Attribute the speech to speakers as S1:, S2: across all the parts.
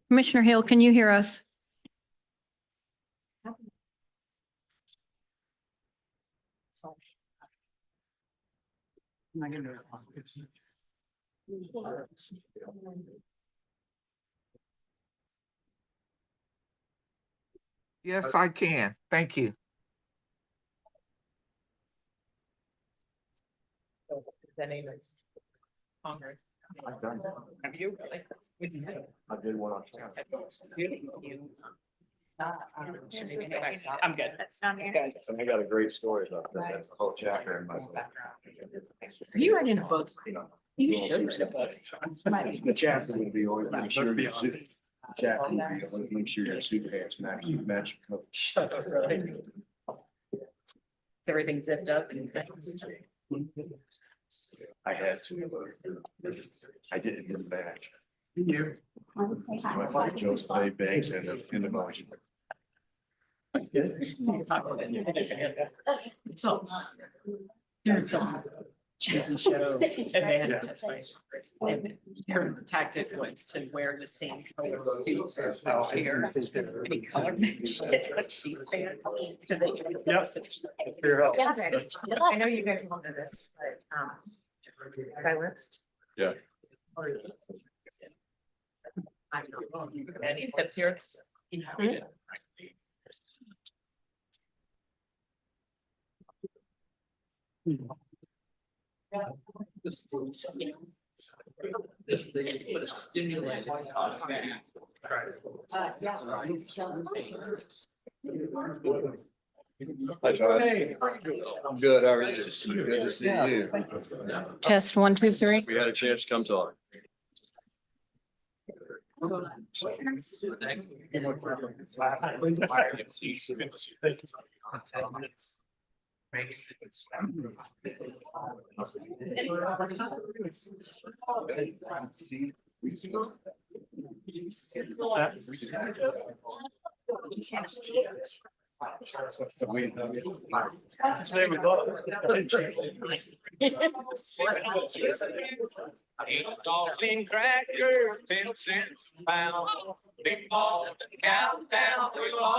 S1: Commissioner Hill, can you hear us?
S2: Yes, I can. Thank you.
S3: The name is Congress.
S4: I've done that.
S3: Have you really?
S4: I did one on town.
S3: I'm good.
S5: That's not here.
S3: Good.
S4: And I got a great story about that. That's a whole chapter in my book.
S3: Are you writing a book?
S4: You know,
S3: You should write a book.
S4: the chapter would be always make sure your suit. The chapter would be always make sure your suit pants match your coat.
S3: Shut up, really. Is everything zipped up and things?
S4: I had to. I did it in the badge.
S5: Say
S4: So I
S5: hi.
S4: thought Joseph A. Banks in the motion.
S3: So. There's some cheesy show and they had to testify. And their tactic was to wear the same color suits as the chairs. Any color match it with C-SPAN. So they.
S5: Yes, I know you guys wanted this, but, silenced.
S4: Yeah.
S3: I don't know. Any tips here? This thing is what is stimulated.
S4: Hi, John. I'm good. How are you? Good to see you.
S1: Test 1, 2, 3.
S4: We had a chance to come talk.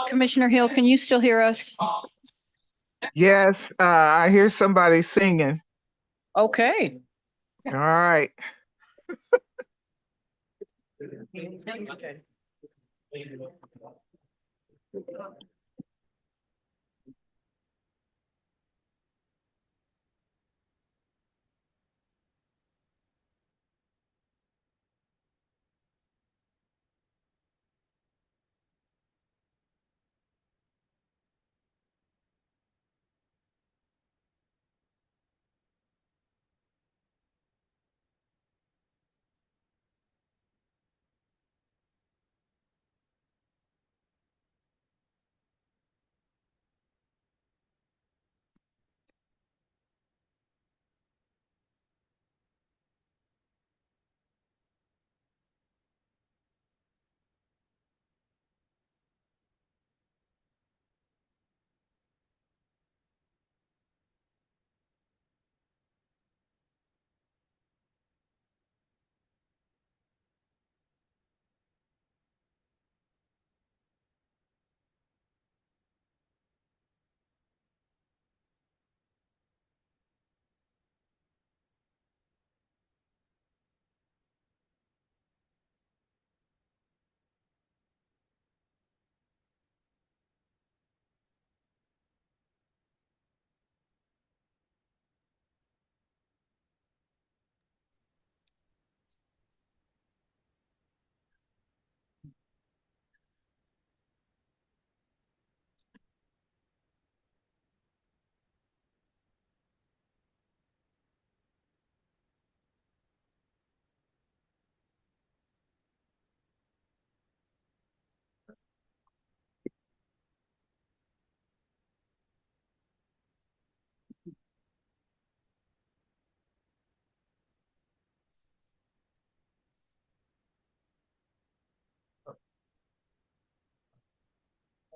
S1: Commissioner Hill, can you still hear us?
S2: Yes, I hear somebody singing.
S1: Okay.
S2: All right.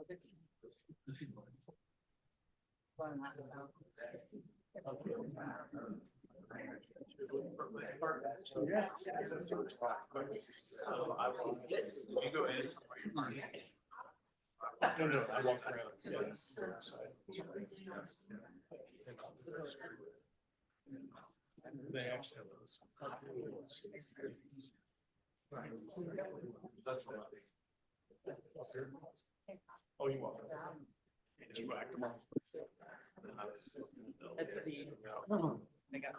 S6: They actually have those. That's what Oh, you want? Did you act them all?
S3: That's the. They got.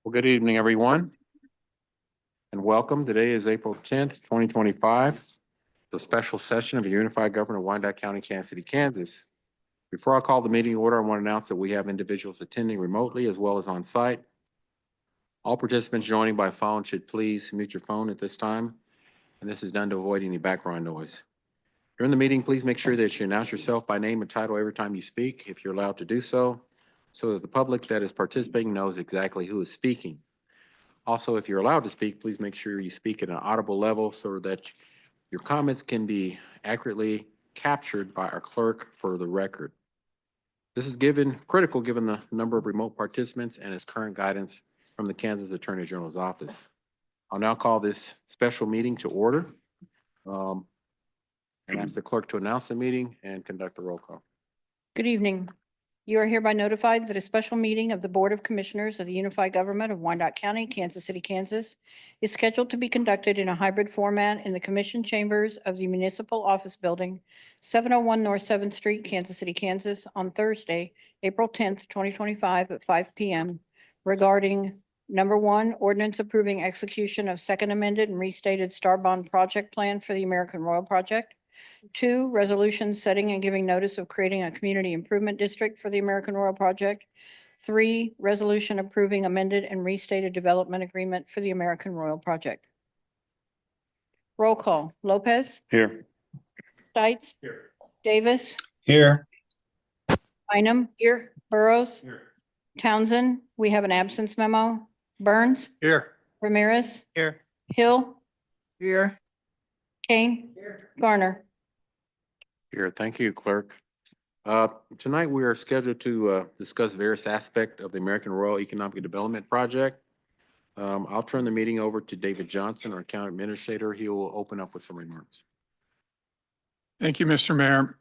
S7: Well, good evening, everyone, and welcome. Today is April 10th, 2025. The special session of the Unified Government of Wyandotte County, Kansas City, Kansas. Before I call the meeting to order, I want to announce that we have individuals attending remotely as well as on site. All participants joining by phone should please mute your phone at this time, and this is done to avoid any background noise. During the meeting, please make sure that you announce yourself by name and title every time you speak, if you're allowed to do so that the public that is participating knows exactly who is speaking. Also, if you're allowed to speak, please make sure you speak at an audible level so that your comments can be accurately captured by our clerk for the record. This is critical given the number of remote participants and its current guidance from the Kansas Attorney General's office. I'll now call this special meeting to order. And ask the clerk to announce the meeting and conduct the roll call.
S1: Good evening. You are hereby notified that a special meeting of the Board of Commissioners of the Unified Government of Wyandotte County, Kansas City, Kansas is scheduled to be conducted in a hybrid format in the Commission Chambers of the Municipal Office Building, 701 North 7th Street, Kansas City, Kansas, on Thursday, April 10th, 2025 at 5 p.m. regarding number 1, ordinance approving execution of second amended and restated Star Bond project plan for the American Royal Project. 2, resolution setting and giving notice of creating a community improvement district for the American Royal Project. 3, resolution approving amended and restated development agreement for the American Royal Project. Roll call. Lopez.
S7: Here.
S1: Stites.
S6: Here.
S1: Davis.
S6: Here.
S1: Bynum. Here. Burrows.
S6: Here.
S1: Townsend. We have an absence memo. Burns.
S6: Here.
S1: Ramirez.
S6: Here.
S1: Hill.
S2: Here.
S1: Kane. Garner.
S7: Here, thank you, clerk. Tonight we are scheduled to discuss various aspects of the American Royal Economic Development Project. I'll turn the meeting over to David Johnson, our county administrator. He will open up with some remarks.
S6: Thank you, Mr. Mayor.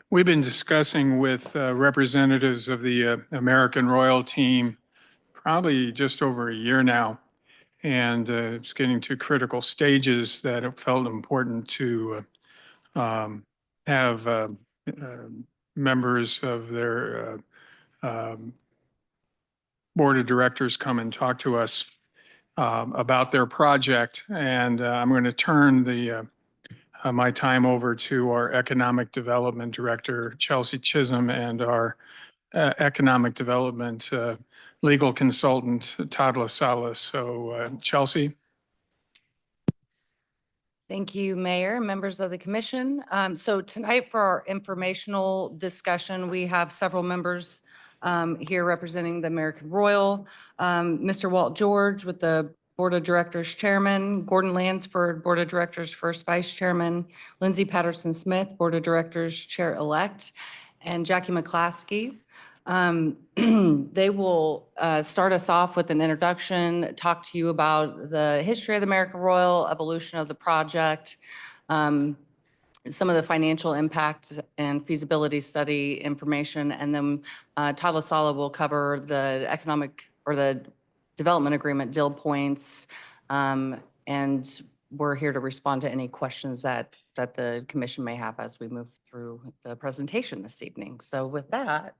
S6: We've been discussing with representatives of the American Royal team probably just over a year now. And it's getting to critical stages that it felt important to have members of their board of directors come and talk to us about their project. And I'm going to turn my time over to our economic development director, Chelsea Chisholm, and our economic development legal consultant, Todd LaSalle. So Chelsea.
S8: Thank you, Mayor, members of the commission. So tonight for our informational discussion, we have several members here representing the American Royal, Mr. Walt George with the Board of Directors Chairman, Gordon Lansford, Board of Directors First Vice Chairman, Lindsay Patterson Smith, Board of Directors Chair-elect, and Jackie McClaskey. They will start us off with an introduction, talk to you about the history of the American Royal, evolution of the project, some of the financial impact and feasibility study information, and then Todd LaSalle will cover the economic or the development agreement deal points, and we're here to respond to any questions that that the commission may have as we move through the presentation this evening. So with that,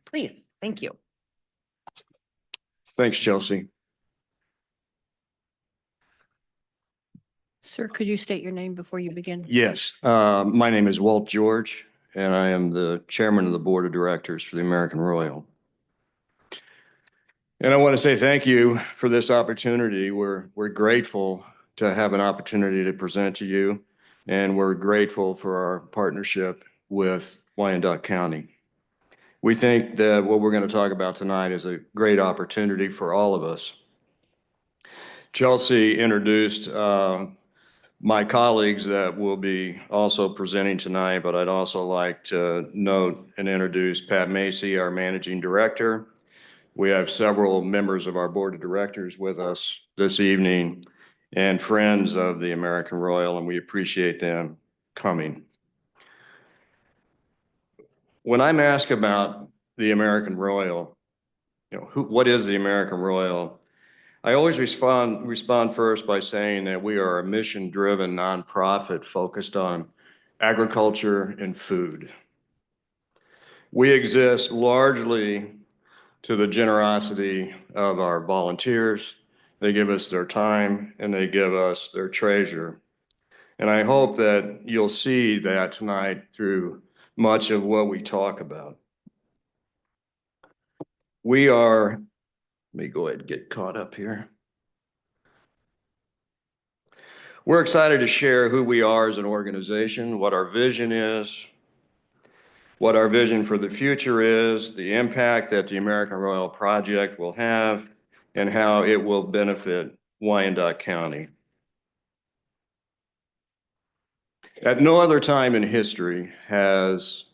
S8: please, thank you.
S4: Thanks, Chelsea.
S1: Sir, could you state your name before you begin?
S4: Yes, my name is Walt George, and I am the chairman of the board of directors for the American Royal. And I want to say thank you for this opportunity. We're grateful to have an opportunity to present to you, and we're grateful for our partnership with Wyandotte County. We think that what we're going to talk about tonight is a great opportunity for all of us. Chelsea introduced my colleagues that will be also presenting tonight, but I'd also like to note and introduce Pat Macy, our managing director. We have several members of our board of directors with us this evening and friends of the American Royal, and we appreciate them coming. When I'm asked about the American Royal, what is the American Royal? I always respond first by saying that we are a mission-driven nonprofit focused on agriculture and food. We exist largely to the generosity of our volunteers. They give us their time and they give us their treasure. And I hope that you'll see that tonight through much of what we talk about. Let me go ahead and get caught up here. We're excited to share who we are as an organization, what our vision is, what our vision for the future is, the impact that the American Royal Project will have, and how it will benefit Wyandotte County. At no other time in history has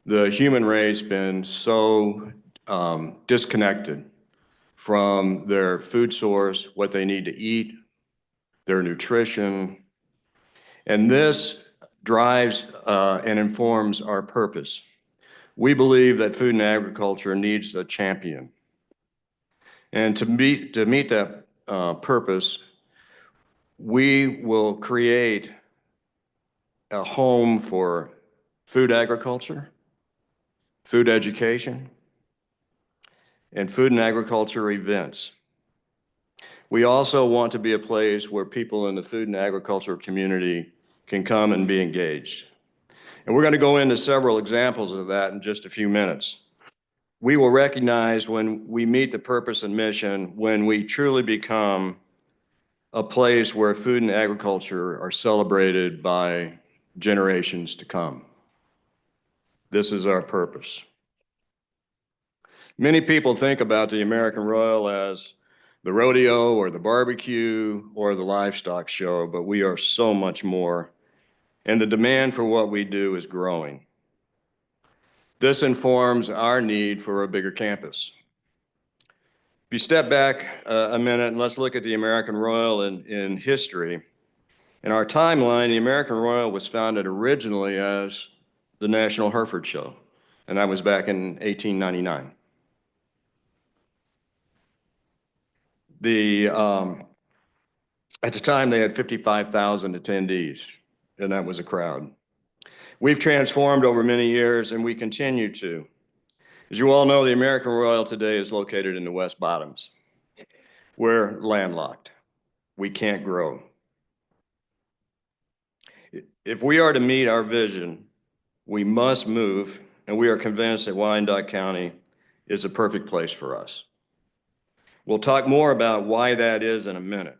S4: the human race been so disconnected from their food source, what they need to eat, their nutrition, and this drives and informs our purpose. We believe that food and agriculture needs a champion. And to meet that purpose, we will create a home for food agriculture, food education, and food and agriculture events. We also want to be a place where people in the food and agriculture community can come and be engaged. And we're going to go into several examples of that in just a few minutes. We will recognize when we meet the purpose and mission, when we truly become a place where food and agriculture are celebrated by generations to come. This is our purpose. Many people think about the American Royal as the rodeo or the barbecue or the livestock show, but we are so much more. And the demand for what we do is growing. This informs our need for a bigger campus. If you step back a minute and let's look at the American Royal in history. In our timeline, the American Royal was founded originally as the National Hereford Show, and that was back in 1899. At the time, they had 55,000 attendees, and that was a crowd. We've transformed over many years, and we continue to. As you all know, the American Royal today is located in the West Bottoms. We're landlocked. We can't grow. If we are to meet our vision, we must move, and we are convinced that Wyandotte County is a perfect place for us. We'll talk more about why that is in a minute.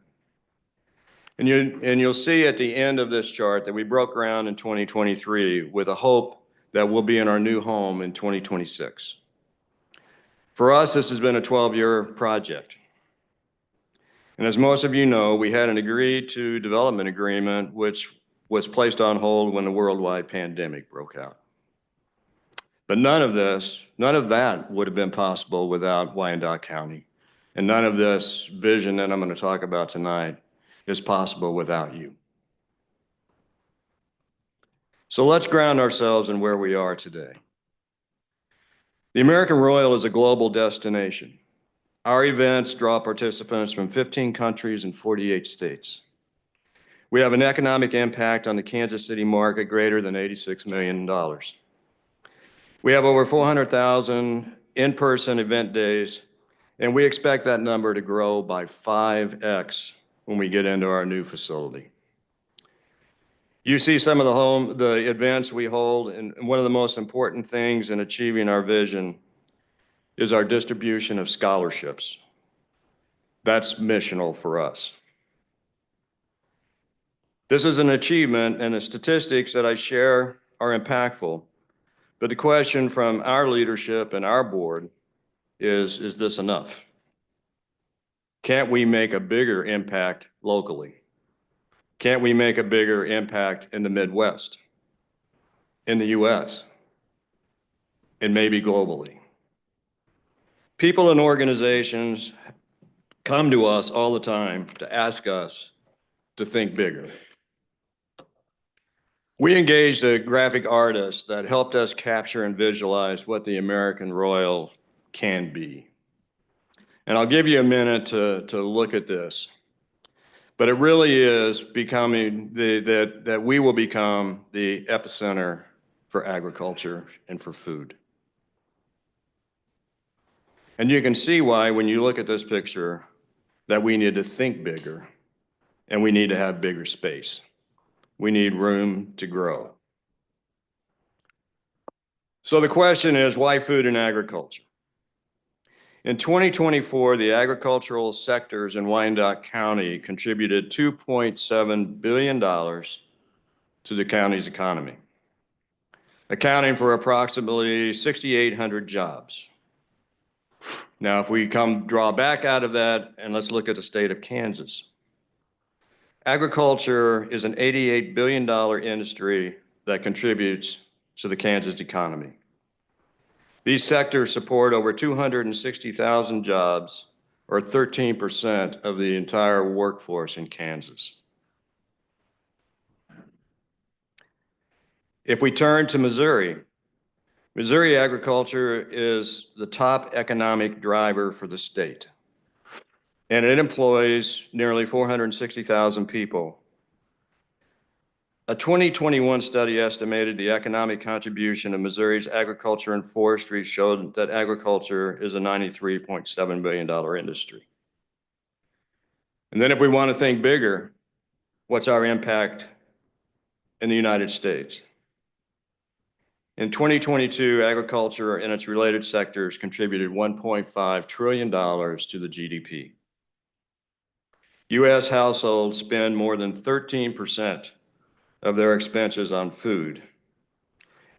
S4: And you'll see at the end of this chart that we broke ground in 2023 with a hope that we'll be in our new home in 2026. For us, this has been a 12-year project. And as most of you know, we had an agreed to development agreement which was placed on hold when the worldwide pandemic broke out. But none of that would have been possible without Wyandotte County. And none of this vision that I'm going to talk about tonight is possible without you. So let's ground ourselves in where we are today. The American Royal is a global destination. Our events draw participants from 15 countries and 48 states. We have an economic impact on the Kansas City market greater than $86 million. We have over 400,000 in-person event days, and we expect that number to grow by 5x when we get into our new facility. You see some of the events we hold, and one of the most important things in achieving our vision is our distribution of scholarships. That's missional for us. This is an achievement, and the statistics that I share are impactful. But the question from our leadership and our board is this enough? Can't we make a bigger impact locally? Can't we make a bigger impact in the Midwest, in the US, and maybe globally? People and organizations come to us all the time to ask us to think bigger. We engaged a graphic artist that helped us capture and visualize what the American Royal can be. And I'll give you a minute to look at this. But it really is becoming that we will become the epicenter for agriculture and for food. And you can see why, when you look at this picture, that we need to think bigger and we need to have bigger space. We need room to grow. So the question is, why food and agriculture? In 2024, the agricultural sectors in Wyandotte County contributed $2.7 billion to the county's economy, accounting for approximately 6,800 jobs. Now, if we draw back out of that, and let's look at the state of Kansas. Agriculture is an $88 billion industry that contributes to the Kansas economy. These sectors support over 260,000 jobs, or 13% of the entire workforce in Kansas. If we turn to Missouri, Missouri agriculture is the top economic driver for the state, and it employs nearly 460,000 people. A 2021 study estimated the economic contribution of Missouri's agriculture and forestry showed that agriculture is a $93.7 billion industry. And then if we want to think bigger, what's our impact in the United States? In 2022, agriculture and its related sectors contributed $1.5 trillion to the GDP. U.S. households spend more than 13% of their expenses on food.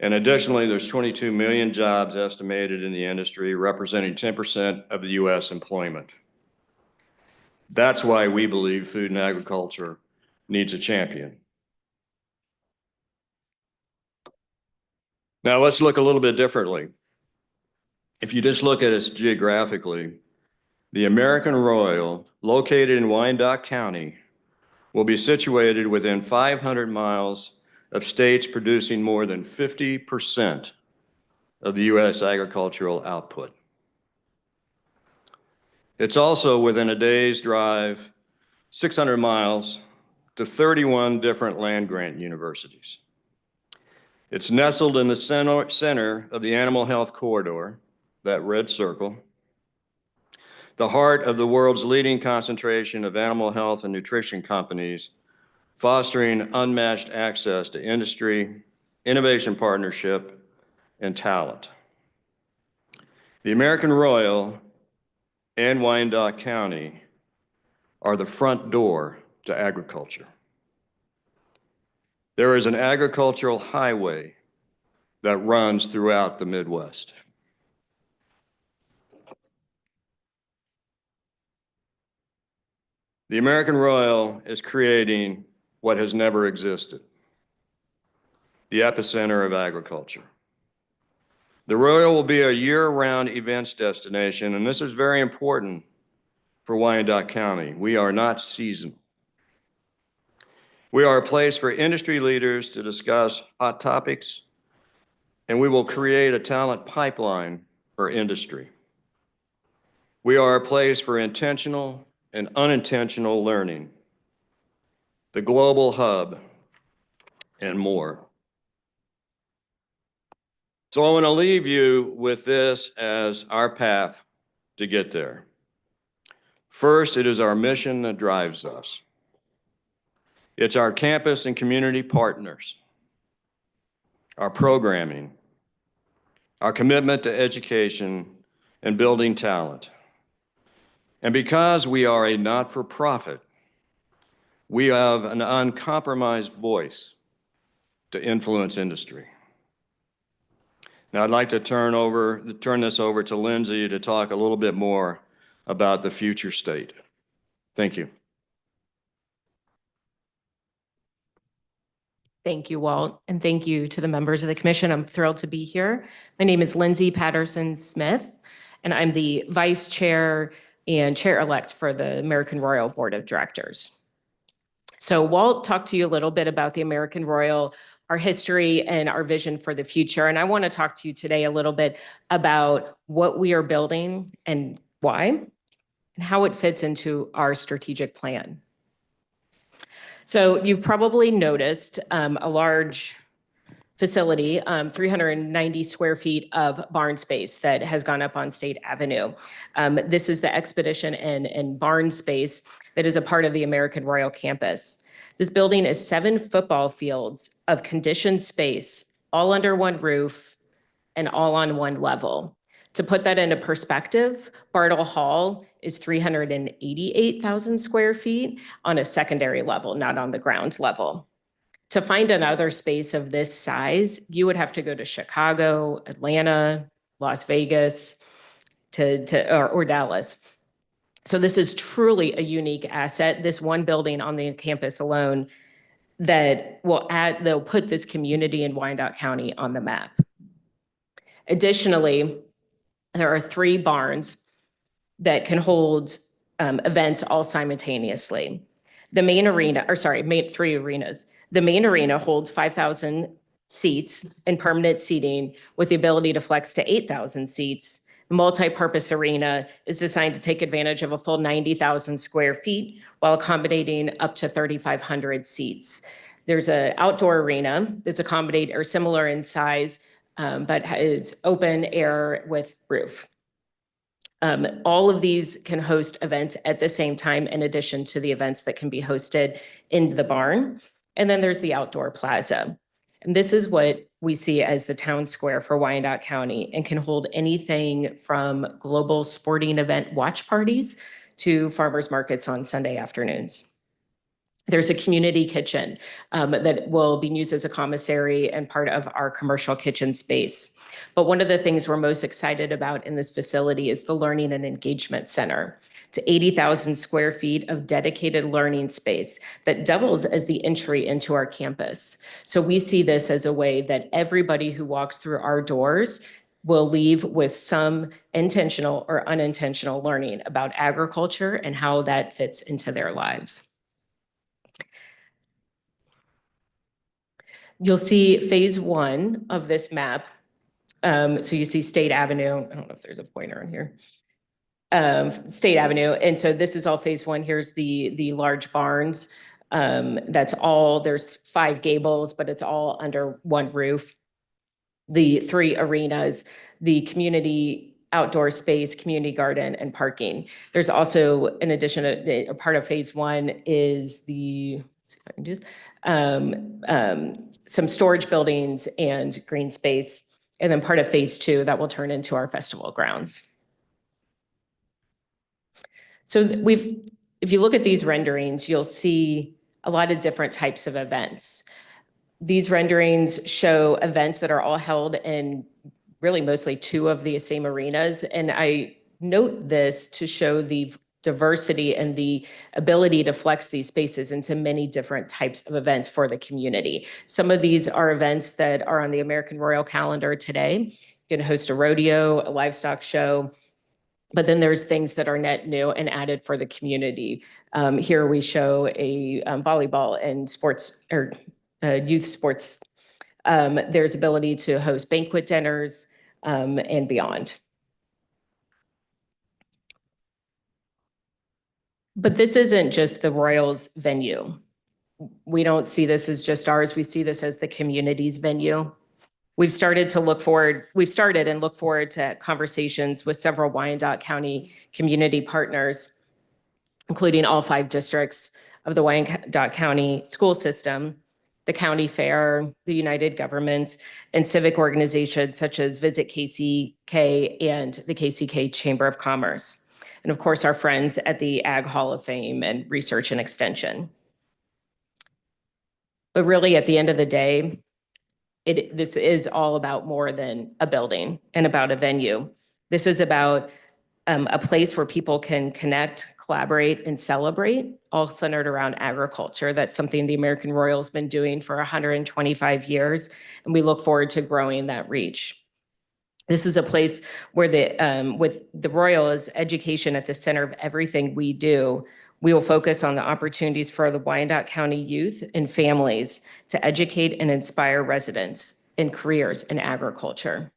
S4: And additionally, there's 22 million jobs estimated in the industry, representing 10% of the U.S. employment. That's why we believe food and agriculture needs a champion. Now let's look a little bit differently. If you just look at us geographically, the American Royal, located in Wyandotte County, will be situated within 500 miles of states producing more than 50% of the U.S. agricultural output. It's also within a day's drive, 600 miles, to 31 different land-grant universities. It's nestled in the center of the animal health corridor, that red circle, the heart of the world's leading concentration of animal health and nutrition companies, fostering unmatched access to industry, innovation partnership, and talent. The American Royal and Wyandotte County are the front door to agriculture. There is an agricultural highway that runs throughout the Midwest. The American Royal is creating what has never existed, the epicenter of agriculture. The Royal will be a year-round events destination, and this is very important for Wyandotte County. We are not seasonal. We are a place for industry leaders to discuss hot topics, and we will create a talent pipeline for industry. We are a place for intentional and unintentional learning. the global hub, and more. So I want to leave you with this as our path to get there. First, it is our mission that drives us. It's our campus and community partners, our programming, our commitment to education and building talent. And because we are a not-for-profit, we have an uncompromised voice to influence industry. Now I'd like to turn this over to Lindsay to talk a little bit more about the future state. Thank you.
S9: Thank you, Walt, and thank you to the members of the commission. I'm thrilled to be here. My name is Lindsay Patterson Smith, and I'm the vice chair and chair-elect for the American Royal Board of Directors. So Walt talked to you a little bit about the American Royal, our history and our vision for the future. And I want to talk to you today a little bit about what we are building and why, and how it fits into our strategic plan. So you've probably noticed a large facility, 390 square feet of barn space that has gone up on State Avenue. This is the exhibition and barn space that is a part of the American Royal campus. This building is 7 football fields of conditioned space, all under one roof and all on one level. To put that into perspective, Bartle Hall is 388,000 square feet on a secondary level, not on the ground level. To find another space of this size, you would have to go to Chicago, Atlanta, Las Vegas, or Dallas. So this is truly a unique asset, this one building on the campus alone that they'll put this community in Wyandotte County on the map. Additionally, there are 3 barns that can hold events all simultaneously. The main arena, 3 arenas. The main arena holds 5,000 seats and permanent seating with the ability to flex to 8,000 seats. The multi-purpose arena is designed to take advantage of a full 90,000 square feet while accommodating up to 3,500 seats. There's an outdoor arena that's similar in size, but is open air with roof. All of these can host events at the same time in addition to the events that can be hosted in the barn. And then there's the outdoor plaza. And this is what we see as the town square for Wyandotte County and can hold anything from global sporting event watch parties to farmers markets on Sunday afternoons. There's a community kitchen that will be used as a commissary and part of our commercial kitchen space. But one of the things we're most excited about in this facility is the Learning and Engagement Center. It's 80,000 square feet of dedicated learning space that doubles as the entry into our campus. So we see this as a way that everybody who walks through our doors will leave with some intentional or unintentional learning about agriculture and how that fits into their lives. You'll see phase 1 of this map. So you see State Avenue. I don't know if there's a pointer on here. State Avenue. And so this is all phase 1. Here's the large barns. That's all, there's 5 gables, but it's all under one roof. The 3 arenas, the community outdoor space, community garden, and parking. There's also, in addition, a part of phase 1 is let's see if I can do this, some storage buildings and green space. And then part of phase 2 that will turn into our festival grounds. So if you look at these renderings, you'll see a lot of different types of events. These renderings show events that are all held in really mostly 2 of the same arenas. And I note this to show the diversity and the ability to flex these spaces into many different types of events for the community. Some of these are events that are on the American Royal calendar today. You can host a rodeo, a livestock show, but then there's things that are net new and added for the community. Here we show a volleyball and sports or youth sports. There's ability to host banquet dinners and beyond. But this isn't just the Royals venue. we don't see this as just ours. We see this as the community's venue. We've started and look forward to conversations with several Wyandotte County community partners, including all 5 districts of the Wyandotte County school system, the county fair, the United Government, and civic organizations such as Visit KCK and the KCK Chamber of Commerce. And of course, our friends at the Ag Hall of Fame and Research and Extension. But really, at the end of the day, this is all about more than a building and about a venue. This is about a place where people can connect, collaborate, and celebrate, all centered around agriculture. That's something the American Royal's been doing for 125 years, and we look forward to growing that reach. This is a place where with the Royal is education at the center of everything we do. We will focus on the opportunities for the Wyandotte County youth and families to educate and inspire residents in careers in agriculture.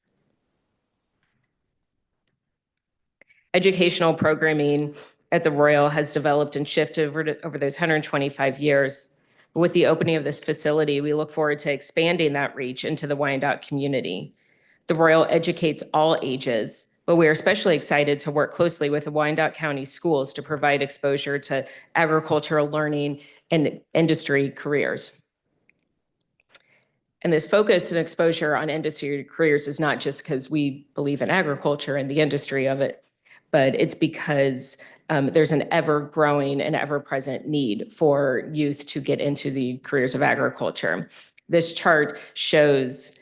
S9: Educational programming at the Royal has developed and shifted over those 125 years. With the opening of this facility, we look forward to expanding that reach into the Wyandotte community. The Royal educates all ages, but we are especially excited to work closely with the Wyandotte County schools to provide exposure to agricultural learning and industry careers. And this focus and exposure on industry careers is not just because we believe in agriculture and the industry of it, but it's because there's an ever-growing and ever-present need for youth to get into the careers of agriculture. This chart shows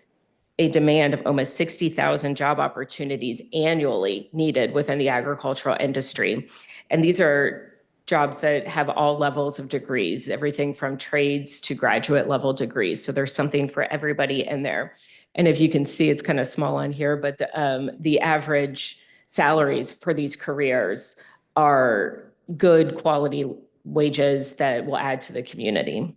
S9: a demand of almost 60,000 job opportunities annually needed within the agricultural industry. And these are jobs that have all levels of degrees, everything from trades to graduate level degrees. So there's something for everybody in there. And if you can see, it's kind of small on here, but the average salaries for these careers are good quality wages that will add to the community.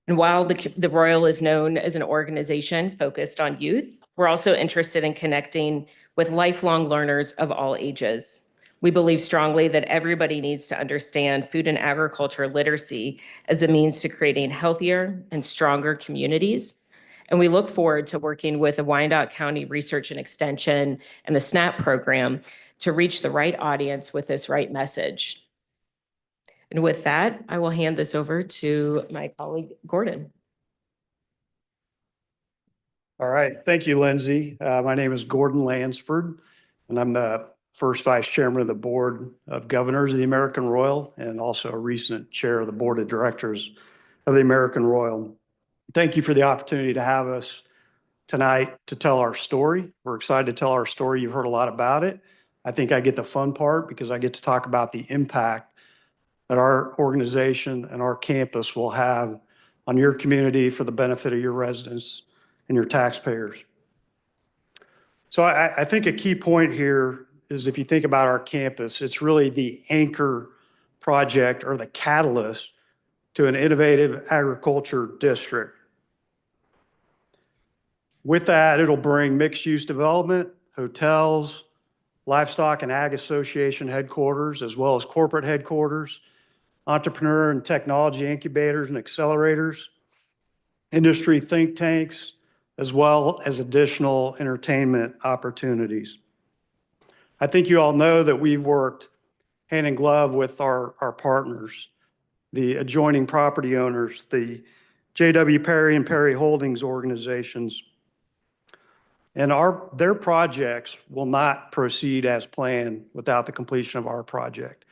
S9: And while the Royal is known as an organization focused on youth, we're also interested in connecting with lifelong learners of all ages. We believe strongly that everybody needs to understand food and agriculture literacy as a means to creating healthier and stronger communities. And we look forward to working with the Wyandotte County Research and Extension and the SNAP program to reach the right audience with this right message. And with that, I will hand this over to my colleague, Gordon.
S10: All right. Thank you, Lindsay. My name is Gordon Lansford, and I'm the first vice chairman of the board of governors of the American Royal and also a recent chair of the board of directors of the American Royal. Thank you for the opportunity to have us tonight to tell our story. We're excited to tell our story. You've heard a lot about it. I think I get the fun part because I get to talk about the impact that our organization and our campus will have on your community for the benefit of your residents and your taxpayers. So I think a key point here is if you think about our campus, it's really the anchor project or the catalyst to an innovative agriculture district. With that, it'll bring mixed-use development, hotels, livestock and ag association headquarters, as well as corporate headquarters, entrepreneur and technology incubators and accelerators, industry think tanks, as well as additional entertainment opportunities. I think you all know that we've worked hand in glove with our partners, the adjoining property owners, the J.W. Perry and Perry Holdings organizations. And their projects will not proceed as planned without the completion of our project.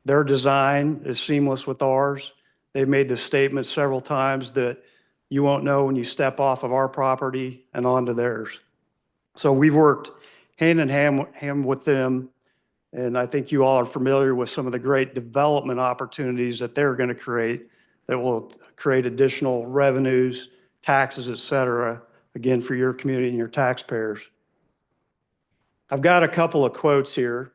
S10: Their design is seamless with ours. They've made this statement several times that you won't know when you step off of our property and onto theirs. So we've worked hand in hand with them. And I think you all are familiar with some of the great development opportunities that they're going to create that will create additional revenues, taxes, et cetera, again, for your community and your taxpayers. I've got a couple of quotes here.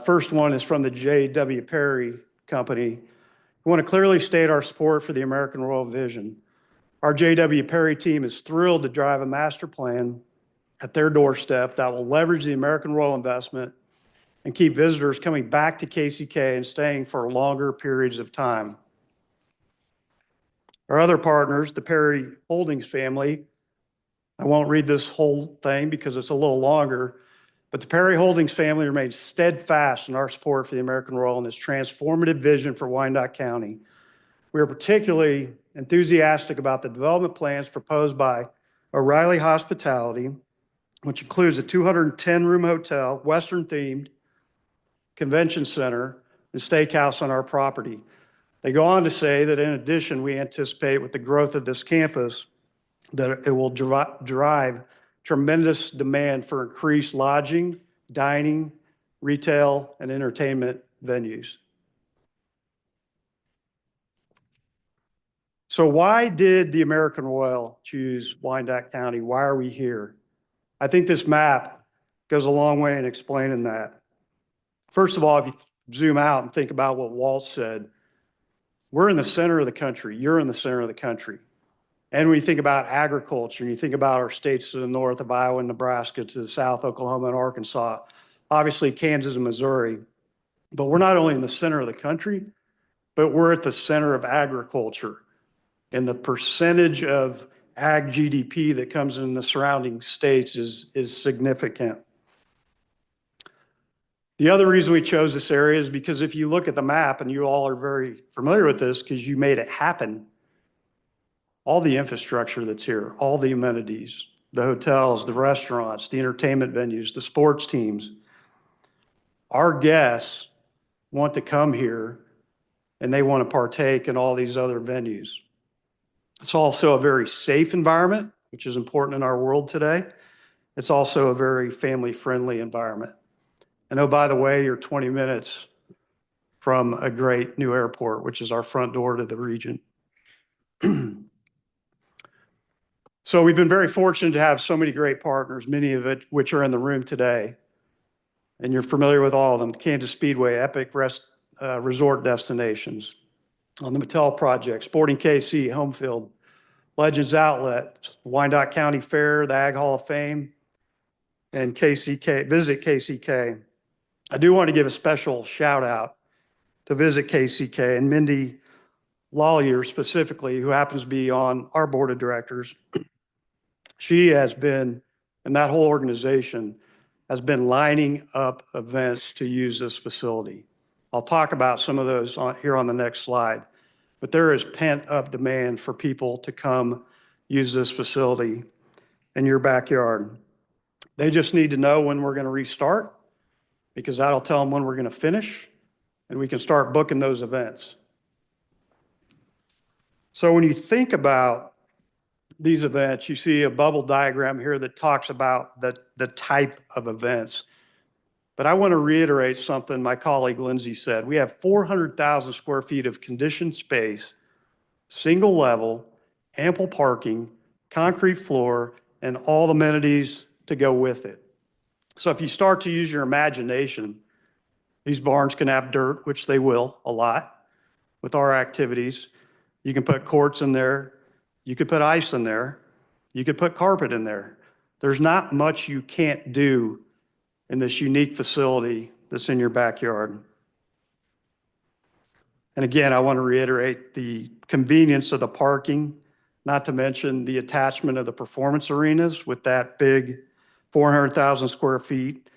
S10: First one is from the J.W. Perry Company. We want to clearly state our support for the American Royal vision. Our J.W. Perry team is thrilled to drive a master plan at their doorstep that will leverage the American Royal investment and keep visitors coming back to KCK and staying for longer periods of time. Our other partners, the Perry Holdings family, I won't read this whole thing because it's a little longer, but the Perry Holdings family remains steadfast in our support for the American Royal and its transformative vision for Wyandotte County. We are particularly enthusiastic about the development plans proposed by O'Reilly Hospitality, which includes a 210-room hotel, Western-themed convention center, and steakhouse on our property. They go on to say that in addition, we anticipate with the growth of this campus that it will drive tremendous demand for increased lodging, dining, retail, and entertainment venues. So why did the American Royal choose Wyandotte County? Why are we here? I think this map goes a long way in explaining that. First of all, if you zoom out and think about what Walt said, we're in the center of the country. You're in the center of the country. And when you think about agriculture, and you think about our states to the north of Iowa and Nebraska, to the south, Oklahoma and Arkansas, obviously Kansas and Missouri. But we're not only in the center of the country, but we're at the center of agriculture. And the percentage of ag GDP that comes in the surrounding states is significant. The other reason we chose this area is because if you look at the map, and you all are very familiar with this because you made it happen, all the infrastructure that's here, all the amenities, the hotels, the restaurants, the entertainment venues, the sports teams, our guests want to come here and they want to partake in all these other venues. It's also a very safe environment, which is important in our world today. It's also a very family-friendly environment. And oh, by the way, you're 20 minutes from a great new airport, which is our front door to the region. So we've been very fortunate to have so many great partners, many of it which are in the room today. And you're familiar with all of them: Kansas Speedway, Epic Resort Destinations, on the Mattel Project, Sporting KC, Homefield, Legends Outlet, Wyandotte County Fair, the Ag Hall of Fame, and KCK, Visit KCK. I do want to give a special shout out to Visit KCK and Mindy Lawyer specifically, who happens to be on our board of directors. She has been, and that whole organization has been lining up events to use this facility. I'll talk about some of those here on the next slide, but there is pent up demand for people to come use this facility in your backyard. They just need to know when we're going to restart, because that'll tell them when we're going to finish, and we can start booking those events. So when you think about these events, you see a bubble diagram here that talks about the type of events. But I want to reiterate something my colleague Lindsay said. We have 400,000 square feet of conditioned space, single level, ample parking, concrete floor, and all the amenities to go with it. So if you start to use your imagination, these barns can have dirt, which they will a lot with our activities. You can put courts in there. You could put ice in there. You could put carpet in there. There's not much you can't do in this unique facility that's in your backyard. And again, I want to reiterate the convenience of the parking, not to mention the attachment of the performance arenas with that big 400,000 square feet.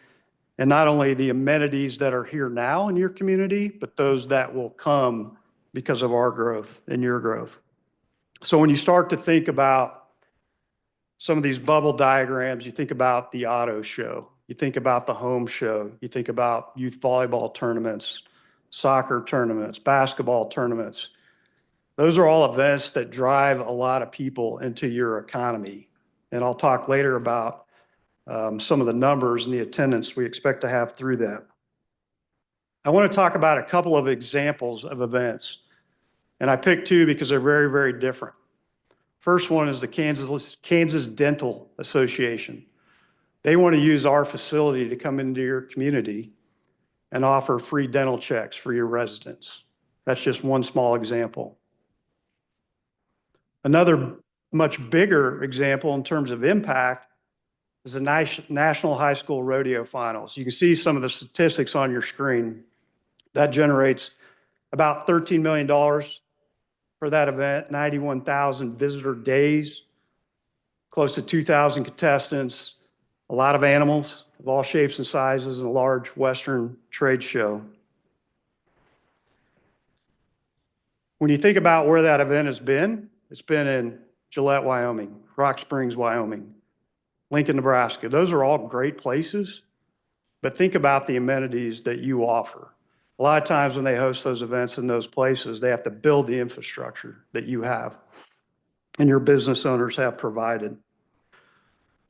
S10: And not only the amenities that are here now in your community, but those that will come because of our growth and your growth. So when you start to think about some of these bubble diagrams, you think about the auto show, you think about the home show, you think about youth volleyball tournaments, soccer tournaments, basketball tournaments. Those are all events that drive a lot of people into your economy. And I'll talk later about some of the numbers and the attendance we expect to have through that. I want to talk about a couple of examples of events. And I picked two because they're very, very different. First one is the Kansas Dental Association. They want to use our facility to come into your community and offer free dental checks for your residents. That's just one small example. Another much bigger example in terms of impact is the National High School Rodeo Finals. You can see some of the statistics on your screen. That generates about $13 million for that event, 91,000 visitor days, close to 2,000 contestants, a lot of animals of all shapes and sizes, and a large Western trade show. When you think about where that event has been, it's been in Gillette, Wyoming, Rock Springs, Wyoming, Lincoln, Nebraska. Those are all great places, but think about the amenities that you offer. A lot of times when they host those events in those places, they have to build the infrastructure that you have and your business owners have provided.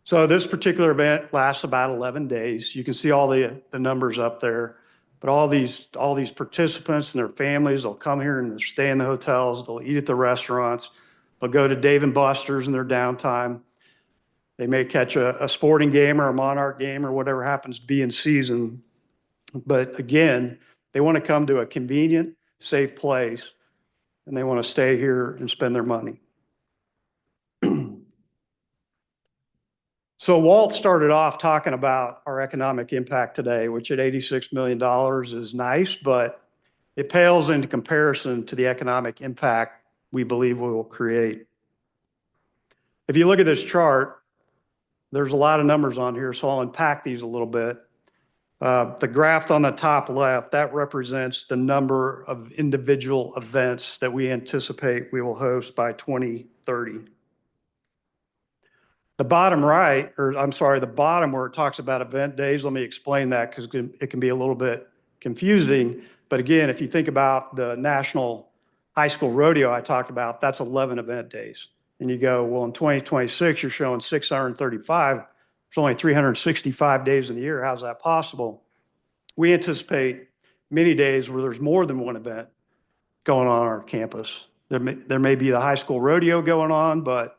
S10: So this particular event lasts about 11 days. You can see all the numbers up there, but all these participants and their families, they'll come here and they'll stay in the hotels, they'll eat at the restaurants, they'll go to Dave & Buster's in their downtime. They may catch a sporting game or a Monarch game or whatever happens to be in season. But again, they want to come to a convenient, safe place, and they want to stay here and spend their money. So Walt started off talking about our economic impact today, which at $86 million is nice, but it pales into comparison to the economic impact we believe we will create. If you look at this chart, there's a lot of numbers on here, so I'll unpack these a little bit. The graph on the top left, that represents the number of individual events that we anticipate we will host by 2030. The bottom right, or I'm sorry, the bottom where it talks about event days, let me explain that because it can be a little bit confusing. But again, if you think about the National High School Rodeo I talked about, that's 11 event days. And you go, well, in 2026, you're showing 635. There's only 365 days in the year. How's that possible? We anticipate many days where there's more than one event going on our campus. There may be the high school rodeo going on, but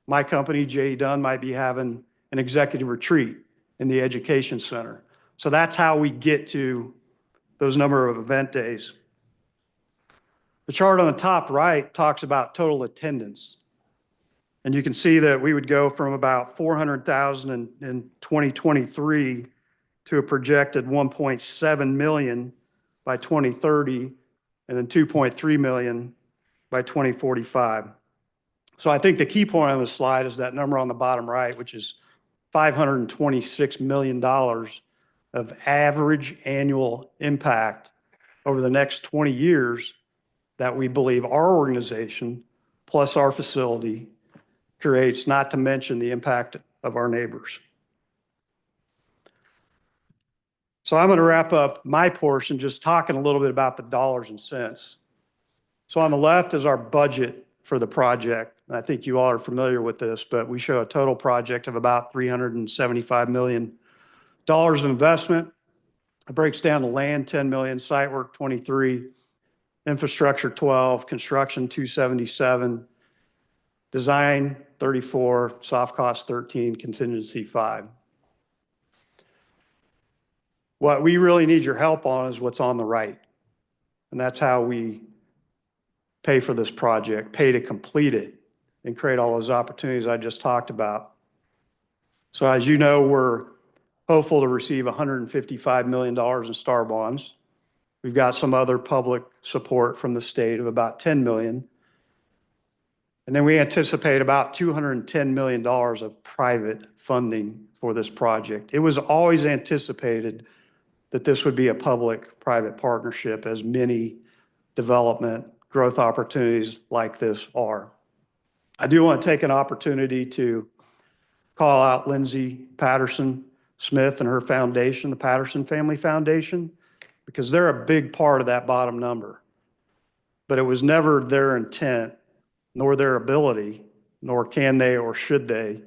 S10: my company, J.E. Dunn, might be having an executive retreat in the education center. So that's how we get to those number of event days. The chart on the top right talks about total attendance. And you can see that we would go from about 400,000 in 2023 to a projected 1.7 million by 2030, and then 2.3 million by 2045. So I think the key point on the slide is that number on the bottom right, which is $526 million of average annual impact over the next 20 years that we believe our organization plus our facility creates, not to mention the impact of our neighbors. So I'm going to wrap up my portion just talking a little bit about the dollars and cents. So on the left is our budget for the project. And I think you all are familiar with this, but we show a total project of about $375 million of investment. It breaks down to land, 10 million, site work, 23, infrastructure, 12, construction, 277, design, 34, soft cost, 13, contingency, 5. What we really need your help on is what's on the right. And that's how we pay for this project, pay to complete it, and create all those opportunities I just talked about. So as you know, we're hopeful to receive $155 million in STAR bonds. We've got some other public support from the state of about $10 million. And then we anticipate about $210 million of private funding for this project. It was always anticipated that this would be a public-private partnership, as many development growth opportunities like this are. I do want to take an opportunity to call out Lindsay Patterson Smith and her foundation, the Patterson Family Foundation, because they're a big part of that bottom number. But it was never their intent, nor their ability, nor can they or should they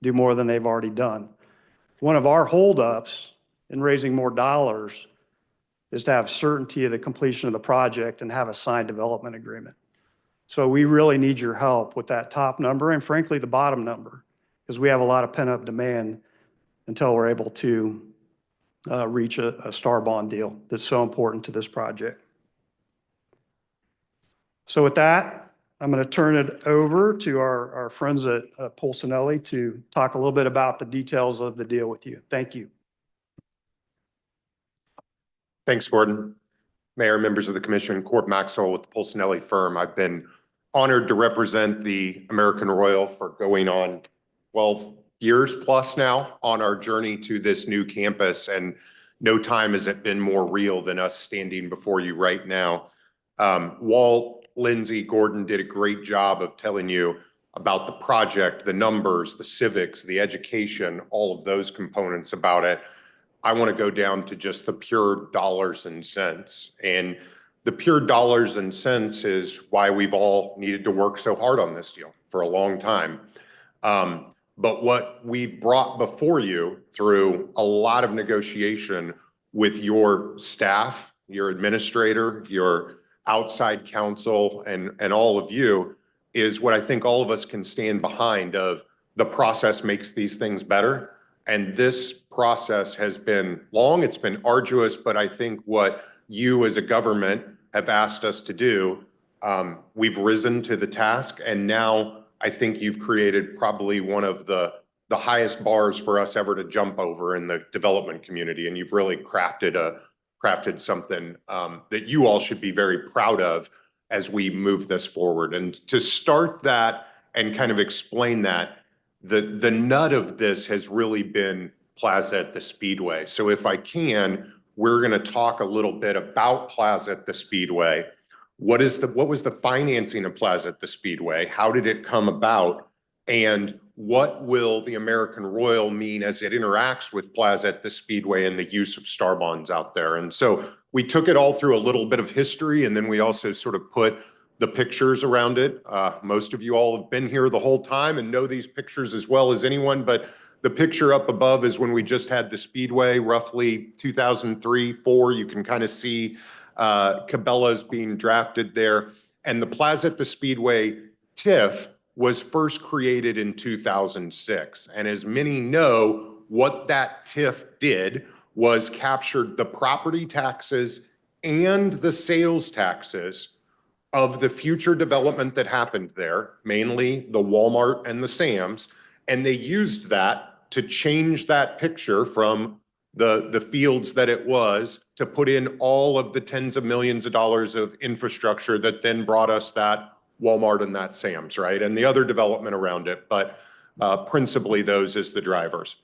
S10: do more than they've already done. One of our holdups in raising more dollars is to have certainty of the completion of the project and have a signed development agreement. So we really need your help with that top number and frankly, the bottom number, because we have a lot of pent-up demand until we're able to reach a STAR bond deal that's so important to this project. So with that, I'm going to turn it over to our friends at Polsinelli to talk a little bit about the details of the deal with you. Thank you.
S11: Thanks, Gordon. Mayor, members of the commission, Court Maxwell with the Polsinelli firm. I've been honored to represent the American Royal for going on 12 years plus now on our journey to this new campus. And no time has it been more real than us standing before you right now. Walt, Lindsay, Gordon did a great job of telling you about the project, the numbers, the civics, the education, all of those components about it. I want to go down to just the pure dollars and cents. And the pure dollars and cents is why we've all needed to work so hard on this deal for a long time. But what we've brought before you through a lot of negotiation with your staff, your administrator, your outside counsel, and all of you is what I think all of us can stand behind of the process makes these things better. And this process has been long, it's been arduous, but I think what you as a government have asked us to do, we've risen to the task. And now I think you've created probably one of the highest bars for us ever to jump over in the development community. And you've really crafted something that you all should be very proud of as we move this forward. And to start that and kind of explain that, the nut of this has really been Plaza at the Speedway. So if I can, we're going to talk a little bit about Plaza at the Speedway. What was the financing of Plaza at the Speedway? How did it come about? And what will the American Royal mean as it interacts with Plaza at the Speedway and the use of star bonds out there? And so we took it all through a little bit of history, and then we also sort of put the pictures around it. Most of you all have been here the whole time and know these pictures as well as anyone, but the picture up above is when we just had the Speedway, roughly 2003-04. You can kind of see Cabela's being drafted there. And the Plaza at the Speedway TIF was first created in 2006. And as many know, what that TIF did was captured the property taxes and the sales taxes of the future development that happened there, mainly the Walmart and the Sam's, and they used that to change that picture from the fields that it was to put in all of the tens of millions of dollars of infrastructure that then brought us that Walmart and that Sam's, right? And the other development around it, but principally those as the drivers.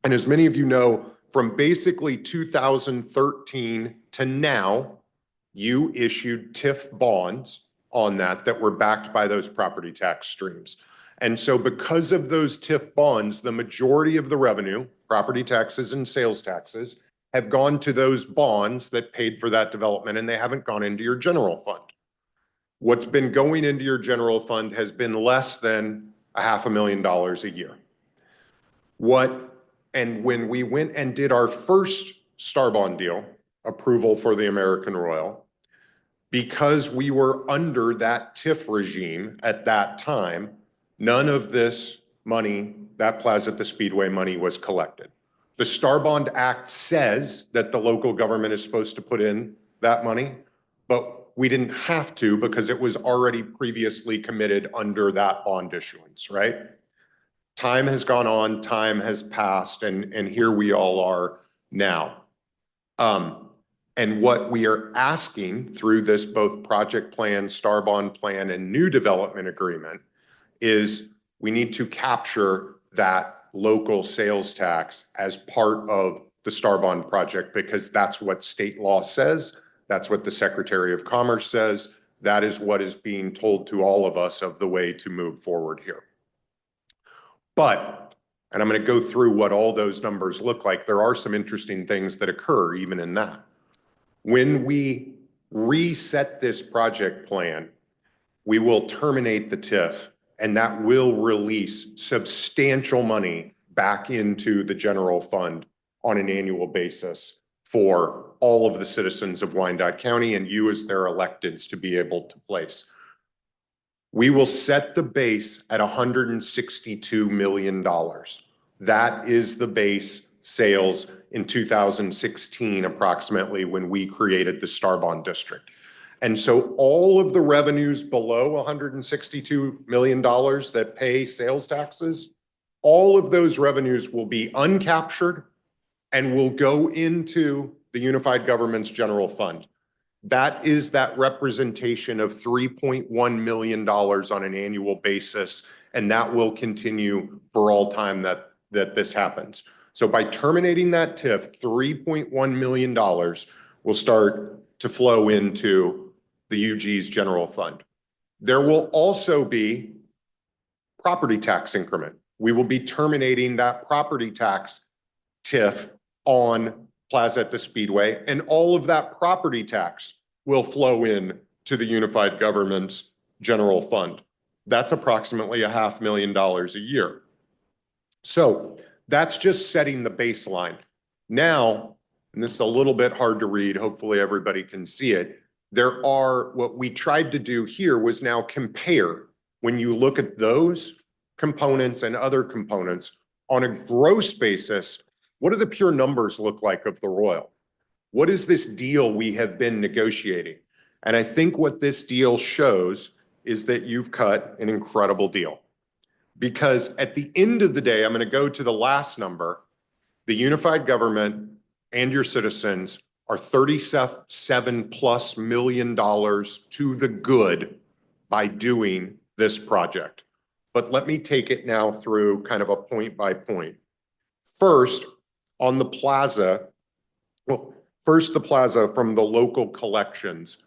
S11: And as many of you know, from basically 2013 to now, you issued TIF bonds on that were backed by those property tax streams. And so because of those TIF bonds, the majority of the revenue, property taxes and sales taxes, have gone to those bonds that paid for that development, and they haven't gone into your general fund. What's been going into your general fund has been less than $500,000 a year. And when we went and did our first star bond deal, approval for the American Royal, because we were under that TIF regime at that time, none of this money, that Plaza at the Speedway money, was collected. The Star Bond Act says that the local government is supposed to put in that money, but we didn't have to because it was already previously committed under that bond issuance, right? Time has gone on, time has passed, and here we all are now. And what we are asking through this both project plan, star bond plan, and new development agreement is we need to capture that local sales tax as part of the star bond project, because that's what state law says. That's what the Secretary of Commerce says. That is what is being told to all of us of the way to move forward here. But, and I'm going to go through what all those numbers look like, there are some interesting things that occur even in that. When we reset this project plan, we will terminate the TIF, and that will release substantial money back into the general fund on an annual basis for all of the citizens of Wyandotte County and you as their electeds to be able to place. We will set the base at $162 million. That is the base sales in 2016, approximately, when we created the Star Bond District. And so all of the revenues below $162 million that pay sales taxes, all of those revenues will be uncaptured and will go into the unified government's general fund. That is that representation of $3.1 million on an annual basis, and that will continue for all time that this happens. So by terminating that TIF, $3.1 million will start to flow into the UG's general fund. There will also be property tax increment. We will be terminating that property tax TIF on Plaza at the Speedway, and all of that property tax will flow in to the unified government's general fund. That's approximately $500,000 a year. So that's just setting the baseline. Now, and this is a little bit hard to read, hopefully everybody can see it. What we tried to do here was now compare, when you look at those components and other components on a gross basis, what do the pure numbers look like of the Royal? What is this deal we have been negotiating? And I think what this deal shows is that you've cut an incredible deal. Because at the end of the day, I'm going to go to the last number, the unified government and your citizens are $37+ million to the good by doing this project. But let me take it now through kind of a point by point. First, on the plaza, well, first the plaza from the local collections.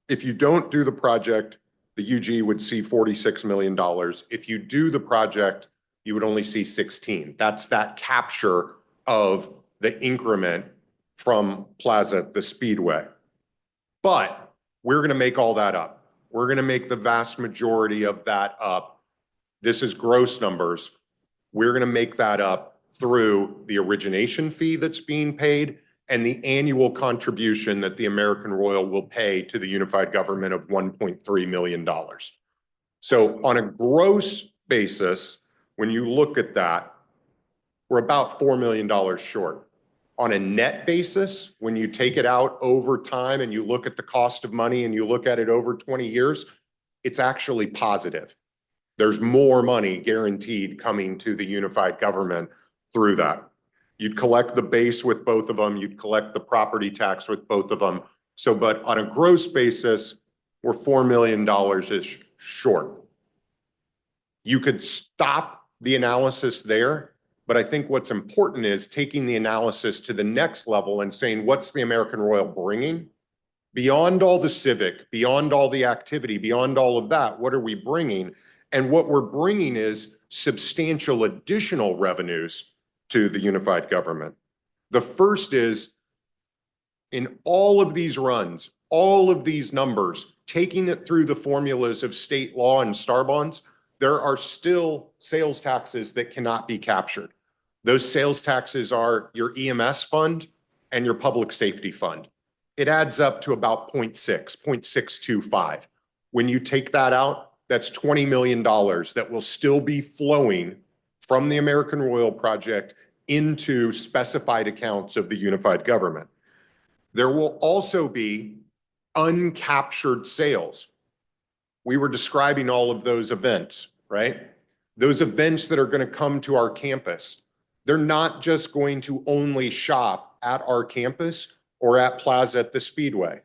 S11: If you don't do the project, the UG would see $46 million. If you do the project, you would only see 16. That's that capture of the increment from Plaza at the Speedway. But we're going to make all that up. We're going to make the vast majority of that up. This is gross numbers. We're going to make that up through the origination fee that's being paid and the annual contribution that the American Royal will pay to the unified government of $1.3 million. So on a gross basis, when you look at that, we're about $4 million short. On a net basis, when you take it out over time and you look at the cost of money and you look at it over 20 years, it's actually positive. There's more money guaranteed coming to the unified government through that. You'd collect the base with both of them. You'd collect the property tax with both of them. So, but on a gross basis, we're $4 million-ish short. You could stop the analysis there, but I think what's important is taking the analysis to the next level and saying, what's the American Royal bringing? Beyond all the civic, beyond all the activity, beyond all of that, what are we bringing? And what we're bringing is substantial additional revenues to the unified government. The first is, in all of these runs, all of these numbers, taking it through the formulas of state law and star bonds, there are still sales taxes that cannot be captured. Those sales taxes are your EMS fund and your public safety fund. It adds up to about 0.625. When you take that out, that's $20 million that will still be flowing from the American Royal project into specified accounts of the unified government. There will also be uncaptured sales. We were describing all of those events, right? Those events that are going to come to our campus. They're not just going to only shop at our campus or at Plaza at the Speedway.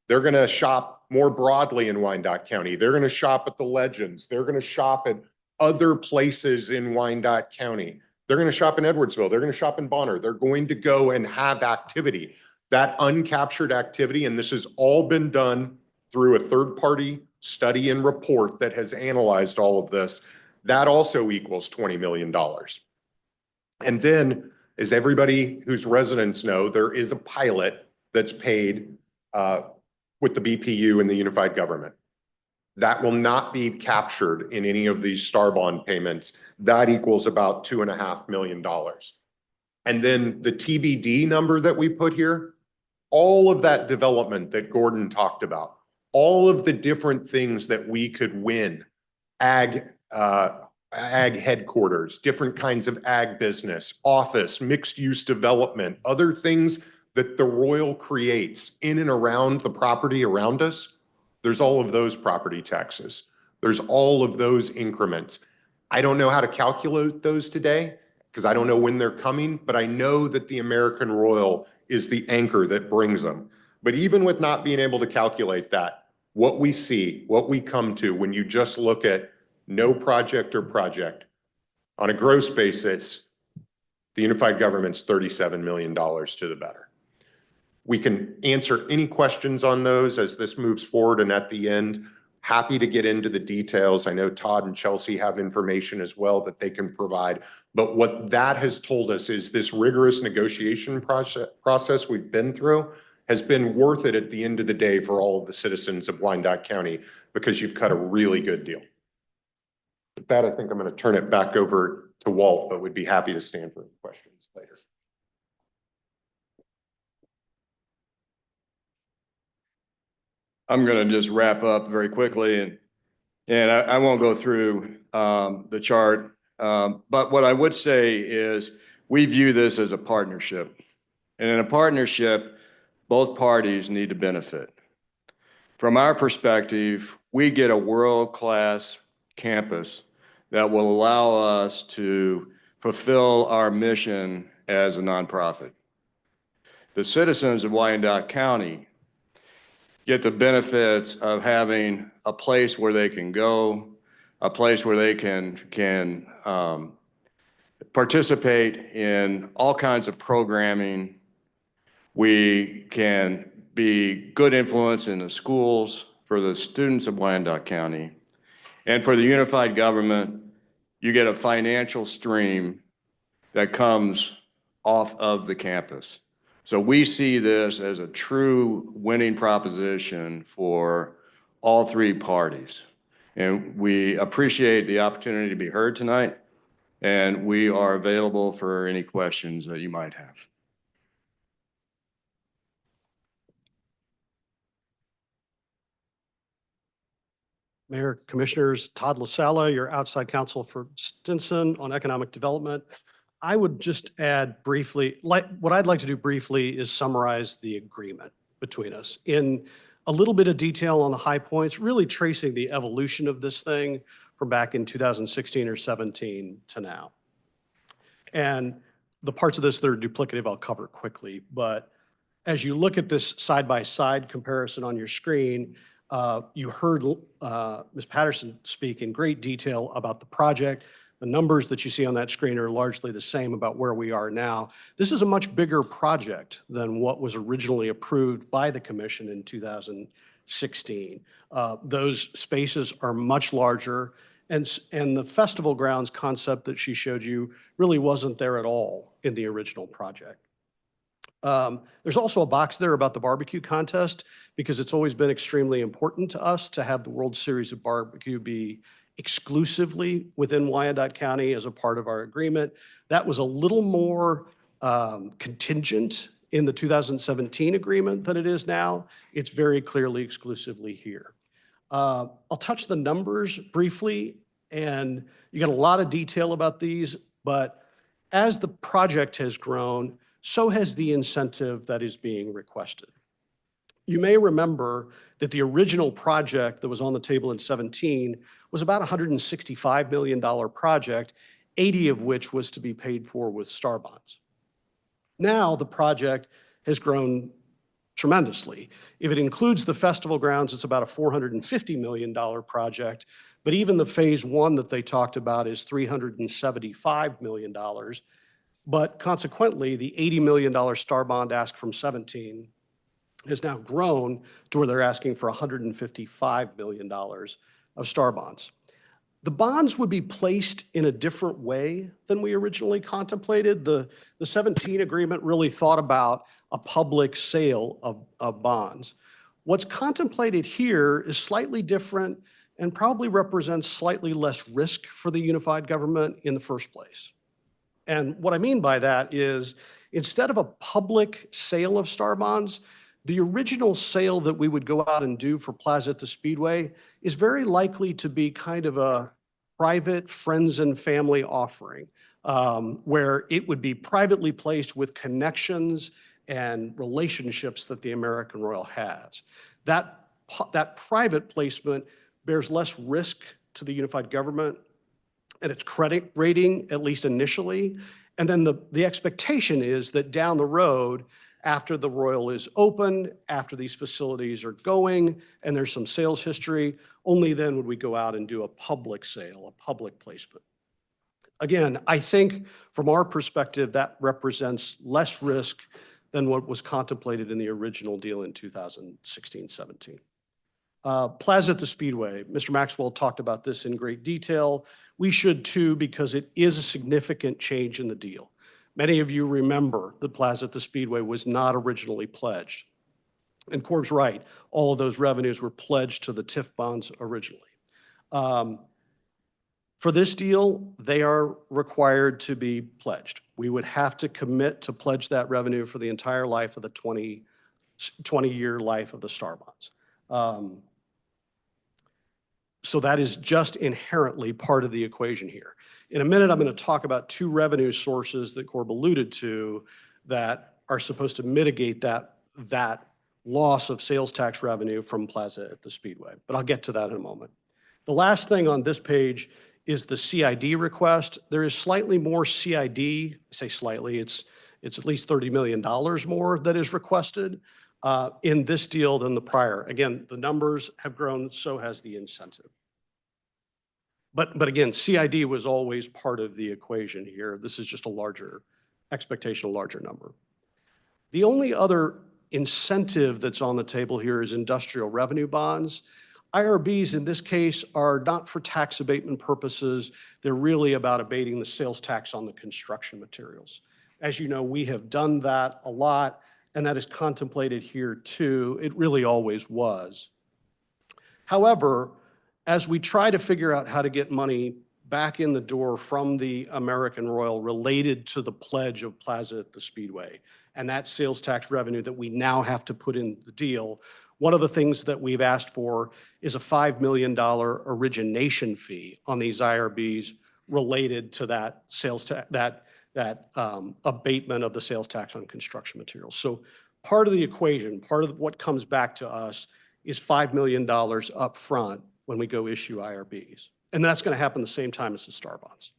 S11: They're going to shop more broadly in Wyandotte County. They're going to shop at the Legends. They're going to shop at other places in Wyandotte County. They're going to shop in Edwardsville. They're going to shop in Bonner. They're going to go and have activity. That uncaptured activity, and this has all been done through a third-party study and report that has analyzed all of this, that also equals $20 million. And then, as everybody whose residents know, there is a pilot that's paid with the BPU and the unified government. That will not be captured in any of these star bond payments. That equals about $2.5 million. And then the TBD number that we put here, all of that development that Gordon talked about, all of the different things that we could win, ag headquarters, different kinds of ag business, office, mixed use development, other things that the Royal creates in and around the property around us, there's all of those property taxes. There's all of those increments. I don't know how to calculate those today because I don't know when they're coming, but I know that the American Royal is the anchor that brings them. But even with not being able to calculate that, what we see, what we come to when you just look at no project or project, on a gross basis, the unified government's $37 million to the better. We can answer any questions on those as this moves forward, and at the end, happy to get into the details. I know Todd and Chelsea have information as well that they can provide. But what that has told us is this rigorous negotiation process we've been through has been worth it at the end of the day for all of the citizens of Wyandotte County, because you've cut a really good deal. With that, I think I'm going to turn it back over to Walt, but would be happy to stand for questions later.
S4: I'm going to just wrap up very quickly, and I won't go through the chart. But what I would say is we view this as a partnership. And in a partnership, both parties need to benefit. From our perspective, we get a world-class campus that will allow us to fulfill our mission as a nonprofit. The citizens of Wyandotte County get the benefits of having a place where they can go, a place where they can participate in all kinds of programming. We can be good influence in the schools for the students of Wyandotte County. And for the unified government, you get a financial stream that comes off of the campus. So we see this as a true winning proposition for all three parties. And we appreciate the opportunity to be heard tonight, and we are available for any questions that you might have.
S10: Mayor, Commissioners, Todd LaSalla, your outside counsel for Stinson on economic development. I would just add briefly, what I'd like to do briefly is summarize the agreement between us in a little bit of detail on the high points, really tracing the evolution of this thing from back in 2016 or 17 to now. And the parts of this that are duplicative, I'll cover quickly. But as you look at this side-by-side comparison on your screen, you heard Ms. Patterson speak in great detail about the project. The numbers that you see on that screen are largely the same about where we are now. This is a much bigger project than what was originally approved by the commission in 2016. Those spaces are much larger, and the festival grounds concept that she showed you really wasn't there at all in the original project. There's also a box there about the barbecue contest, because it's always been extremely important to us to have the World Series of Barbecue be exclusively within Wyandotte County as a part of our agreement. That was a little more contingent in the 2017 agreement than it is now. It's very clearly exclusively here. I'll touch the numbers briefly, and you got a lot of detail about these, but as the project has grown, so has the incentive that is being requested. You may remember that the original project that was on the table in 17 was about a $165 million project, 80 of which was to be paid for with STAR bonds. Now the project has grown tremendously. If it includes the festival grounds, it's about a $450 million project, but even the phase one that they talked about is $375 million. But consequently, the $80 million STAR bond ask from 17 has now grown to where they're asking for $155 million of STAR bonds. The bonds would be placed in a different way than we originally contemplated. The 17 agreement really thought about a public sale of bonds. What's contemplated here is slightly different and probably represents slightly less risk for the unified government in the first place. And what I mean by that is, instead of a public sale of STAR bonds, the original sale that we would go out and do for Plaza at the Speedway is very likely to be kind of a private friends and family offering, where it would be privately placed with connections
S12: and relationships that the American Royal has. That private placement bears less risk to the unified government and its credit rating, at least initially. And then the expectation is that down the road, after the Royal is opened, after these facilities are going, and there's some sales history, only then would we go out and do a public sale, a public placement. Again, I think from our perspective, that represents less risk than what was contemplated in the original deal in 2016-17. Plaza at the Speedway, Mr. Maxwell talked about this in great detail. We should too, because it is a significant change in the deal. Many of you remember the Plaza at the Speedway was not originally pledged. And Corb's right, all of those revenues were pledged to the TIF bonds originally. For this deal, they are required to be pledged. We would have to commit to pledge that revenue for the entire life of the 20-year life of the Star bonds. So that is just inherently part of the equation here. In a minute, I'm going to talk about two revenue sources that Corb alluded to that are supposed to mitigate that loss of sales tax revenue from Plaza at the Speedway, but I'll get to that in a moment. The last thing on this page is the CID request. There is slightly more CID, I say slightly, it's at least $30 million more that is requested in this deal than the prior. Again, the numbers have grown, so has the incentive. But again, CID was always part of the equation here. This is just a larger expectation, a larger number. The only other incentive that's on the table here is industrial revenue bonds. IRBs in this case are not for tax abatement purposes. They're really about abating the sales tax on the construction materials. As you know, we have done that a lot, and that is contemplated here too. It really always was. However, as we try to figure out how to get money back in the door from the American Royal related to the pledge of Plaza at the Speedway and that sales tax revenue that we now have to put in the deal, one of the things that we've asked for is a $5 million origination fee on these IRBs related to that sales tax, that abatement of the sales tax on construction materials. So part of the equation, part of what comes back to us is $5 million up front when we go issue IRBs. And that's going to happen the same time as the Star bonds.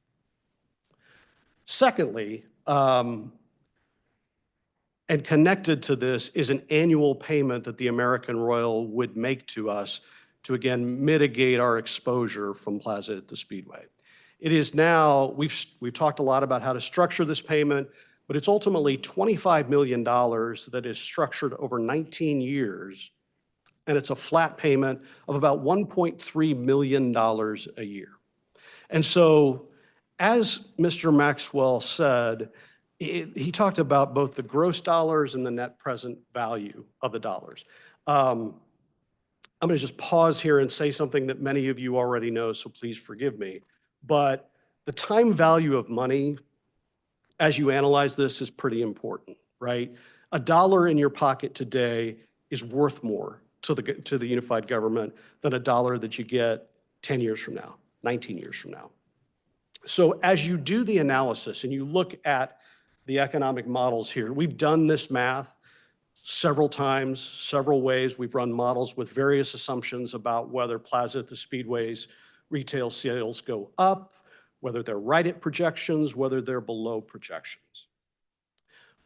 S12: Secondly, and connected to this is an annual payment that the American Royal would make to us to, again, mitigate our exposure from Plaza at the Speedway. It is now, we've talked a lot about how to structure this payment, but it's ultimately $25 million that is structured over 19 years, and it's a flat payment of about $1.3 million a year. And so, as Mr. Maxwell said, he talked about both the gross dollars and the net present value of the dollars. I'm going to just pause here and say something that many of you already know, so please forgive me. But the time value of money, as you analyze this, is pretty important, right? $1 in your pocket today is worth more to the unified government than $1 that you get 10 years from now, 19 years from now. So as you do the analysis and you look at the economic models here, we've done this math several times, several ways. We've run models with various assumptions about whether Plaza at the Speedway's retail sales go up, whether they're right at projections, whether they're below projections.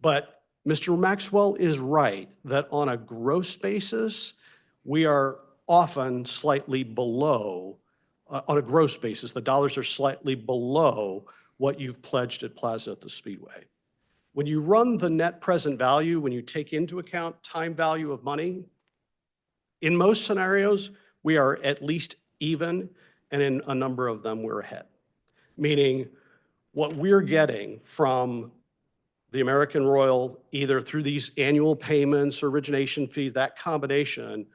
S12: But Mr. Maxwell is right that on a gross basis, we are often slightly below, on a gross basis, the dollars are slightly below what you've pledged at Plaza at the Speedway. When you run the net present value, when you take into account time value of money, in most scenarios, we are at least even, and in a number of them, we're ahead. Meaning what we're getting from the American Royal, either through these annual payments, origination fees, that combination,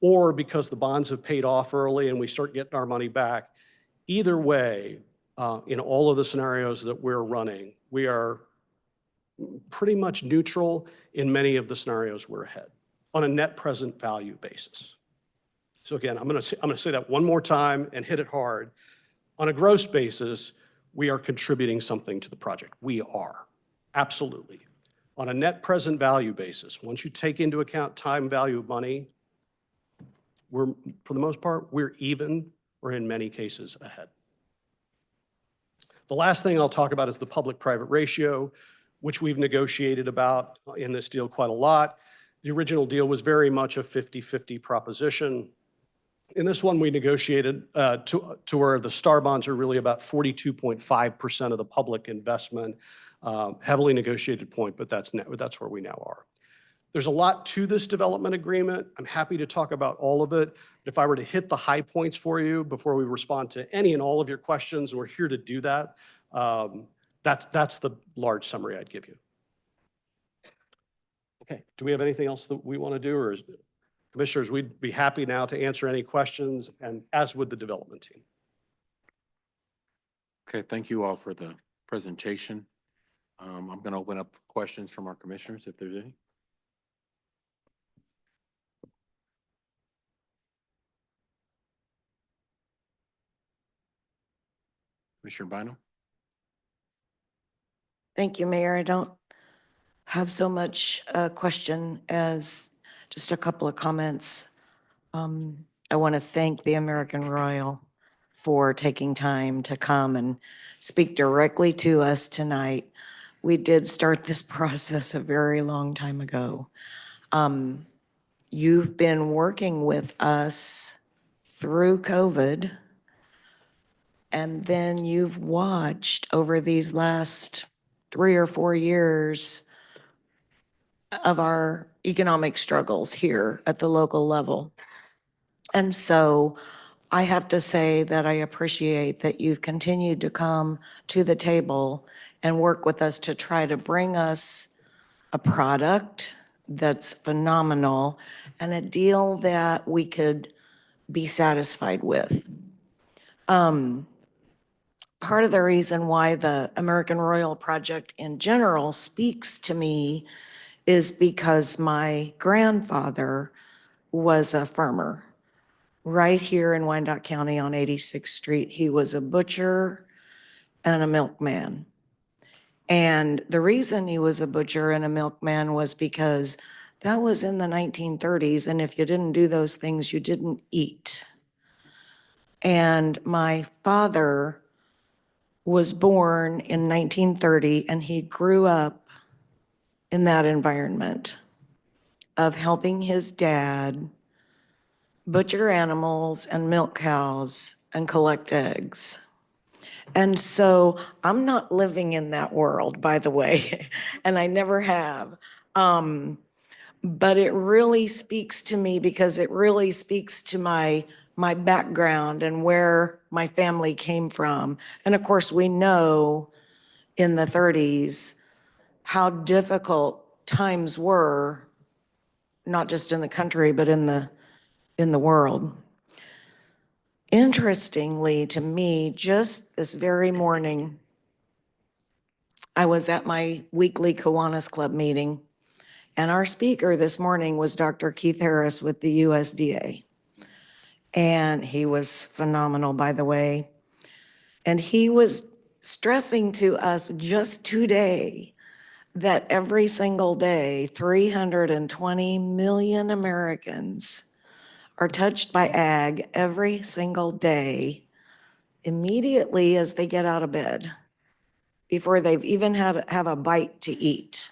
S12: or because the bonds have paid off early and we start getting our money back, either way, in all of the scenarios that we're running, we are pretty much neutral. In many of the scenarios we're ahead on a net present value basis. So again, I'm going to say that one more time and hit it hard. On a gross basis, we are contributing something to the project. We are, absolutely. On a net present value basis, once you take into account time value of money, for the most part, we're even, or in many cases ahead. The last thing I'll talk about is the public-private ratio, which we've negotiated about in this deal quite a lot. The original deal was very much a 50-50 proposition. In this one, we negotiated to where the star bonds are really about 42.5% of the public investment, heavily negotiated point, but that's where we now are. There's a lot to this development agreement. I'm happy to talk about all of it. If I were to hit the high points for you before we respond to any and all of your questions, we're here to do that. That's the large summary I'd give you. Okay, do we have anything else that we want to do, or commissioners, we'd be happy now to answer any questions, and as would the development team.
S7: Okay, thank you all for the presentation. I'm going to open up for questions from our commissioners if there's any. Commissioner Bynum?
S13: Thank you, Mayor. I don't have so much question as just a couple of comments. I want to thank the American Royal for taking time to come and speak directly to us tonight. We did start this process a very long time ago. You've been working with us through COVID, and then you've watched over these last 3 or 4 years of our economic struggles here at the local level. And so I have to say that I appreciate that you've continued to come to the table and work with us to try to bring us a product that's phenomenal and a deal that we could be satisfied with. Part of the reason why the American Royal Project in general speaks to me is because my grandfather was a farmer right here in Wyandotte County on 86th Street. He was a butcher and a milkman. And the reason he was a butcher and a milkman was because that was in the 1930s. And if you didn't do those things, you didn't eat. And my father was born in 1930, and he grew up in that environment of helping his dad butcher animals and milk cows and collect eggs. And so I'm not living in that world, by the way, and I never have. But it really speaks to me because it really speaks to my background and where my family came from. And of course, we know in the 30s how difficult times were, not just in the country, but in the world. Interestingly to me, just this very morning, I was at my weekly Kiwanis Club meeting, and our speaker this morning was Dr. Keith Harris with the USDA. And he was phenomenal, by the way. And he was stressing to us just today that every single day, 320 million Americans are touched by ag every single day immediately as they get out of bed, before they've even have a bite to eat.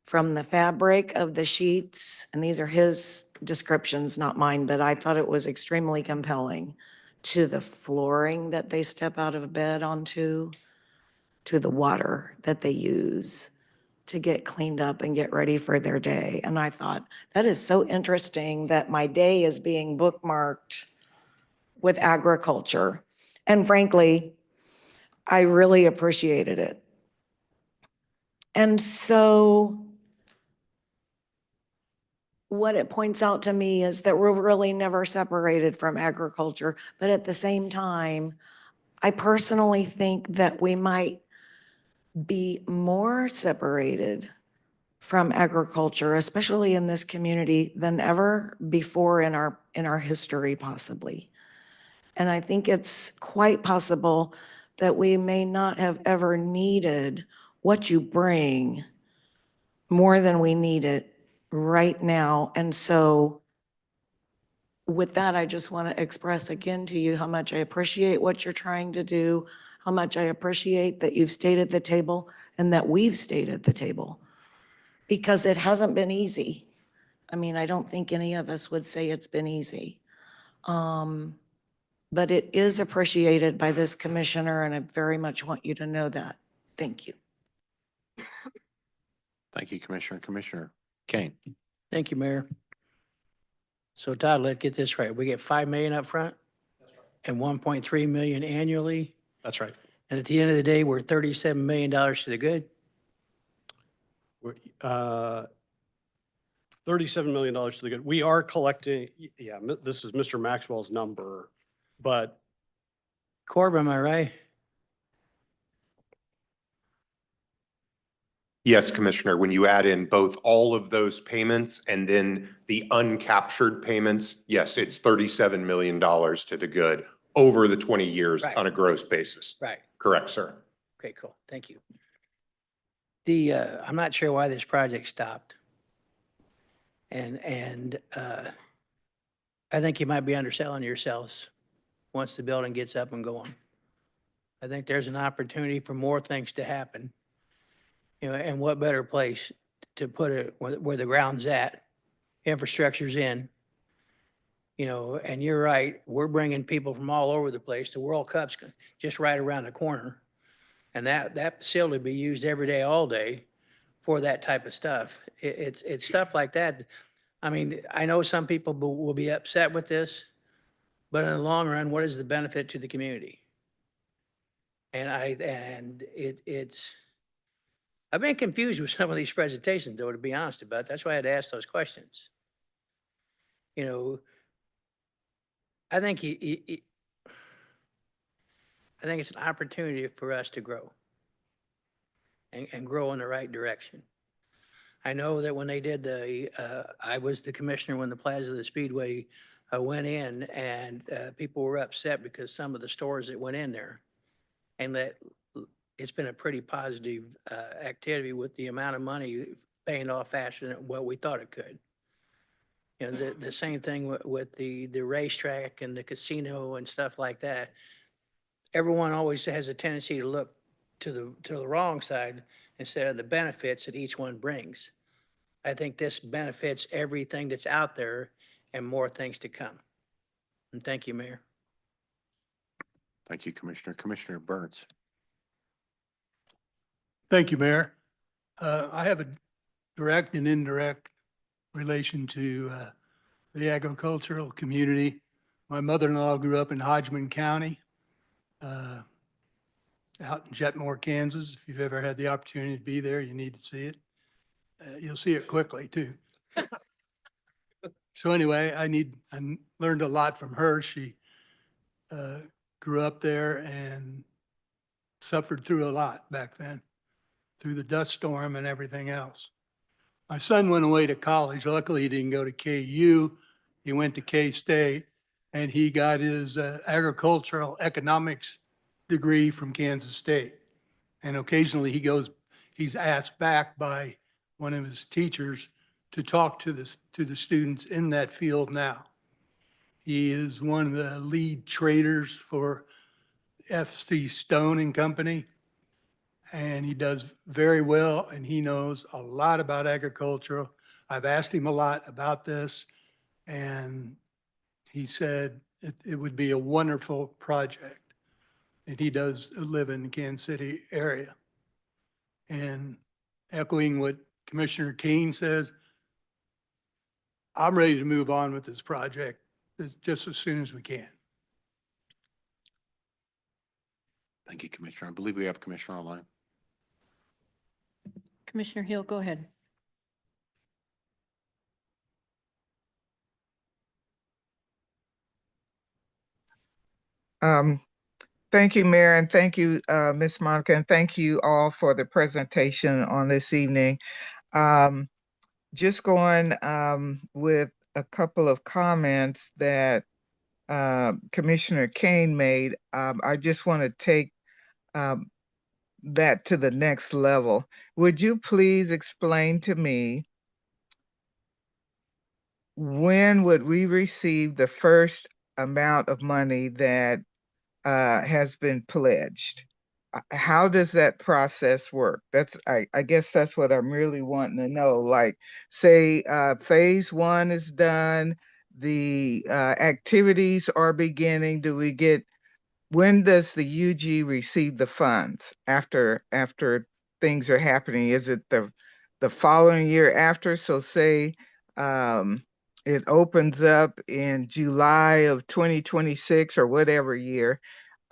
S13: From the fabric of the sheets, and these are his descriptions, not mine, but I thought it was extremely compelling, to the flooring that they step out of bed onto, to the water that they use to get cleaned up and get ready for their day. And I thought, that is so interesting that my day is being bookmarked with agriculture. And frankly, I really appreciated it. And so what it points out to me is that we're really never separated from agriculture. But at the same time, I personally think that we might be more separated from agriculture, especially in this community, than ever before in our history, possibly. And I think it's quite possible that we may not have ever needed what you bring more than we need it right now. And so with that, I just want to express again to you how much I appreciate what you're trying to do, how much I appreciate that you've stayed at the table and that we've stayed at the table, because it hasn't been easy. I mean, I don't think any of us would say it's been easy. But it is appreciated by this commissioner, and I very much want you to know that. Thank you.
S7: Thank you, Commissioner. Commissioner Kane.
S14: Thank you, Mayor. So Todd, let's get this right. We get 5 million up front and 1.3 million annually.
S12: That's right.
S14: And at the end of the day, we're $37 million to the good.
S12: We're, $37 million to the good. We are collecting, yeah, this is Mr. Maxwell's number, but
S14: Corb, am I right?
S11: Yes, Commissioner, when you add in both all of those payments and then the uncaptured payments, yes, it's $37 million to the good over the 20 years
S14: Right.
S11: on a gross basis.
S14: Right.
S11: Correct, sir.
S14: Okay, cool. Thank you. I'm not sure why this project stopped. And I think you might be underselling yourselves once the building gets up and going. I think there's an opportunity for more things to happen. You know, and what better place to put it where the ground's at, infrastructure's in. You know, and you're right, we're bringing people from all over the place. The World Cup's just right around the corner. And that facility will be used every day, all day for that type of stuff. It's stuff like that. I mean, I know some people will be upset with this, but in the long run, what is the benefit to the community? And it's, I've been confused with some of these presentations, though, to be honest about it. That's why I had to ask those questions. You know, I think I think it's an opportunity for us to grow and grow in the right direction. I know that when they did I was the commissioner when the Plaza of the Speedway went in, and people were upset because some of the stores that went in there, and that it's been a pretty positive activity with the amount of money paying off faster than what we thought it could. You know, the same thing with the racetrack and the casino and stuff like that. Everyone always has a tendency to look to the wrong side instead of the benefits that each one brings. I think this benefits everything that's out there and more things to come. And thank you, Mayor.
S7: Thank you, Commissioner. Commissioner Burns.
S15: Thank you, Mayor. I have a direct and indirect relation to the agricultural community. My mother-in-law grew up in Hodgman County, out in Jetmore, Kansas. If you've ever had the opportunity to be there, you need to see it. You'll see it quickly too. So anyway, I learned a lot from her. She grew up there and suffered through a lot back then, through the dust storm and everything else. My son went away to college. Luckily, he didn't go to KU. He went to K-State, and he got his agricultural economics degree from Kansas State. And occasionally he's asked back by one of his teachers to talk to the students in that field now. He is one of the lead traders for FC Stone and Company, and he does very well, and he knows a lot about agriculture. I've asked him a lot about this, and he said it would be a wonderful project. And he does live in the Kansas City area. And echoing what Commissioner Kane says, I'm ready to move on with this project just as soon as we can.
S7: Thank you, Commissioner. I believe we have Commissioner online.
S1: Commissioner Hill, go ahead.
S2: Thank you, Mayor, and thank you, Ms. Monica, and thank you all for the presentation on this evening. Just going with a couple of comments that Commissioner Kane made. I just want to take that to the next level, would you please explain to me when would we receive the first amount of money that has been pledged? How does that process work? I guess that's what I'm really wanting to know. Like, say, phase one is done, the activities are beginning. When does the UG receive the funds after things are happening? Is it the following year after? So say it opens up in July of 2026 or whatever year.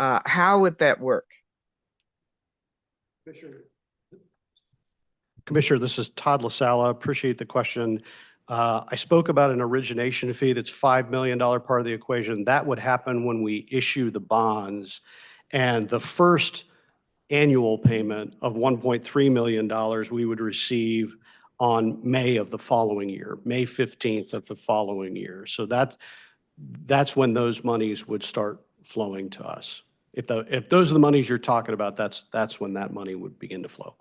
S2: How would that work?
S12: Commissioner, this is Todd LaSalla. Appreciate the question. I spoke about an origination fee that's $5 million part of the equation. That would happen when we issue the bonds. And the first annual payment of $1.3 million we would receive on May of the following year, May 15th of the following year. So that's when those monies would start flowing to us. If those are the monies you're talking about, that's when that money would begin to flow.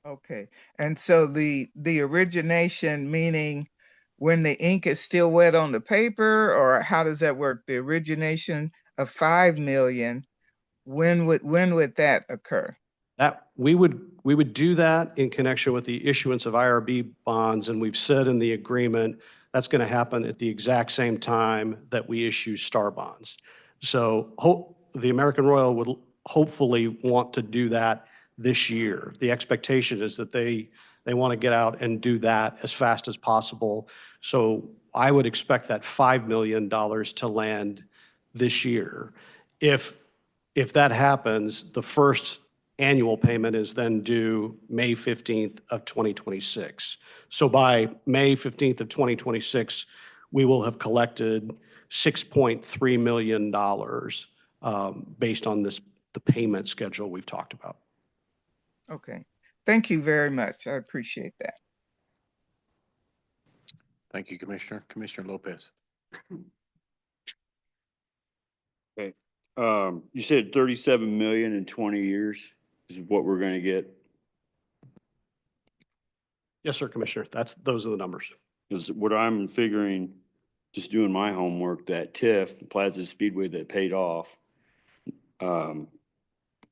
S2: Okay, and so the origination, meaning when the ink is still wet on the paper, or how does that work? The origination of 5 million, when would that occur?
S12: That we would do that in connection with the issuance of IRB bonds, and we've said in the agreement that's going to happen at the exact same time that we issue STAR bonds. So the American Royal would hopefully want to do that this year. The expectation is that they want to get out and do that as fast as possible. So I would expect that $5 million to land this year. If that happens, the first annual payment is then due May 15th of 2026. So by May 15th of 2026, we will have collected $6.3 million based on the payment schedule we've talked about.
S2: Okay, thank you very much. I appreciate that.
S7: Thank you, Commissioner. Commissioner Lopez.
S16: Okay, you said 37 million in 20 years is what we're gonna get?
S12: Yes, sir, Commissioner. Those are the numbers.
S16: Because what I'm figuring, just doing my homework, that TIF, Plaza Speedway that paid off,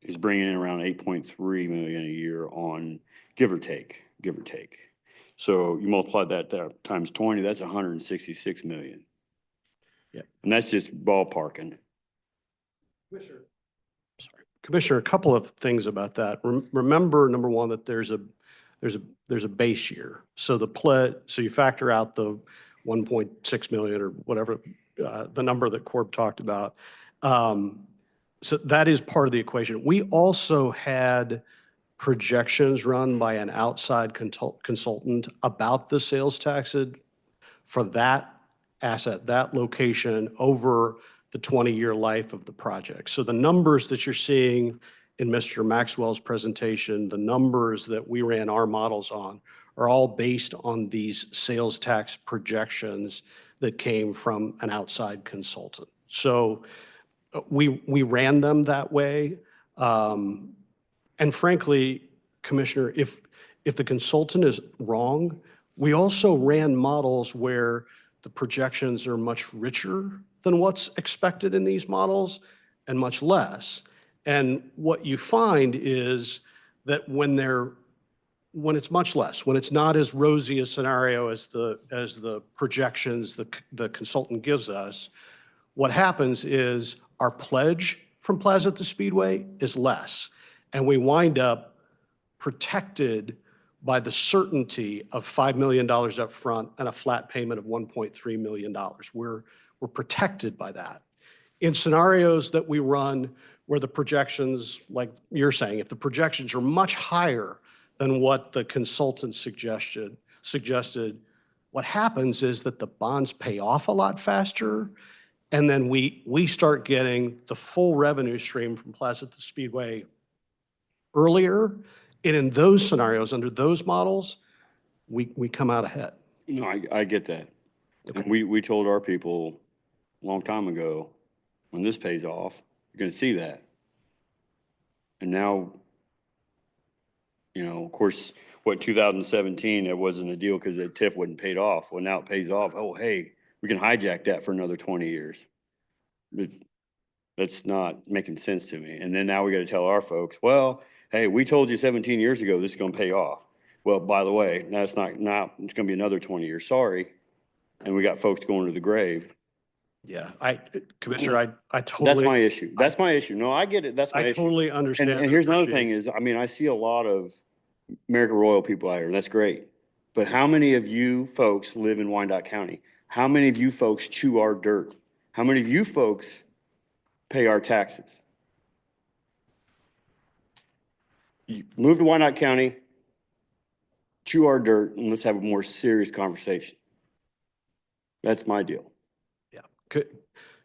S16: is bringing in around 8.3 million a year on, give or take. So you multiply that times 20, that's 166 million.
S12: Yeah.
S16: And that's just ballparking.
S12: Commissioner, a couple of things about that. Remember, number one, that there's a base year. So so you factor out the 1.6 million or whatever, the number that Corb talked about. So that is part of the equation. We also had projections run by an outside consultant about the sales tax for that asset, that location over the 20-year life of the project. So the numbers that you're seeing in Mr. Maxwell's presentation, the numbers that we ran our models on are all based on these sales tax projections that came from an outside consultant. So we ran them that way. And frankly, Commissioner, if the consultant is wrong, we also ran models where the projections are much richer than what's expected in these models and much less. And what you find is that when it's much less, when it's not as rosy a scenario as the projections the consultant gives us, what happens is our pledge from Plaza at the Speedway is less. And we wind up protected by the certainty of $5 million up front and a flat payment of $1.3 million. We're protected by that. In scenarios that we run where the projections, like you're saying, if the projections are much higher than what the consultant suggested, what happens is that the bonds pay off a lot faster, and then we start getting the full revenue stream from Plaza at the Speedway earlier. And in those scenarios, under those models, we come out ahead.
S16: No, I get that.
S12: Okay.
S16: And we told our people a long time ago, when this pays off, you're gonna see that. And now You know, of course, what, 2017, it wasn't a deal because the TIF wasn't paid off. Well, now it pays off. Oh, hey, we can hijack that for another 20 years. But that's not making sense to me. And then now we got to tell our folks, well, hey, we told you 17 years ago this is going to pay off. Well, by the way, now it's not, now it's going to be another 20 years. Sorry. And we got folks going to the grave.
S12: Yeah, Commissioner, I
S16: That's
S12: totally.
S16: my issue. That's my issue. No, I get it. That's my
S12: I
S16: issue.
S12: totally understand.
S16: And here's another thing is, I mean, I see a lot of American Royal people out here, and that's great. But how many of you folks live in Wyandotte County? How many of you folks chew our dirt? How many of you folks pay our taxes? You move to Wyandotte County, chew our dirt, and let's have a more serious conversation. That's my deal.
S12: Yeah,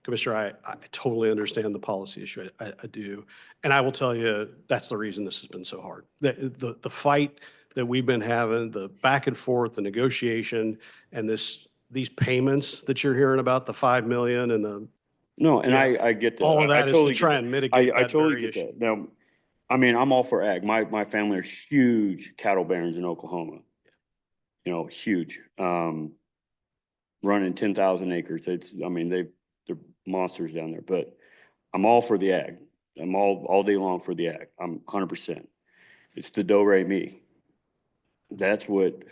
S12: Commissioner, I totally understand the policy issue. I do. And I will tell you, that's the reason this has been so hard. The fight that we've been having, the back and forth, the negotiation, and these payments that you're hearing about, the 5 million and the.
S16: No, and
S12: Yeah.
S16: I get that.
S12: All of
S16: I
S12: that is
S16: totally
S12: to try
S16: get
S12: and
S16: that.
S12: mitigate
S16: I
S12: that
S16: totally
S12: very
S16: get
S12: issue.
S16: that. Now, I mean, I'm all for ag. My family are huge cattle barons in Oklahoma. You know, huge. Running 10,000 acres. I mean, they're monsters down there, but I'm all for the ag. I'm all day long for the ag. I'm 100%. It's the do-re mi. That's what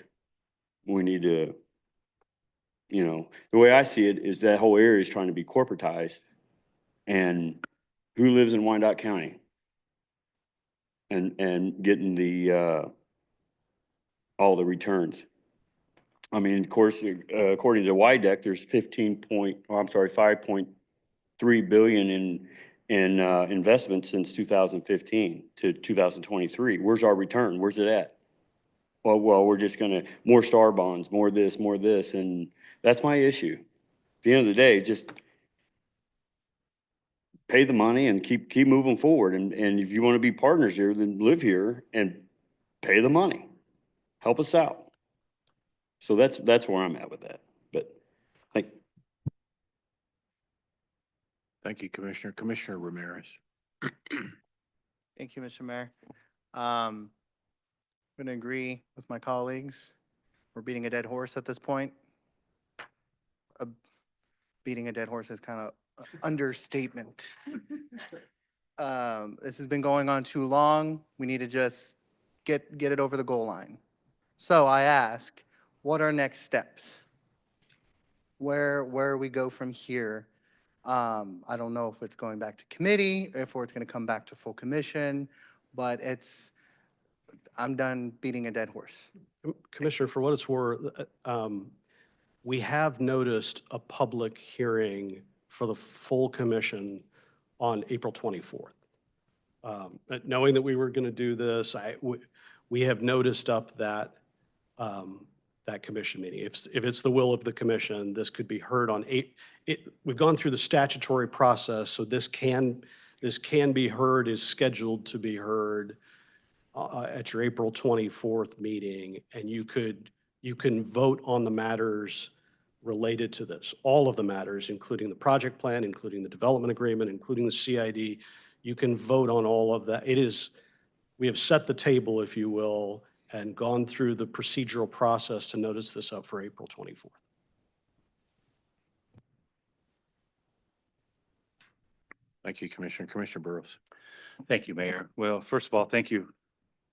S16: we need to, you know, the way I see it is that whole area is trying to be corporatized. And who lives in Wyandotte County? And getting the, all the returns. I mean, of course, according to Wyandotte, there's 5.3 billion in investments since 2015 to 2023. Where's our return? Where's it at? Well, we're just gonna, more star bonds, more this, and that's my issue. At the end of the day, just pay the money and keep moving forward. And if you want to be partners here, then live here and pay the money. Help us out. So that's where I'm at with that. But thank you.
S7: Thank you, Commissioner. Commissioner Ramirez.
S17: Thank you, Mr. Mayor. I'm going to agree with my colleagues. We're beating a dead horse at this point. Beating a dead horse is kind of understatement. This has been going on too long. We need to just get it over the goal line. So I ask, what are next steps? Where we go from here? I don't know if it's going back to committee, or it's going to come back to full commission, but I'm done beating a dead horse.
S12: Commissioner, for what it's worth, we have noticed a public hearing for the full commission on April 24th. Knowing that we were going to do this, we have noticed up that that commission meeting. If it's the will of the commission, this could be heard on we've gone through the statutory process, so this can be heard, is scheduled to be heard at your April 24th meeting, and you can vote on the matters related to this, all of the matters, including the project plan, including the development agreement, including the CID. You can vote on all of that. We have set the table, if you will, and gone through the procedural process to notice this up for April 24th.
S7: Thank you, Commissioner. Commissioner Burrows.
S18: Thank you, Mayor. Well, first of all, thank you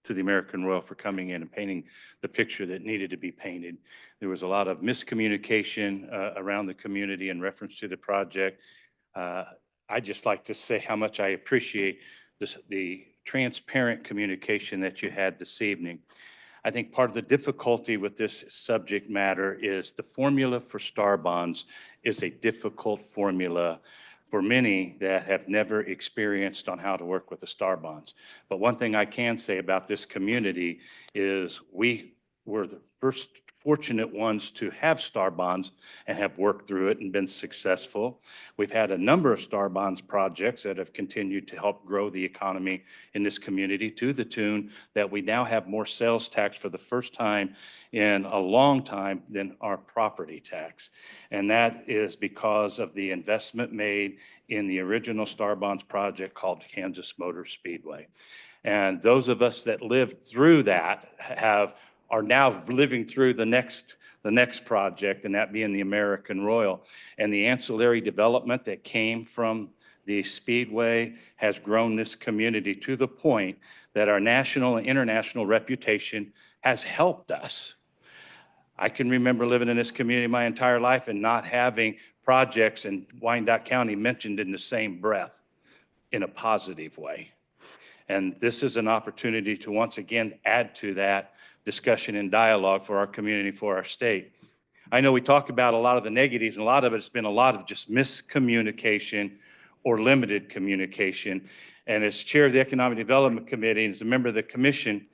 S18: to the American Royal for coming in and painting the picture that needed to be painted. There was a lot of miscommunication around the community in reference to the project. I'd just like to say how much I appreciate the transparent communication that you had this evening. I think part of the difficulty with this subject matter is the formula for star bonds is a difficult formula for many that have never experienced on how to work with the star bonds. But one thing I can say about this community is we were the first fortunate ones to have STAR bonds and have worked through it and been successful. We've had a number of STAR bonds projects that have continued to help grow the economy in this community to the tune that we now have more sales tax for the first time in a long time than our property tax. And that is because of the investment made in the original STAR bonds project called Kansas Motor Speedway. And those of us that lived through that are now living through the next project, and that being the American Royal. And the ancillary development that came from the Speedway has grown this community to the point that our national and international reputation has helped us. I can remember living in this community my entire life and not having projects in Wyandotte County mentioned in the same breath in a positive way. And this is an opportunity to once again add to that discussion and dialogue for our community, for our state. I know we talk about a lot of the negatives, and a lot of it's been a lot of just miscommunication or limited communication. And as chair of the Economic Development Committee, and as a member of the commission,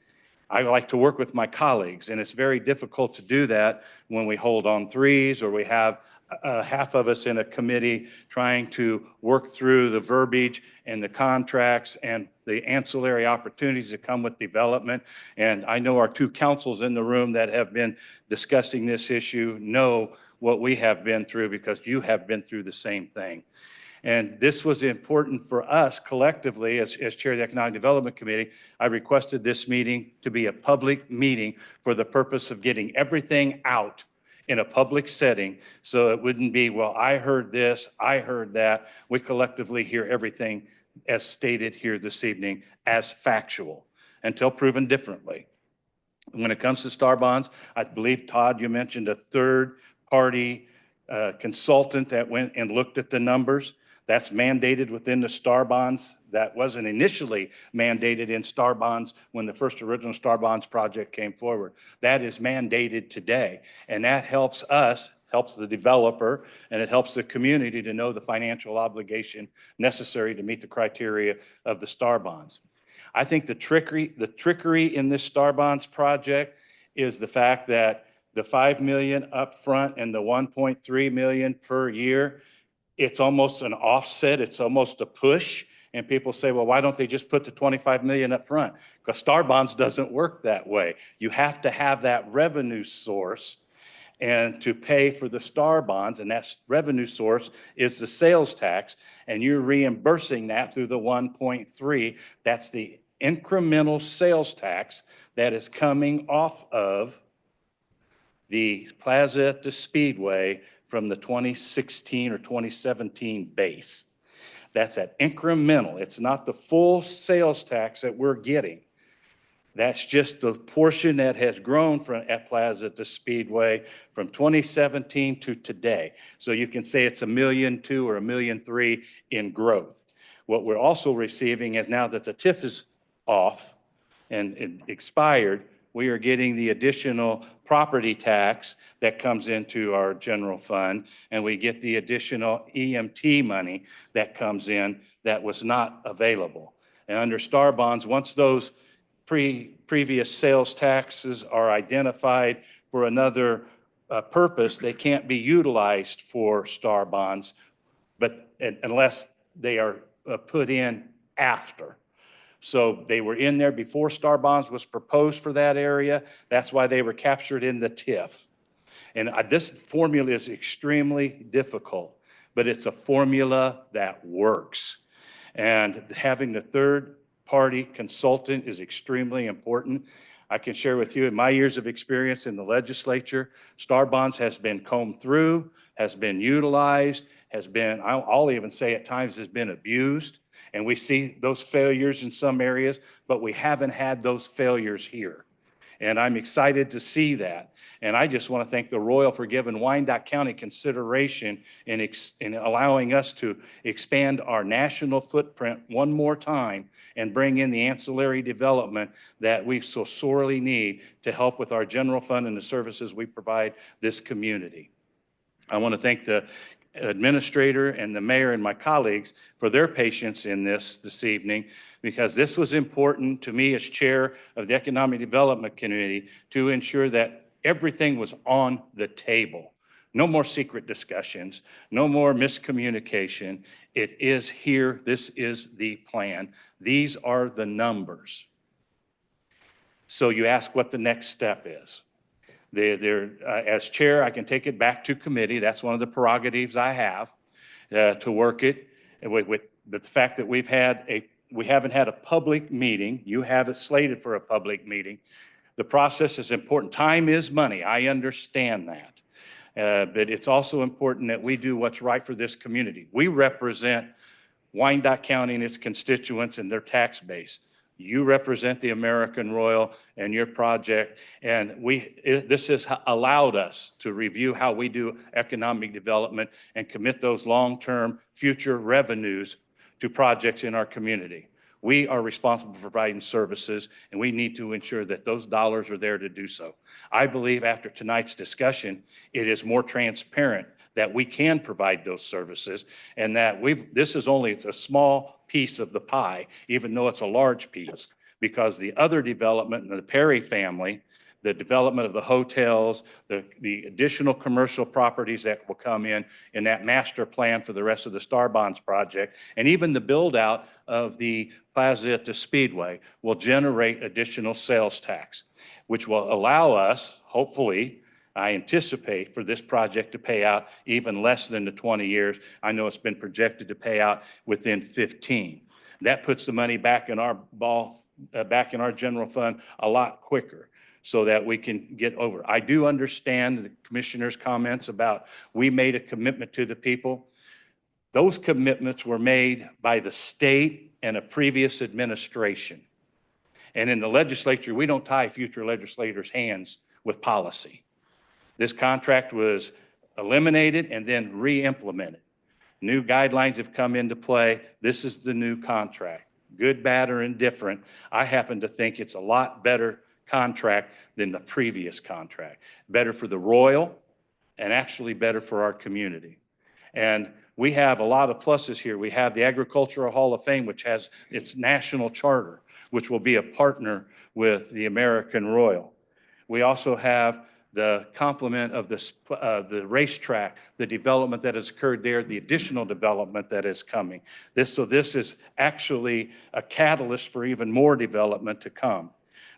S18: I like to work with my colleagues, and it's very difficult to do that when we hold on threes or we have half of us in a committee trying to work through the verbiage and the contracts and the ancillary opportunities that come with development. And I know our two councils in the room that have been discussing this issue know what we have been through, because you have been through the same thing. And this was important for us collectively as chair of the Economic Development Committee. I requested this meeting to be a public meeting for the purpose of getting everything out in a public setting, so it wouldn't be, well, I heard this, I heard that. We collectively hear everything as stated here this evening as factual until proven differently. When it comes to STAR bonds, I believe, Todd, you mentioned a third-party consultant that went and looked at the numbers. That's mandated within the STAR bonds. That wasn't initially mandated in STAR bonds when the first original STAR bonds project came forward. That is mandated today. And that helps us, helps the developer, and it helps the community to know the financial obligation necessary to meet the criteria of the STAR bonds. I think the trickery in this STAR bonds project is the fact that the $5 million upfront and the $1.3 million per year, it's almost an offset, it's almost a push. And people say, well, why don't they just put the 25 million up front? Because STAR bonds doesn't work that way. You have to have that revenue source and to pay for the STAR bonds, and that revenue source is the sales tax, and you're reimbursing that through the 1.3. That's the incremental sales tax that is coming off of the Plaza at the Speedway from the 2016 or 2017 base. That's that incremental. It's not the full sales tax that we're getting. That's just the portion that has grown at Plaza at the Speedway from 2017 to today. So you can say it's $1.2 million or $1.3 million in growth. What we're also receiving is, now that the TIF is off and it expired, we are getting the additional property tax that comes into our general fund, and we get the additional EMT money that comes in that was not available. And under STAR bonds, once those previous sales taxes are identified for another purpose, they can't be utilized for STAR bonds, but unless they are put in after. So they were in there before STAR bonds was proposed for that area. That's why they were captured in the TIF. And this formula is extremely difficult, but it's a formula that works. And having the third-party consultant is extremely important. I can share with you, in my years of experience in the legislature, STAR bonds has been combed through, has been utilized, has been, I'll even say at times has been abused. And we see those failures in some areas, but we haven't had those failures here. And I'm excited to see that. And I just want to thank the Royal for giving Wyandotte County consideration in allowing us to expand our national footprint one more time and bring in the ancillary development that we so sorely need to help with our general fund and the services we provide this community. I want to thank the administrator and the mayor and my colleagues for their patience in this evening, because this was important to me as chair of the Economic Development Committee to ensure that Everything was on the table. No more secret discussions, no more miscommunication. It is here. This is the plan. These are the numbers. So you ask what the next step is. As chair, I can take it back to committee. That's one of the prerogatives I have to work it. And with the fact that we haven't had a public meeting, you have it slated for a public meeting. The process is important. Time is money. I understand that. But it's also important that we do what's right for this community. We represent Wyandotte County and its constituents and their tax base. You represent the American Royal and your project, and this has allowed us to review how we do economic development and commit those long-term future revenues to projects in our community. We are responsible for providing services, and we need to ensure that those dollars are there to do so. I believe after tonight's discussion, it is more transparent that we can provide those services, and that this is only a small piece of the pie, even though it's a large piece, because the other development in the Perry family, the development of the hotels, the additional commercial properties that will come in that master plan for the rest of the Star Bonds project, and even the build out of the Plaza at the Speedway will generate additional sales tax, which will allow us, hopefully, I anticipate for this project to pay out even less than the 20 years. I know it's been projected to pay out within 15. That puts the money back in our back in our general fund a lot quicker so that we can get over. I do understand the commissioner's comments about we made a commitment to the people. Those commitments were made by the state and a previous administration. And in the legislature, we don't tie future legislators' hands with policy. This contract was eliminated and then re-implemented. New guidelines have come into play. This is the new contract. Good, bad, or indifferent, I happen to think it's a lot better contract than the previous contract. Better for the Royal and actually better for our community. And we have a lot of pluses here. We have the Agricultural Hall of Fame, which has its national charter, which will be a partner with the American Royal. We also have the complement of the racetrack, the development that has occurred there, the additional development that is coming. So this is actually a catalyst for even more development to come.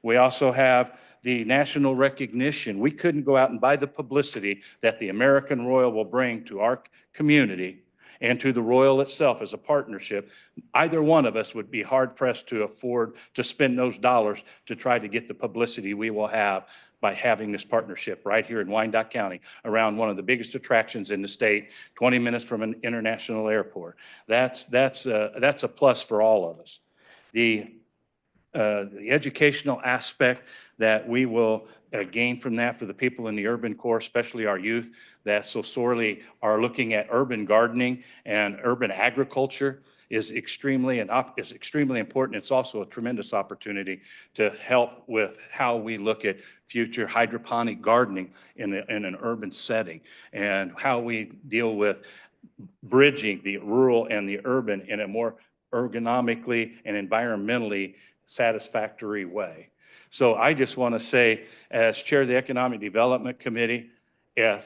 S18: We also have the national recognition. We couldn't go out and buy the publicity that the American Royal will bring to our community and to the Royal itself as a partnership. Either one of us would be hard pressed to afford to spend those dollars to try to get the publicity we will have by having this partnership right here in Wyandotte County around one of the biggest attractions in the state, 20 minutes from an international airport. That's a plus for all of us. The educational aspect that we will gain from that for the people in the urban core, especially our youth that so sorely are looking at urban gardening and urban agriculture is extremely important. It's also a tremendous opportunity to help with how we look at future hydroponic gardening in an urban setting and how we deal with bridging the rural and the urban in a more ergonomically and environmentally satisfactory way. So I just want to say, as chair of the Economic Development Committee, I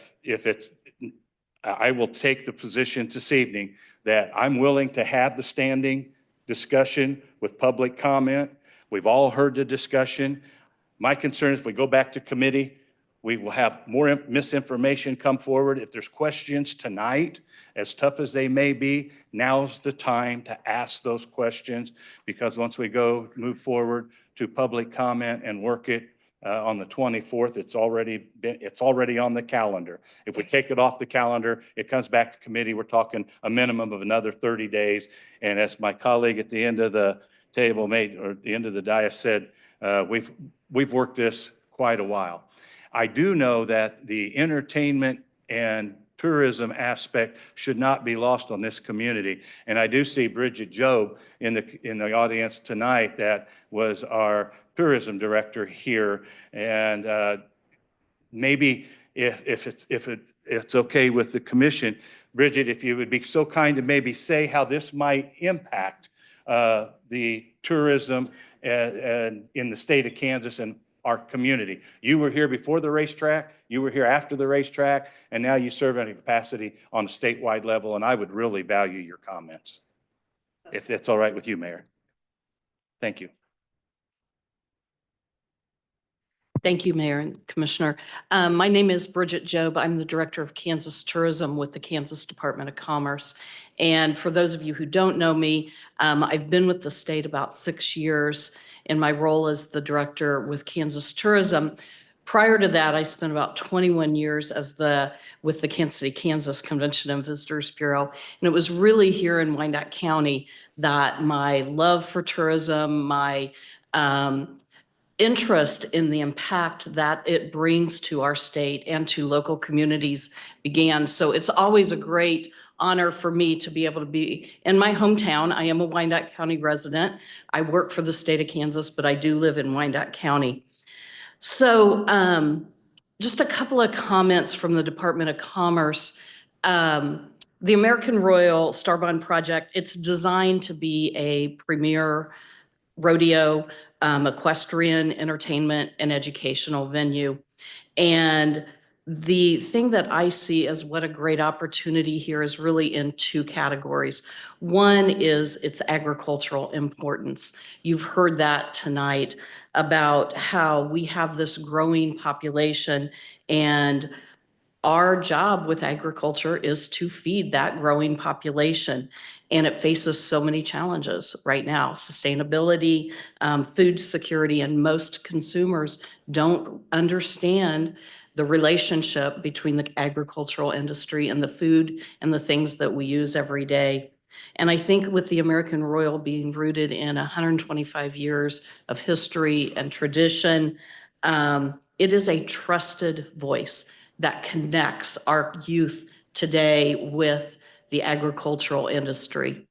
S18: will take the position this evening that I'm willing to have the standing discussion with public comment. We've all heard the discussion. My concern is if we go back to committee, we will have more misinformation come forward. If there's questions tonight, as tough as they may be, now's the time to ask those questions, because once we move forward to public comment and work it on the 24th, it's already on the calendar. If we take it off the calendar, it comes back to committee. We're talking a minimum of another 30 days. And as my colleague at the end of the table or the end of the dais said, we've worked this quite a while. I do know that the entertainment and tourism aspect should not be lost on this community. And I do see Bridget Jobe in the audience tonight that was our tourism director here. And maybe if it's okay with the commission, Bridget, if you would be so kind to maybe say how this might impact the tourism in the state of Kansas and our community. You were here before the racetrack, you were here after the racetrack, and now you serve in a capacity on a statewide level, and I would really value your comments, if it's all right with you, Mayor. Thank you.
S19: Thank you, Mayor and Commissioner. My name is Bridget Jobe. I'm the Director of Kansas Tourism with the Kansas Department of Commerce. And for those of you who don't know me, I've been with the state about 6 years in my role as the Director with Kansas Tourism. Prior to that, I spent about 21 years with the Kansas City, Kansas Convention and Visitors Bureau. And it was really here in Wyandotte County that my love for tourism, my interest in the impact that it brings to our state and to local communities began. So it's always a great honor for me to be able to be in my hometown. I am a Wyandotte County resident. I work for the state of Kansas, but I do live in Wyandotte County. So just a couple of comments from the Department of Commerce. The American Royal Starbond Project, it's designed to be a premier rodeo, equestrian, entertainment, and educational venue. And the thing that I see as what a great opportunity here is really in two categories. One is its agricultural importance. You've heard that tonight about how we have this growing population, and our job with agriculture is to feed that growing population. And it faces so many challenges right now: sustainability, food security, and most consumers don't understand the relationship between the agricultural industry and the food and the things that we use every day. And I think with the American Royal being rooted in 125 years of history and tradition, it is a trusted voice that connects our youth today with the agricultural industry.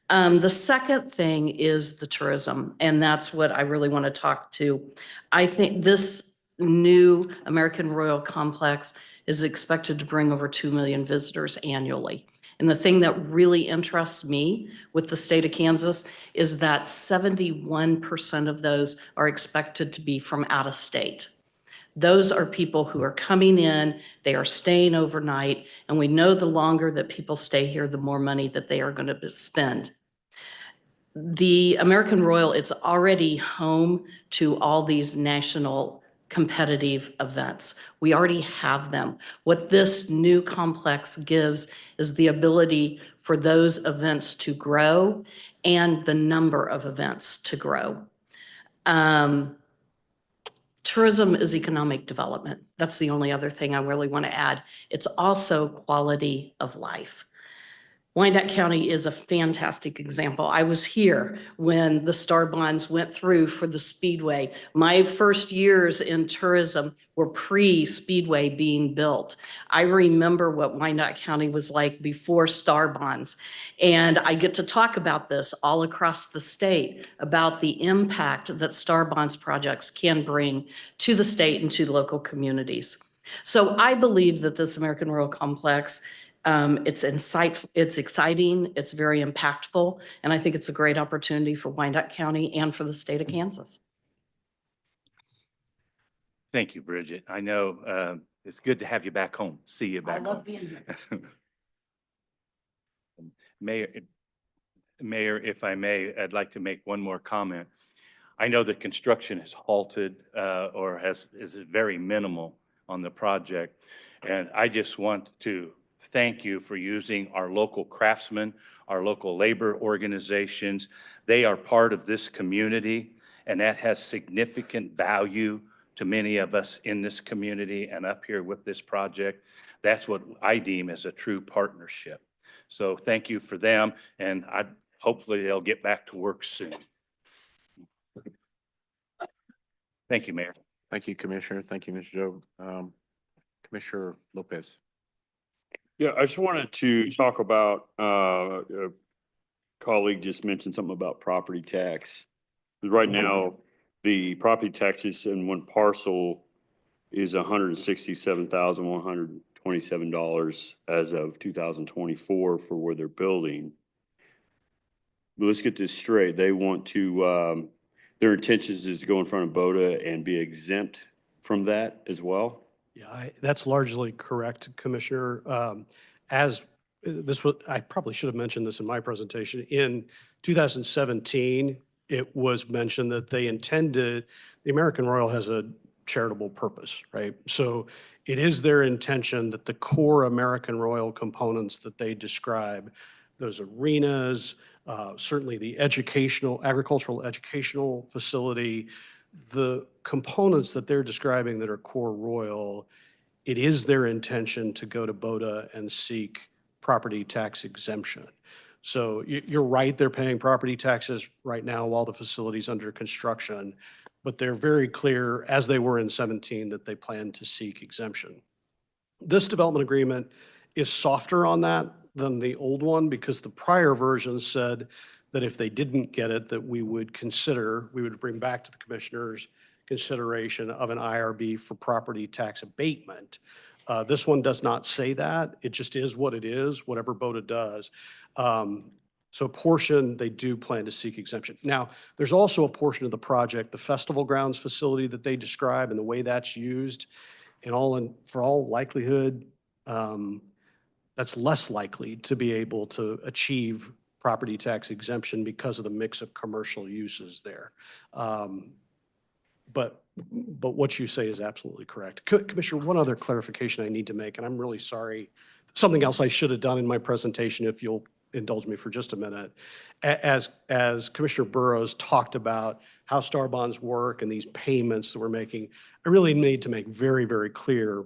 S19: The second thing is the tourism, and that's what I really want to talk to. I think this new American Royal Complex is expected to bring over 2 million visitors annually. And the thing that really interests me with the state of Kansas is that 71% of those are expected to be from out of state. Those are people who are coming in, they are staying overnight, and we know the longer that people stay here, the more money that they are going to spend. The American Royal, it's already home to all these national competitive events. We already have them. What this new complex gives is the ability for those events to grow and the number of events to grow. Tourism is economic development. That's the only other thing I really want to add. It's also quality of life. Wyandotte County is a fantastic example. I was here when the Starbonds went through for the Speedway. My first years in tourism were pre-Speedway being built. I remember what Wyandotte County was like before Starbonds. And I get to talk about this all across the state, about the impact that Starbonds projects can bring to the state and to local communities. So I believe that this American Royal Complex, it's exciting, it's very impactful, and I think it's a great opportunity for Wyandotte County and for the state of Kansas.
S18: Thank you, Bridget. I know it's good to have you back home, see you back home.
S19: I love being here.
S18: Mayor, if I may, I'd like to make one more comment. I know that construction has halted or is very minimal on the project, and I just want to thank you for using our local craftsmen, our local labor organizations. They are part of this community, and that has significant value to many of us in this community and up here with this project. That's what I deem as a true partnership. So thank you for them, and hopefully they'll get back to work soon. Thank you, Mayor.
S7: Thank you, Commissioner. Thank you, Mr. Jobe. Commissioner Lopez.
S16: Yeah, I just wanted to talk about, a colleague just mentioned something about property tax. Right now, the property taxes in one parcel is $167,127 as of 2024 for where they're building. But let's get this straight. They want to, their intentions is to go in front of BOTA and be exempt from that as well?
S12: Yeah, that's largely correct, Commissioner. As this was, I probably should have mentioned this in my presentation. In 2017, it was mentioned that they intended, the American Royal has a charitable purpose, right? So it is their intention that the core American Royal components that they describe, those arenas, certainly the agricultural educational facility, the components that they're describing that are core Royal, it is their intention to go to BOTA and seek property tax exemption. So you're right, they're paying property taxes right now while the facility's under construction, but they're very clear, as they were in 17, that they plan to seek exemption. This development agreement is softer on that than the old one because the prior version said that if they didn't get it, that we would bring back to the commissioners consideration of an IRB for property tax abatement. This one does not say that. It just is what it is, whatever BOTA does. So a portion, they do plan to seek exemption. Now, there's also a portion of the project, the festival grounds facility that they describe and the way that's used, for all likelihood, that's less likely to be able to achieve property tax exemption because of the mix of commercial uses there. But what you say is absolutely correct. Commissioner, one other clarification I need to make, and I'm really sorry, something else I should have done in my presentation, if you'll indulge me for just a minute. As Commissioner Burrows talked about how star bonds work and these payments that we're making, I really need to make very, very clear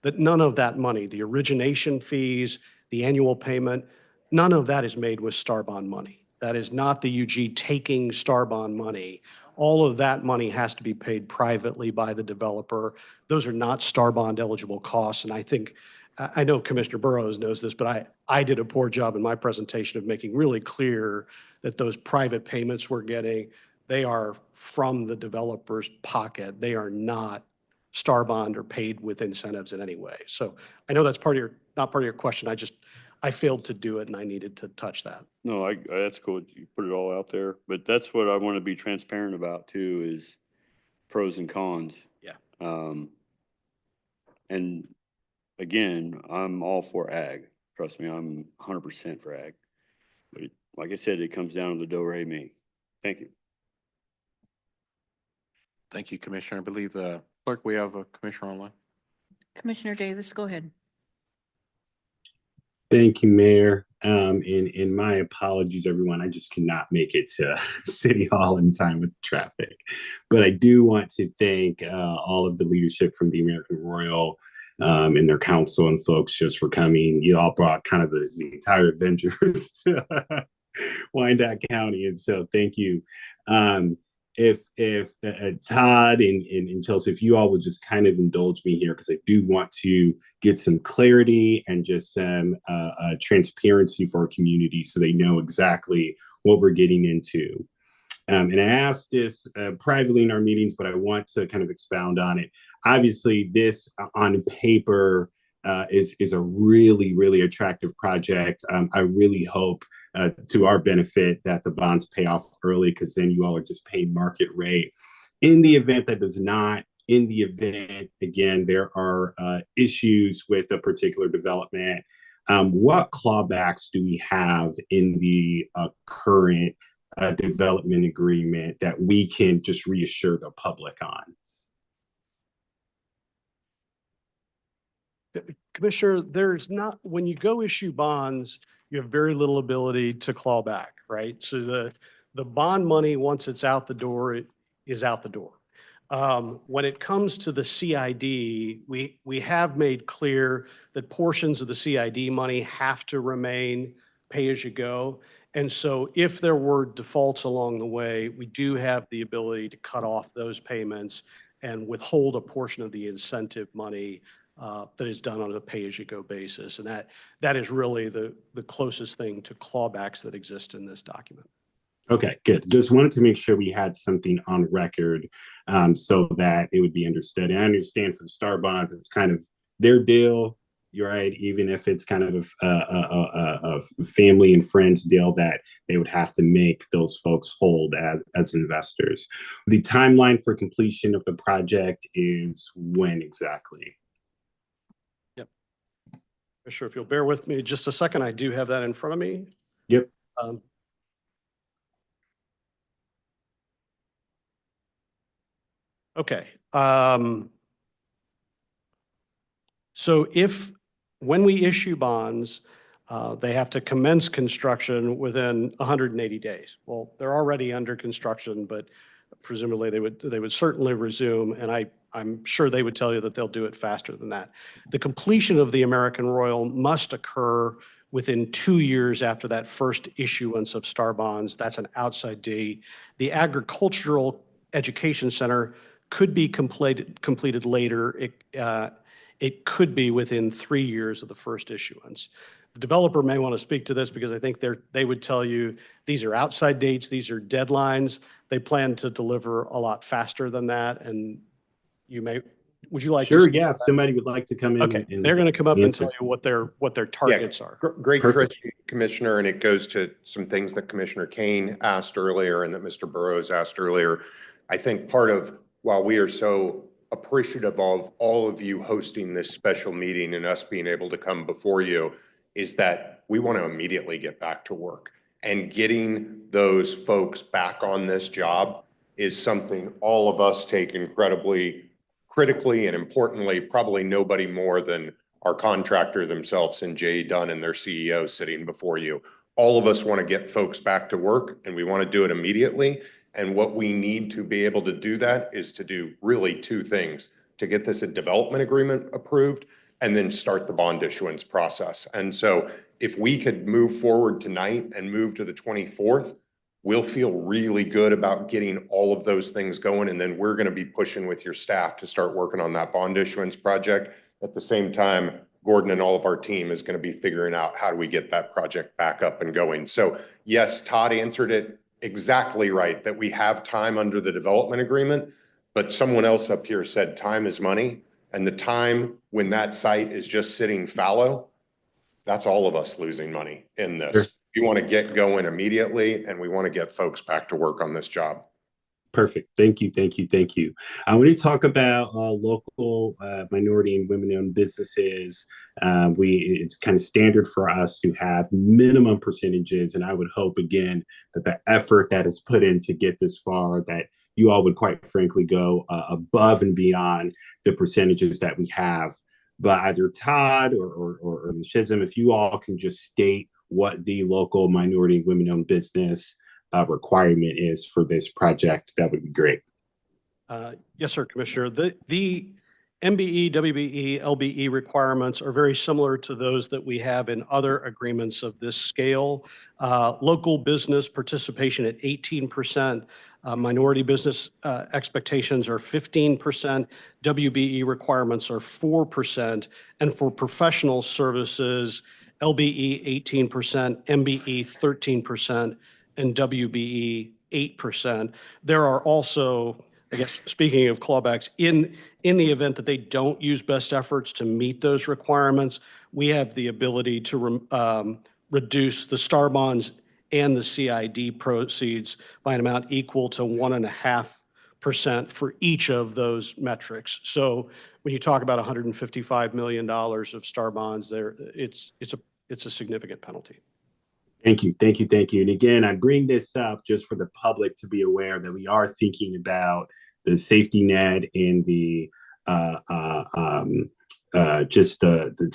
S12: that none of that money, the origination fees, the annual payment, none of that is made with star bond money. That is not the UG taking star bond money. All of that money has to be paid privately by the developer. Those are not star bond eligible costs. And I know Commissioner Burrows knows this, but I did a poor job in my presentation of making really clear that those private payments we're getting, they are from the developer's pocket. They are not star bond or paid with incentives in any way. So I know that's not part of your question. I failed to do it and I needed to touch that.
S16: No, that's cool. You put it all out there, but that's what I want to be transparent about too, is pros and cons.
S12: Yeah.
S16: And again, I'm all for ag. Trust me, I'm 100% for ag. But like I said, it comes down to the do-re-mi. Thank you.
S7: Thank you, Commissioner. I believe, clerk, we have a commissioner online.
S1: Commissioner Davis, go ahead.
S20: Thank you, Mayor. And my apologies, everyone. I just cannot make it to City Hall in time with traffic. But I do want to thank all of the leadership from the American Royal and their council and folks just for coming. You all brought kind of the entire Avengers to Wyandotte County. And so thank you. If Todd and Chelsea, if you all would just kind of indulge me here, because I do want to get some clarity and just some transparency for our community so they know exactly what we're getting into. And I asked this privately in our meetings, but I want to kind of expound on it. Obviously, this on paper is a really, really attractive project. I really hope to our benefit that the bonds pay off early, because then you all are just paying market rate. In the event that does not, again, there are issues with a particular development, what clawbacks do we have in the current development agreement that we can just reassure the public on?
S12: Commissioner, there's not, when you go issue bonds, you have very little ability to claw back, right? So the bond money, once it's out the door, it is out the door. When it comes to the CID, we have made clear that portions of the CID money have to remain pay-as-you-go. And so if there were defaults along the way, we do have the ability to cut off those payments and withhold a portion of the incentive money that is done on a pay-as-you-go basis. And that is really the closest thing to clawbacks that exist in this document.
S20: Okay, good. Just wanted to make sure we had something on record so that it would be understood. And I understand for the star bonds, it's kind of their deal. You're right. Even if it's kind of a family and friends deal that they would have to make those folks hold as investors. The timeline for completion of the project is when exactly?
S12: Yep. Sure, if you'll bear with me just a second, I do have that in front of me.
S20: Yep.
S12: Okay. So when we issue bonds, they have to commence construction within 180 days. Well, they're already under construction, but presumably they would certainly resume, and I'm sure they would tell you that they'll do it faster than that. The completion of the American Royal must occur within 2 years after that first issuance of STAR bonds. That's an outside date. The Agricultural Education Center could be completed later. It could be within 3 years of the first issuance. The developer may want to speak to this because I think they would tell you these are outside dates, these are deadlines. They plan to deliver a lot faster than that, and would you like to?
S20: Sure, yeah, if somebody would like to come in.
S12: Okay,
S20: and
S12: they're going to come up and
S20: answer.
S12: tell you what their targets are.
S11: Great,
S20: Perfect.
S11: Commissioner, and it goes to some things that Commissioner Kane asked earlier and that Mr. Burrows asked earlier. I think part of, while we are so appreciative of all of you hosting this special meeting and us being able to come before you, is that we want to immediately get back to work. And getting those folks back on this job is something all of us take incredibly critically and importantly. Probably nobody more than our contractor themselves and Jay Dunn and their CEO sitting before you. All of us want to get folks back to work, and we want to do it immediately. And what we need to be able to do that is to do really two things: to get this development agreement approved and then start the bond issuance process. And so if we could move forward tonight and move to the 24th, we'll feel really good about getting all of those things going. And then we're going to be pushing with your staff to start working on that bond issuance project. At the same time, Gordon and all of our team is going to be figuring out how do we get that project back up and going. So yes, Todd answered it exactly right, that we have time under the development agreement, but someone else up here said time is money. And the time when that site is just sitting fallow, that's all of us losing money in this.
S20: Sure.
S11: We want to get going immediately, and we want to get folks back to work on this job.
S20: Perfect. Thank you. Thank you. Thank you. When you talk about local minority and women-owned businesses, it's kind of standard for us to have minimum percentages. And I would hope, again, that the effort that is put in to get this far, that you all would quite frankly go above and beyond the percentages that we have. But either Todd or Ms. Chisholm, if you all can just state what the local minority and women-owned business requirement is for this project, that would be great.
S12: Yes, sir, Commissioner. The MBE, WBE, LBE requirements are very similar to those that we have in other agreements of this scale. Local business participation at 18%, minority business expectations are 15%, WBE requirements are 4%, and for professional services, LBE 18%, MBE 13%, and WBE 8%. There are also, I guess, speaking of clawbacks, in the event that they don't use best efforts to meet those requirements, we have the ability to reduce the STAR bonds and the CID proceeds by an amount equal to 1.5% for each of those metrics. So when you talk about $155 million of STAR bonds, it's a significant penalty.
S20: Thank you. Thank you. Thank you. And again, I bring this up just for the public to be aware that we are thinking about the safety net and the to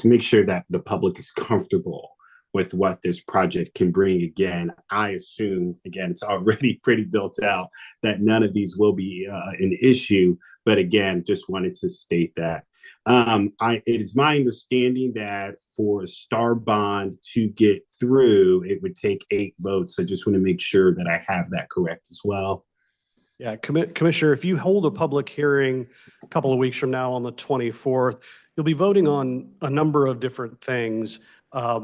S20: make sure that the public is comfortable with what this project can bring. Again, I assume, again, it's already pretty built out, that none of these will be an issue. But again, just wanted to state that. It is my understanding that for a STAR bond to get through, it would take 8 votes. I just want to make sure that I have that correct as well.
S12: Yeah, Commissioner, if you hold a public hearing a couple of weeks from now on the 24th, you'll be voting on a number of different things.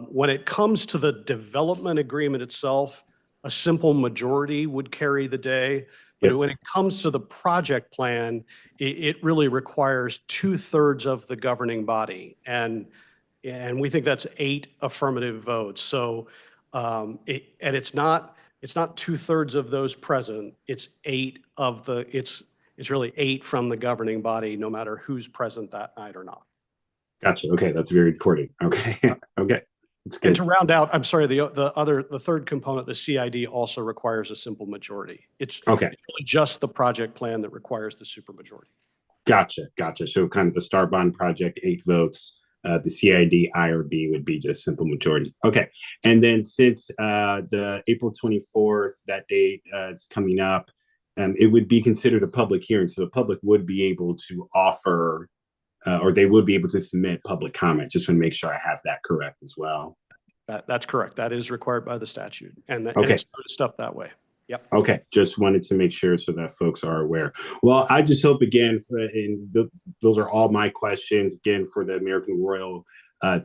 S12: When it comes to the development agreement itself, a simple majority would carry the day. But when it comes to the project plan, it really requires 2/3 of the governing body. And And we think that's 8 affirmative votes. So and it's not 2/3 of those present. It's 8 of the, it's really 8 from the governing body, no matter who's present that night or not.
S20: Gotcha. Okay, that's very important. Okay, okay, that's
S12: And
S20: good.
S12: to round out, I'm sorry, the third component, the CID also requires a simple majority. It's
S20: Okay,
S12: really just the project plan that requires the supermajority.
S20: gotcha, gotcha. So kind of the Star Bond project, 8 votes. The CID, IRB would be just simple majority. Okay, and then since the April 24th, that date is coming up, it would be considered a public hearing. So the public would be able to offer, or they would be able to submit public comment. Just want to make sure I have that correct as well.
S12: That's correct. That is required by the statute, and
S20: Okay.
S12: it's noticed up that way. Yep.
S20: Okay, just wanted to make sure so that folks are aware. Well, I just hope again, those are all my questions again for the American Royal.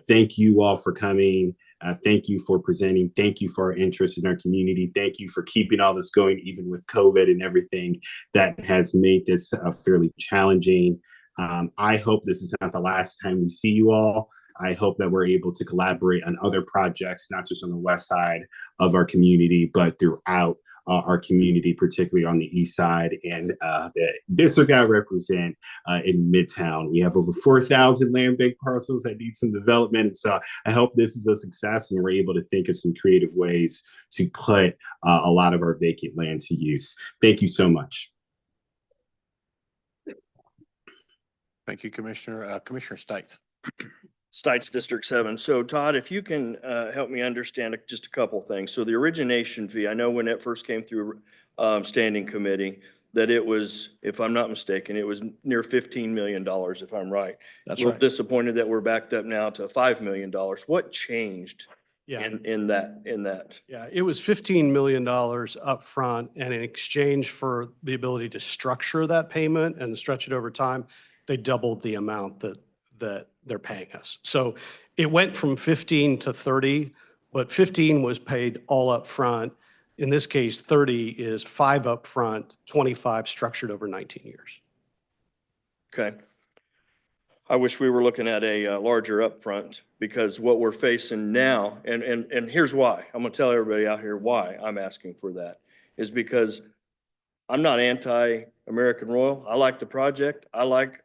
S20: Thank you all for coming. Thank you for presenting. Thank you for our interest in our community. Thank you for keeping all this going, even with COVID and everything that has made this fairly challenging. I hope this is not the last time we see you all. I hope that we're able to collaborate on other projects, not just on the west side of our community, but throughout our community, particularly on the east side and the district I represent in Midtown. We have over 4,000 land bank parcels that need some development. And so I hope this is a success and we're able to think of some creative ways to put a lot of our vacant land to use. Thank you so much.
S7: Thank you, Commissioner. Commissioner Stites.
S4: Stites District 7. So Todd, if you can help me understand just a couple things. So the origination fee, I know when it first came through standing committee, that it was, if I'm not mistaken, it was near $15 million, if I'm right.
S12: That's
S4: a little
S12: right.
S4: disappointed that we're backed up now to $5 million. What changed
S12: Yeah.
S4: in that?
S12: Yeah, it was $15 million upfront, and in exchange for the ability to structure that payment and stretch it over time, they doubled the amount that they're paying us. So it went from 15 to 30, but 15 was paid all up front. In this case, 30 is 5 upfront, 25 structured over 19 years.
S4: Okay. I wish we were looking at a larger upfront, because what we're facing now, and here's why. I'm gonna tell everybody out here why I'm asking for that, is because I'm not anti-American Royal. I like the project. I like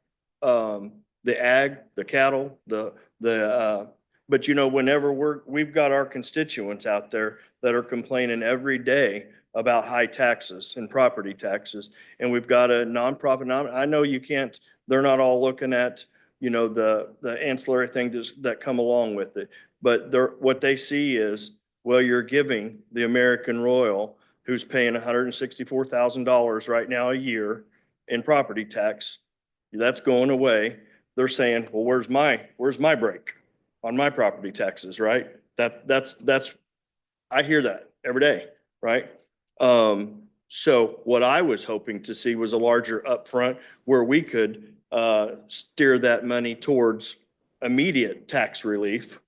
S4: the ag, the cattle, but you know, whenever we've got our constituents out there that are complaining every day about high taxes and property taxes, and we've got a nonprofit. I know you can't, they're not all looking at, you know, the ancillary things that come along with it, but what they see is, well, you're giving the American Royal, who's paying $164,000 right now a year in property tax, that's going away. They're saying, well, where's my break on my property taxes, right? That's I hear that every day, right? So what I was hoping to see was a larger upfront where we could steer that money towards immediate tax relief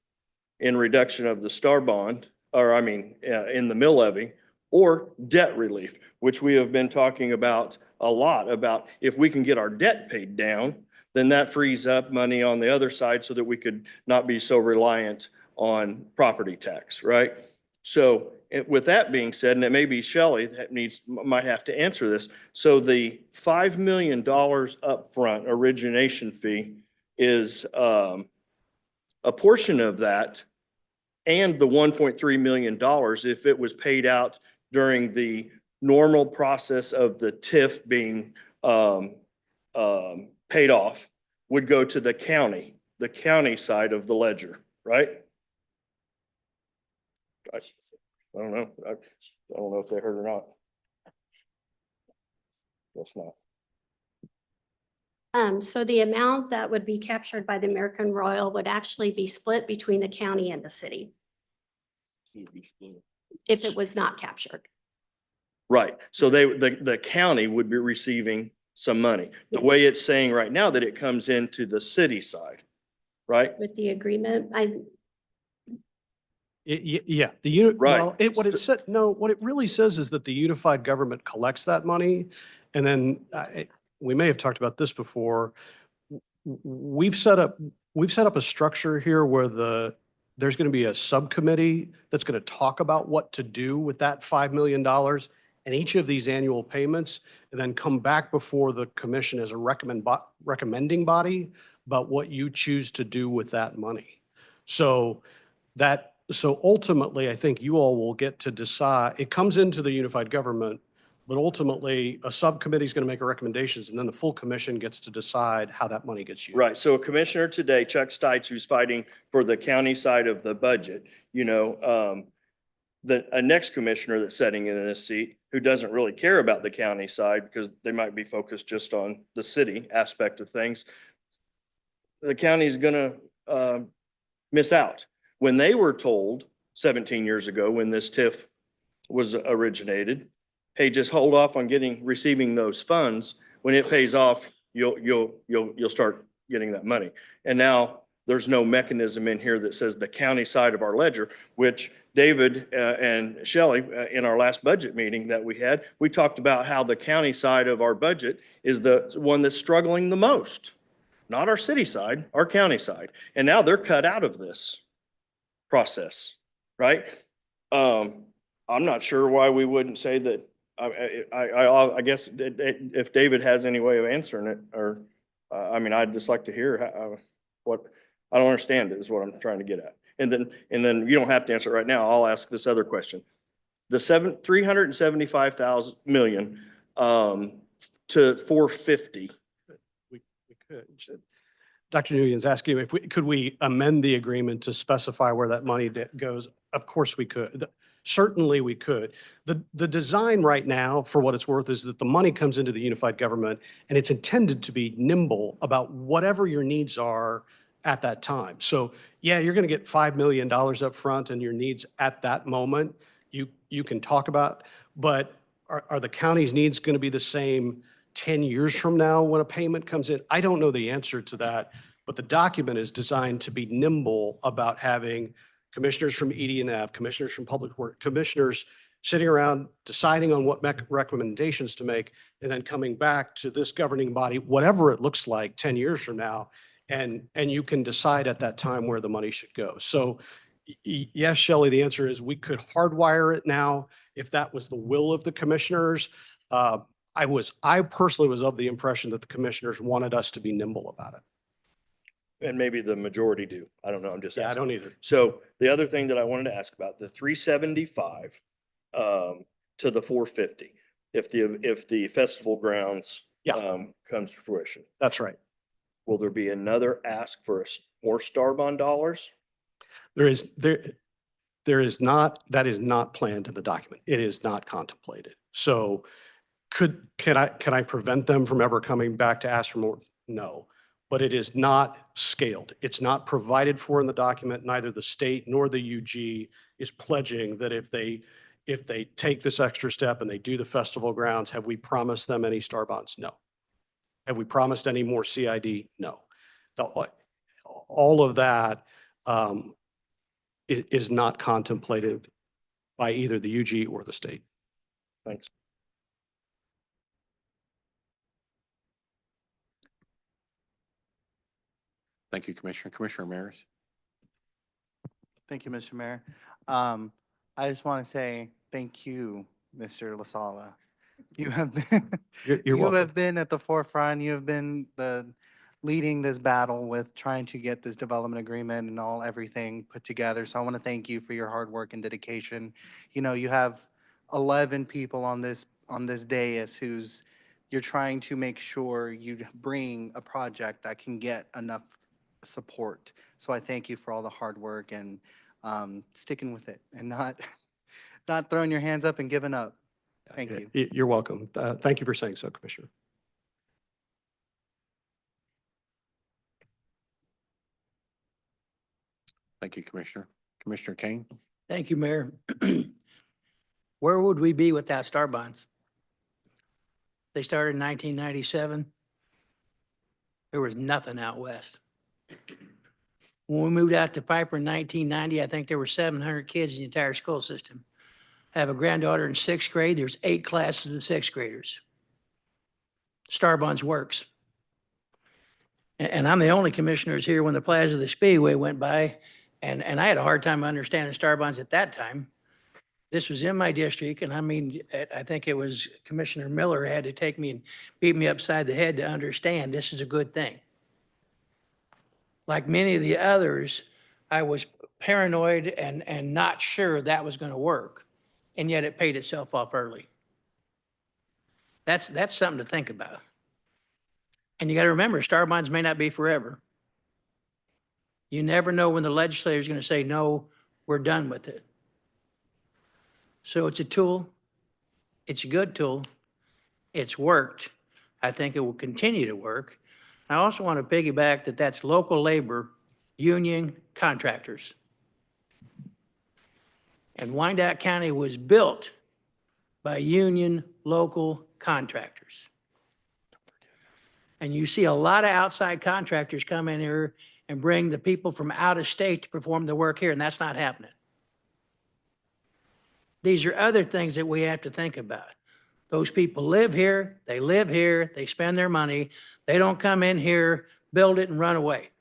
S4: in reduction of the Star Bond, or I mean, in the mill levy, or debt relief, which we have been talking about a lot, about if we can get our debt paid down, then that frees up money on the other side so that we could not be so reliant on property tax, right? So with that being said, and it may be Shelley that might have to answer this. So the $5 million upfront origination fee is a portion of that, and the $1.3 million, if it was paid out during the normal process of the TIF being paid off, would go to the county side of the ledger, right? I don't know. I don't know if they heard or not. Guess not.
S21: So the amount that would be captured by the American Royal would actually be split between the county and the city if it was not captured.
S4: Right. So the county would be receiving some money. The way it's saying right now that it comes into the city side, right?
S21: With the agreement,
S12: Yeah,
S4: right.
S12: Well, what it really says is that the unified government collects that money, and then we may have talked about this before. We've set up we've set up a structure here where there's going to be a subcommittee that's going to talk about what to do with that $5 million and each of these annual payments, and then come back before the commission as a recommending body about what you choose to do with that money. So ultimately, I think you all will get to decide. It comes into the unified government, but ultimately a subcommittee is going to make recommendations, and then the full commission gets to decide how that money gets used.
S5: Right. So a commissioner today, Chuck Stites, who's fighting for the county side of the budget, a next commissioner that's sitting in this seat who doesn't really care about the county side because they might be focused just on the city aspect of things. The county's gonna miss out. When they were told 17 years ago, when this TIF was originated, hey, just hold off on receiving those funds. When it pays off, you'll start getting that money. And now there's no mechanism in here that says the county side of our ledger, which David and Shelley, in our last budget meeting that we had, we talked about how the county side of our budget is the one that's struggling the most. Not our city side, our county side. And now they're cut out of this process, right? I'm not sure why we wouldn't say that. I guess if David has any way of answering it, or I'd just like to hear what I don't understand is what I'm trying to get at. And then you don't have to answer it right now. I'll ask this other question. The $375 million to 450.
S12: We could. Dr. Nguyen's asking if could we amend the agreement to specify where that money goes? Of course we could. Certainly we could. The design right now, for what it's worth, is that the money comes into the unified government and it's intended to be nimble about whatever your needs are at that time. So yeah, you're going to get $5 million up front and your needs at that moment you can talk about, but are the county's needs going to be the same 10 years from now when a payment comes in? I don't know the answer to that, but the document is designed to be nimble about having commissioners from ED&F, commissioners from Public Works, commissioners sitting around deciding on what recommendations to make, and then coming back to this governing body, whatever it looks like 10 years from now, and you can decide at that time where the money should go. So yes, Shelley, the answer is we could hardwire it now if that was the will of the commissioners. I personally was of the impression that the commissioners wanted us to be nimble about it.
S5: And maybe the majority do. I don't know. I'm just asking.
S12: I don't either.
S5: So the other thing that I wanted to ask about, the 375 to the 450, if the festival grounds comes to fruition.
S12: That's right.
S5: Will there be another ask for more Star Bond dollars?
S12: There is not, that is not planned in the document. It is not contemplated. So can I prevent them from ever coming back to ask for more? No, but it is not scaled. It's not provided for in the document. Neither the state nor the UG is pledging that if they take this extra step and they do the festival grounds, have we promised them any Star Bonds? No. Have we promised any more CID? No. All of that is not contemplated by either the UG or the state.
S5: Thanks.
S7: Thank you, Commissioner. Commissioner Maris.
S17: Thank you, Mr. Mayor. I just want to say thank you, Mr. LaSala. You have been,
S12: You're welcome.
S17: have been at the forefront. You have been leading this battle with trying to get this development agreement and everything put together. So I want to thank you for your hard work and dedication. You know, you have 11 people on this dais you're trying to make sure you bring a project that can get enough support. So I thank you for all the hard work and sticking with it and not throwing your hands up and giving up. Thank you.
S12: You're welcome. Thank you for saying so, Commissioner.
S7: Thank you, Commissioner. Commissioner Kane.
S14: Thank you, Mayor. Where would we be without Star Bonds? They started in 1997. There was nothing out west. When we moved out to Piper in 1990, I think there were 700 kids in the entire school system. I have a granddaughter in 6th grade. There's 8 classes of 6th graders. Star Bonds works. And I'm the only commissioners here when the Plaza of the Speedway went by, and I had a hard time understanding star bonds at that time. This was in my district, and I mean, I think it was Commissioner Miller had to take me and beat me upside the head to understand this is a good thing. Like many of the others, I was paranoid and not sure that was going to work, and yet it paid itself off early. That's something to think about. And you got to remember, star bonds may not be forever. You never know when the legislature is going to say, no, we're done with it. So it's a tool. It's a good tool. It's worked. I think it will continue to work. I also want to piggyback that that's local labor, union contractors. And Wyandotte County was built by union local contractors. And you see a lot of outside contractors come in here and bring the people from out of state to perform the work here, and that's not happening. These are other things that we have to think about. Those people live here, they spend their money, they don't come in here, build it and run away.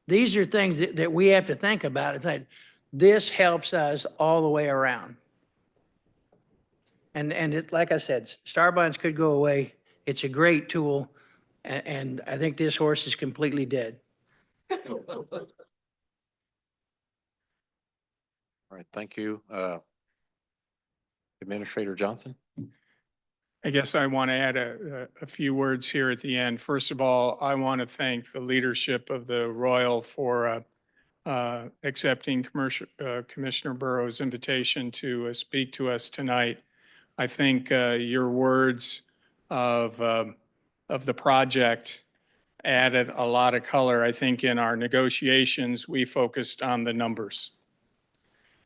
S14: These are things that we have to think about. This helps us all the way around. And it, like I said, star bonds could go away. It's a great tool, and I think this horse is completely dead.
S7: All right, thank you. Administrator Johnson?
S6: I guess I want to add a few words here at the end. First of all, I want to thank the leadership of the Royal for accepting Commissioner Burrow's invitation to speak to us tonight. I think your words of the project added a lot of color. I think in our negotiations, we focused on the numbers.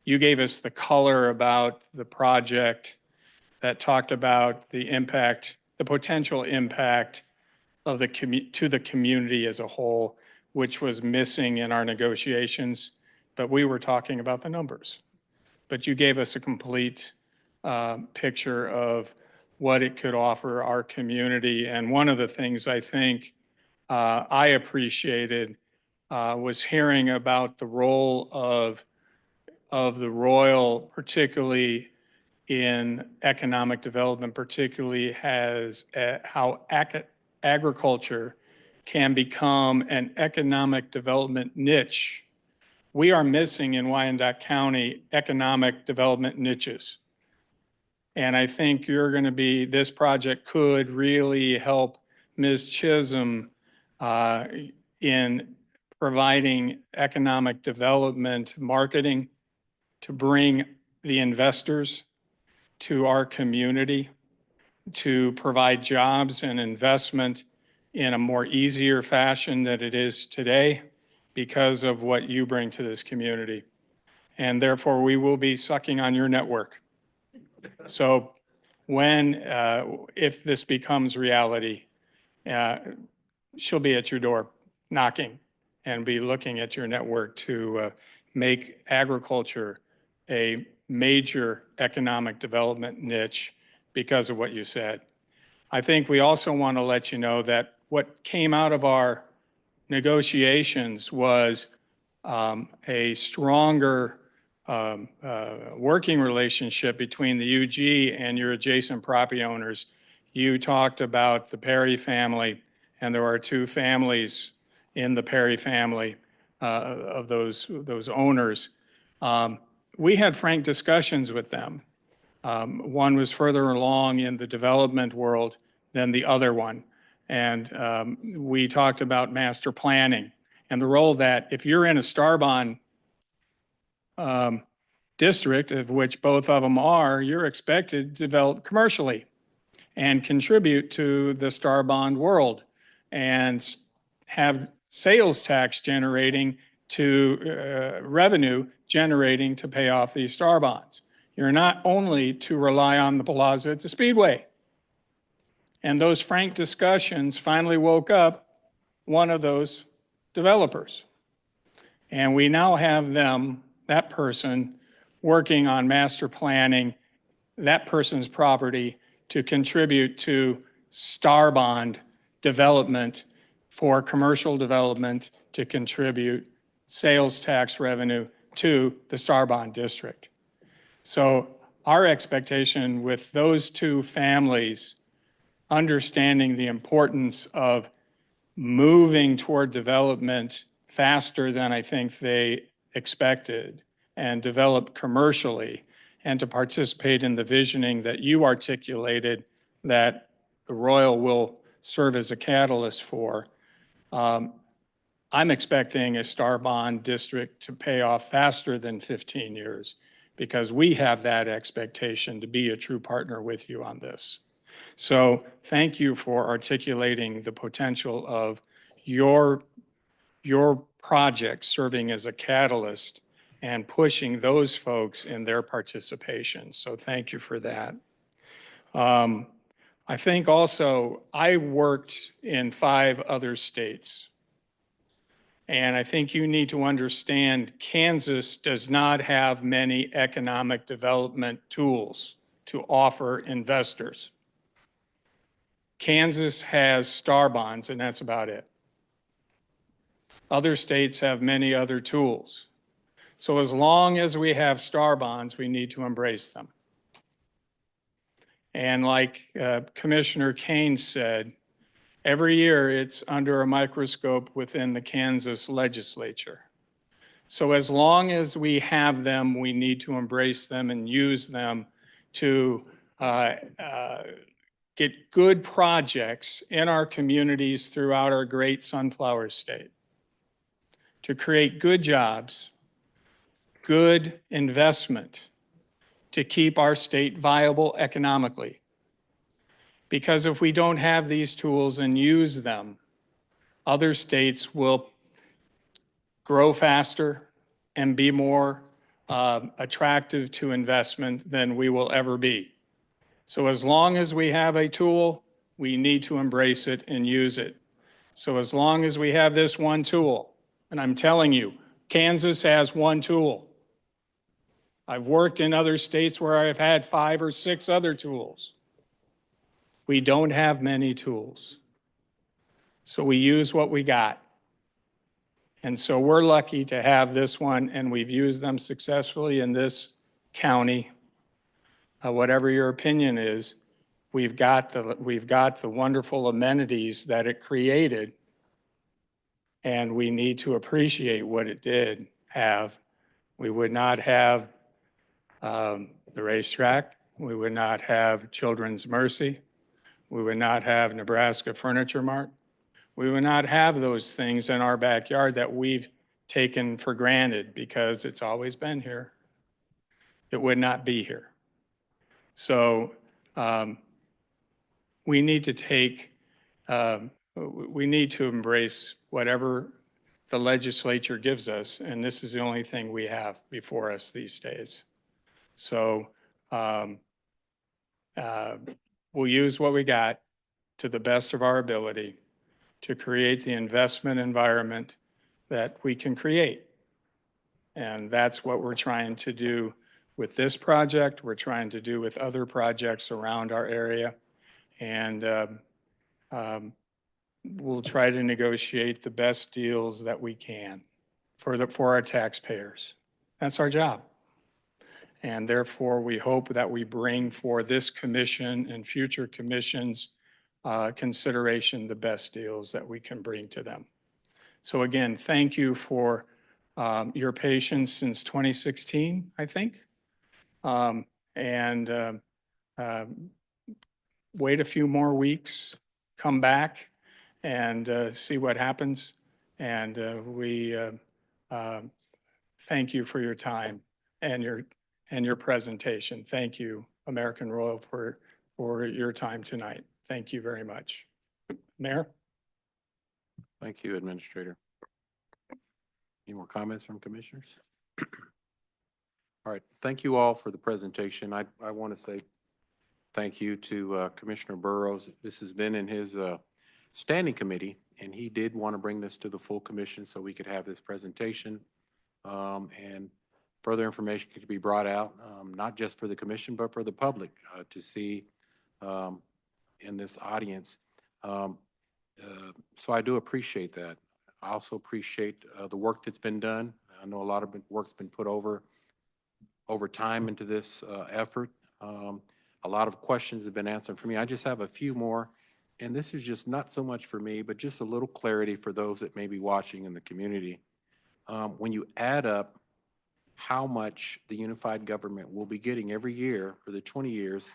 S6: You gave us the color about the project that talked about the impact, the potential impact of to the community as a whole, which was missing in our negotiations, but we were talking about the numbers. But you gave us a complete picture of what it could offer our community. And one of the things I think I appreciated was hearing about the role of the Royal, particularly in economic development, particularly how agriculture can become an economic development niche. We are missing in Wyandotte County economic development niches. And I think this project could really help Ms. Chisholm in providing economic development marketing to bring the investors to our community, to provide jobs and investment in a more easier fashion than it is today because of what you bring to this community. And therefore, we will be sucking on your network. So if this becomes reality, she'll be at your door knocking and be looking at your network to make agriculture a major economic development niche because of what you said. I think we also want to let you know that what came out of our negotiations was a stronger working relationship between the UG and your adjacent property owners. You talked about the Perry family, and there are two families in the Perry family of those owners. We had frank discussions with them. One was further along in the development world than the other one. And we talked about master planning and the role that if you're in a star bond district, of which both of them are, you're expected to develop commercially and contribute to the star bond world and have sales tax generating to revenue generating to pay off these star bonds. You're not only to rely on the Plaza at the Speedway. And those frank discussions finally woke up one of those developers. And we now have that person, working on master planning that person's property to contribute to star bond development for commercial development to contribute sales tax revenue to the Star Bond District. So our expectation with those two families understanding the importance of moving toward development faster than I think they expected and develop commercially and to participate in the visioning that you articulated that the Royal will serve as a catalyst for. I'm expecting a Star Bond District to pay off faster than 15 years because we have that expectation to be a true partner with you on this. So thank you for articulating the potential of your project serving as a catalyst and pushing those folks in their participation. So thank you for that. I think also I worked in 5 other states. And I think you need to understand Kansas does not have many economic development tools to offer investors. Kansas has Star Bonds, and that's about it. Other states have many other tools. So as long as we have Star Bonds, we need to embrace them. And like Commissioner Kane said, every year it's under a microscope within the Kansas legislature. So as long as we have them, we need to embrace them and use them to get good projects in our communities throughout our great sunflower state, to create good jobs, good investment, to keep our state viable economically. Because if we don't have these tools and use them, other states will grow faster and be more attractive to investment than we will ever be. So as long as we have a tool, we need to embrace it and use it. So as long as we have this one tool, and I'm telling you, Kansas has one tool. I've worked in other states where I've had 5 or 6 other tools. We don't have many tools. So we use what we got. And so we're lucky to have this one, and we've used them successfully in this county. Whatever your opinion is, we've got the wonderful amenities that it created, and we need to appreciate what it did have. We would not have the racetrack. We would not have Children's Mercy. We would not have Nebraska Furniture Mart. We would not have those things in our backyard that we've taken for granted because it's always been here. It would not be here. So we need to embrace whatever the legislature gives us, and this is the only thing we have before us these days. So we'll use what we got to the best of our ability to create the investment environment that we can create. And that's what we're trying to do with this project. We're trying to do with other projects around our area. And we'll try to negotiate the best deals that we can for our taxpayers. That's our job. And therefore, we hope that we bring for this commission and future commissions consideration the best deals that we can bring to them. So again, thank you for your patience since 2016, I think. Wait a few more weeks, come back and see what happens. And we thank you for your time and your presentation. Thank you, American Royal, for your time tonight. Thank you very much. Mayor?
S7: Thank you, Administrator. Any more comments from commissioners? All right, thank you all for the presentation. I want to say thank you to Commissioner Burrows. This has been in his standing committee, and he did want to bring this to the full commission so we could have this presentation and further information could be brought out, not just for the commission, but for the public to see in this audience. So I do appreciate that. I also appreciate the work that's been done. I know a lot of work's been put over time into this effort. A lot of questions have been answered for me. I just have a few more, and this is just not so much for me, but just a little clarity for those that may be watching in the community. When you add up how much the unified government will be getting every year for the 20 years,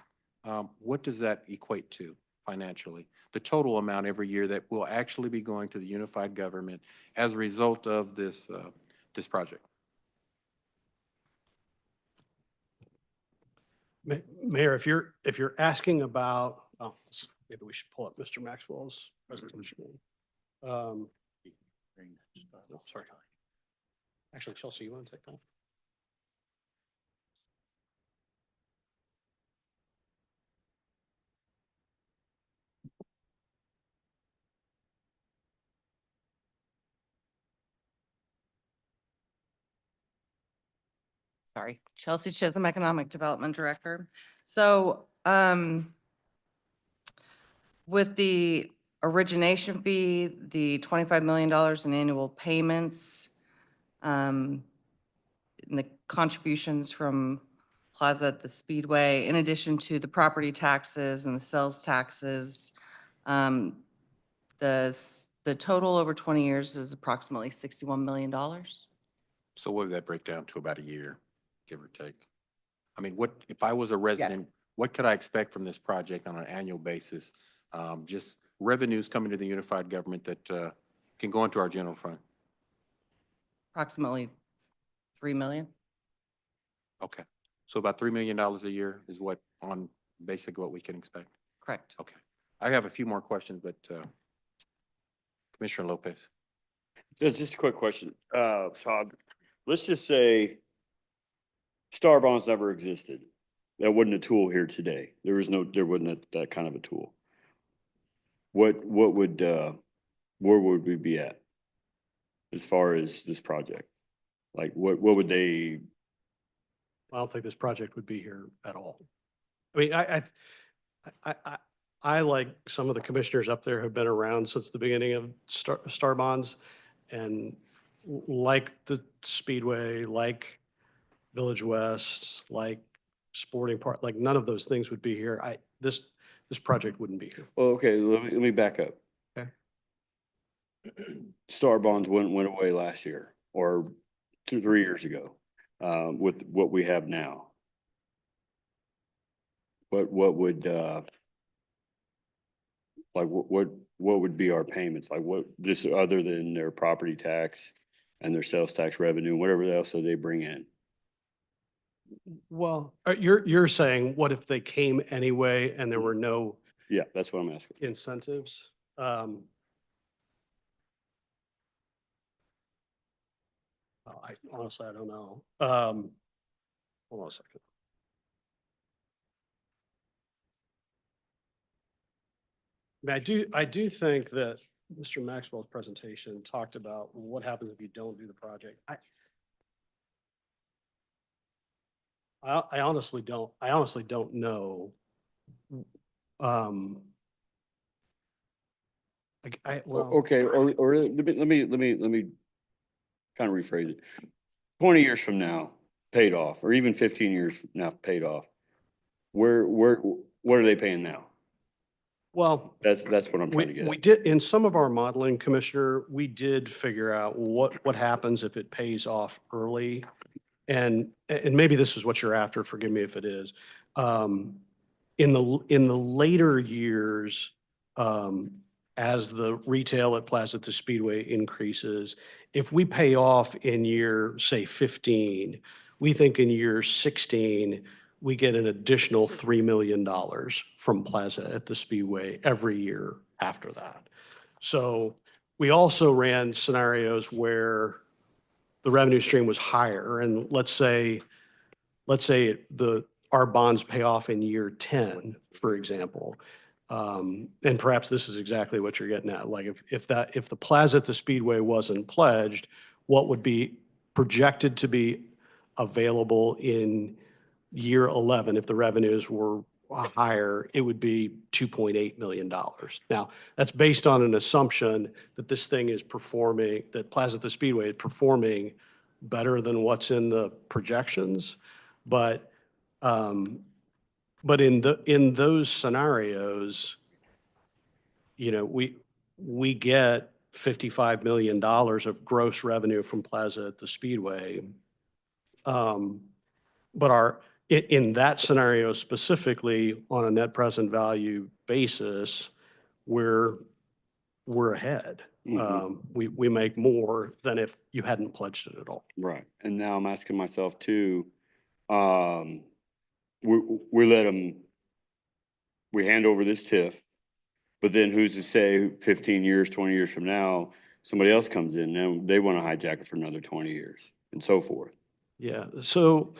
S7: what does that equate to financially? The total amount every year that will actually be going to the unified government as a result of this project?
S12: Mayor, if you're asking about, maybe we should pull up Mr. Maxwell's presentation. No, sorry. Actually, Chelsea, you want to take that?
S8: Sorry, Chelsea Chisholm, Economic Development Director. So with the origination fee, the $25 million in annual payments, and the contributions from Plaza at the Speedway, in addition to the property taxes and the sales taxes, the total over 20 years is approximately $61 million.
S7: So what would that break down to about a year, give or take? I mean, what, if I was a resident, what could I expect from this project on an annual basis? Just revenues coming to the unified government that can go into our general fund.
S8: Approximately $3 million.
S7: Okay. So about $3 million a year is what, on basically what we can expect?
S8: Correct.
S7: Okay. I have a few more questions, but Commissioner Lopez.
S16: Just a quick question, Todd. Let's just say Star Bonds never existed. That wasn't a tool here today. There wasn't that kind of a tool. What would, where would we be at as far as this project? Like, what would they?
S12: I don't think this project would be here at all. I mean, I like some of the commissioners up there have been around since the beginning of Star Bonds, and like the Speedway, like Village West, like Sporting Park, like none of those things would be here. This project wouldn't be here.
S16: Well, okay, let me back up.
S12: Okay.
S16: Star Bonds went away last year or 2-3 years ago, with what we have now. What would, like, what would be our payments? Like, what, just other than their property tax and their sales tax revenue, whatever else that they bring in?
S12: Well, you're saying, what if they came anyway and there were no
S16: Yeah, that's what I'm asking.
S12: incentives? Honestly, I don't know. Hold on a second. I mean, I do think that Mr. Maxwell's presentation talked about what happens if you don't do the project. I honestly don't know. Well,
S16: Okay, or let me kind of rephrase it. 20 years from now, paid off, or even 15 years from now, paid off. What are they paying now?
S12: well,
S16: That's what I'm trying to get
S12: we
S16: at.
S12: did, in some of our modeling, Commissioner, we did figure out what happens if it pays off early. And maybe this is what you're after, forgive me if it is. In the later years, as the retail at Plaza at the Speedway increases, if we pay off in year, say 15, we think in year 16, we get an additional $3 million from Plaza at the Speedway every year after that. So we also ran scenarios where the revenue stream was higher, and let's say our bonds pay off in year 10, for example. And perhaps this is exactly what you're getting at. Like if the Plaza at the Speedway wasn't pledged, what would be projected to be available in year 11 if the revenues were higher, it would be $2.8 million. Now, that's based on an assumption that this thing is performing, that Plaza at the Speedway is performing better than what's in the projections. But in those scenarios, you know, we get $55 million of gross revenue from Plaza at the Speedway. But in that scenario specifically, on a net present value basis, we're ahead. We make more than if you hadn't pledged it at all.
S16: Right. And now I'm asking myself too, we let them, we hand over this TIF, but then who's to say 15 years, 20 years from now, somebody else comes in and they want to hijack it for another 20 years and so forth.
S12: Yeah. So,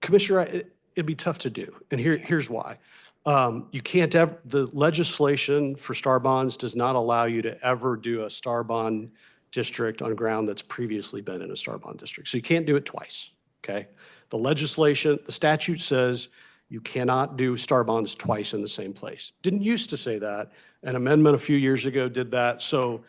S12: Commissioner, it'd be tough to do. And here's why. You can't ever, the legislation for star bonds does not allow you to ever do a star bond district on ground that's previously been in a star bond district. So you can't do it twice, okay? The legislation, the statute says you cannot do star bonds twice in the same place. Didn't used to say that. An amendment a few years ago did that. So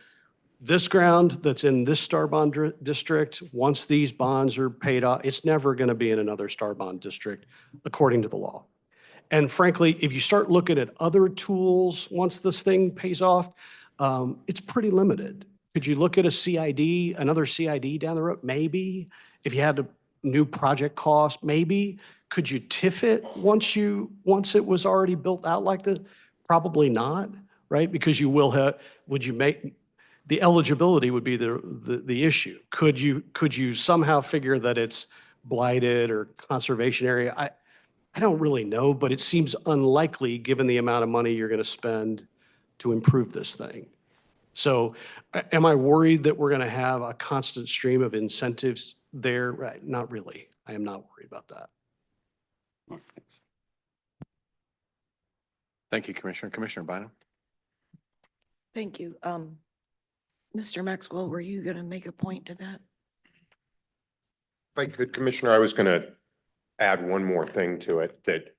S12: this ground that's in this star bond district, once these bonds are paid off, it's never going to be in another star bond district according to the law. And frankly, if you start looking at other tools, once this thing pays off, it's pretty limited. Could you look at a CID, another CID down the road? Maybe. If you had a new project cost, maybe. Could you TIF it once it was already built out like this? Probably not, right? Because you will have, the eligibility would be the issue. Could you somehow figure that it's blighted or conservation area? I don't really know, but it seems unlikely given the amount of money you're going to spend to improve this thing. So am I worried that we're going to have a constant stream of incentives there? Right, not really. I am not worried about that.
S7: Thank you, Commissioner. Commissioner Bynum?
S13: Thank you. Mr. Maxwell, were you going to make a point to that?
S11: If I could, Commissioner, I was going to add one more thing to it, that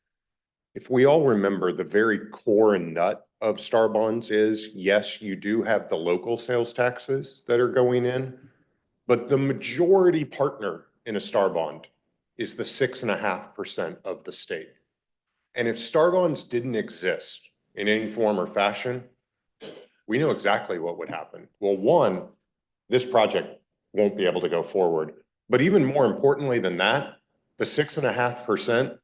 S11: if we all remember, the very core and nut of star bonds is, yes, you do have the local sales taxes that are going in, but the majority partner in a star bond is the 6.5% of the state. And if star bonds didn't exist in any form or fashion, we know exactly what would happen. Well, one, this project won't be able to go forward. But even more importantly than that, the 6.5%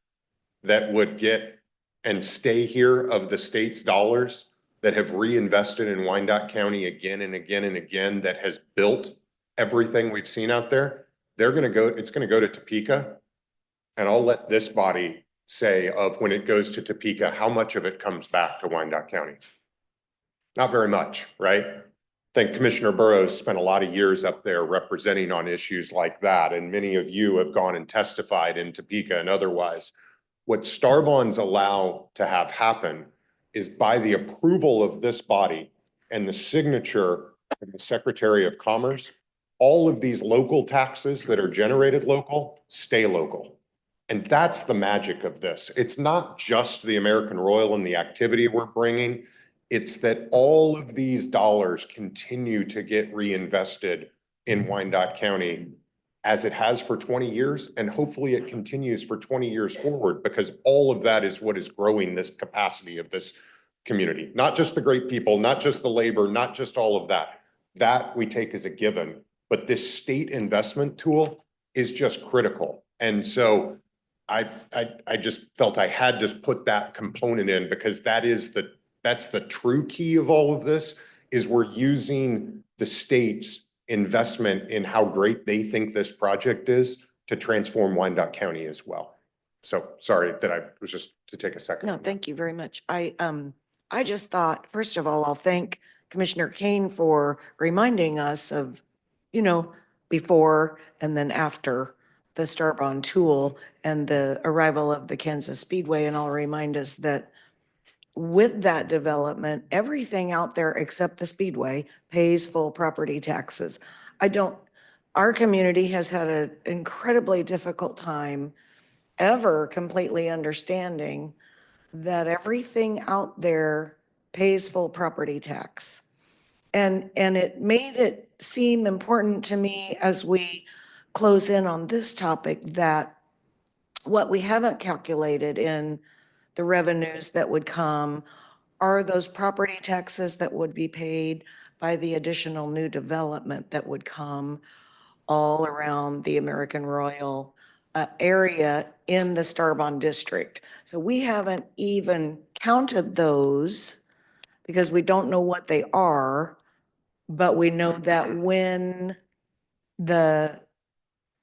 S11: that would get and stay here of the state's dollars that have reinvested in Wyandotte County again and again and again, that has built everything we've seen out there, it's going to go to Topeka. And I'll let this body say of when it goes to Topeka, how much of it comes back to Wyandotte County. Not very much, right? I think Commissioner Burrows spent a lot of years up there representing on issues like that. And many of you have gone and testified in Topeka and otherwise. What star bonds allow to have happen is by the approval of this body and the signature of the Secretary of Commerce, all of these local taxes that are generated local stay local. And that's the magic of this. It's not just the American Royal and the activity we're bringing. It's that all of these dollars continue to get reinvested in Wyandotte County as it has for 20 years. And hopefully it continues for 20 years forward, because all of that is what is growing this capacity of this community. Not just the great people, not just the labor, not just all of that. That we take as a given. But this state investment tool is just critical. And so I just felt I had to put that component in, because that's the true key of all of this, is we're using the state's investment in how great they think this project is to transform Wyandotte County as well. So sorry that I was just to take a second.
S13: No, thank you very much. I just thought, first of all, I'll thank Commissioner Kane for reminding us of, before and then after the Star Bond tool and the arrival of the Kansas Speedway. And I'll remind us that with that development, everything out there except the Speedway pays full property taxes. Our community has had an incredibly difficult time ever completely understanding that everything out there pays full property tax. And it made it seem important to me as we close in on this topic that what we haven't calculated in the revenues that would come are those property taxes that would be paid by the additional new development that would come all around the American Royal area in the Starbond district. So we haven't even counted those because we don't know what they are, but we know that when the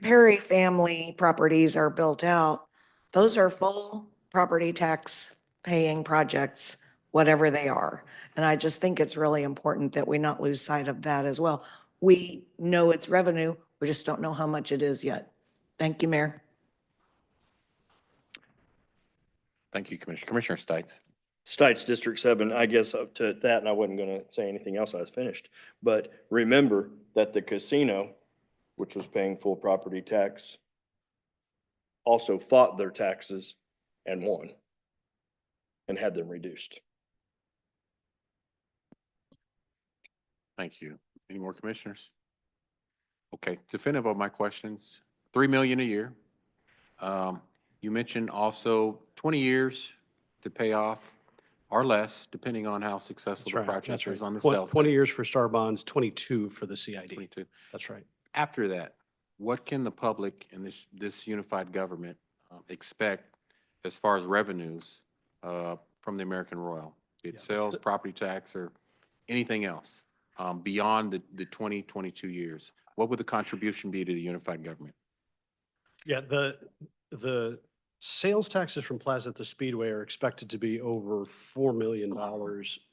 S13: Perry family properties are built out, those are full property tax paying projects, whatever they are. And I just think it's really important that we not lose sight of that as well. We know it's revenue, we just don't know how much it is yet. Thank you, Mayor.
S7: Thank you, Commissioner. Commissioner Stites.
S5: Stites District 7, I guess up to that, and I wasn't going to say anything else, I was finished. But remember that the casino, which was paying full property tax, also fought their taxes and won and had them reduced.
S7: Thank you. Any more commissioners? Okay, definitive of my questions, 3 million a year. You mentioned also 20 years to pay off or less, depending on how successful the project is on the sales.
S12: 20 years for Star Bonds, 22 for the CID.
S7: 22.
S12: That's right.
S7: After that, what can the public and this unified government expect as far as revenues from the American Royal? It's sales, property tax, or anything else beyond the 2022 years? What would the contribution be to the unified government?
S12: Yeah, the sales taxes from Plaza at the Speedway are expected to be over $4 million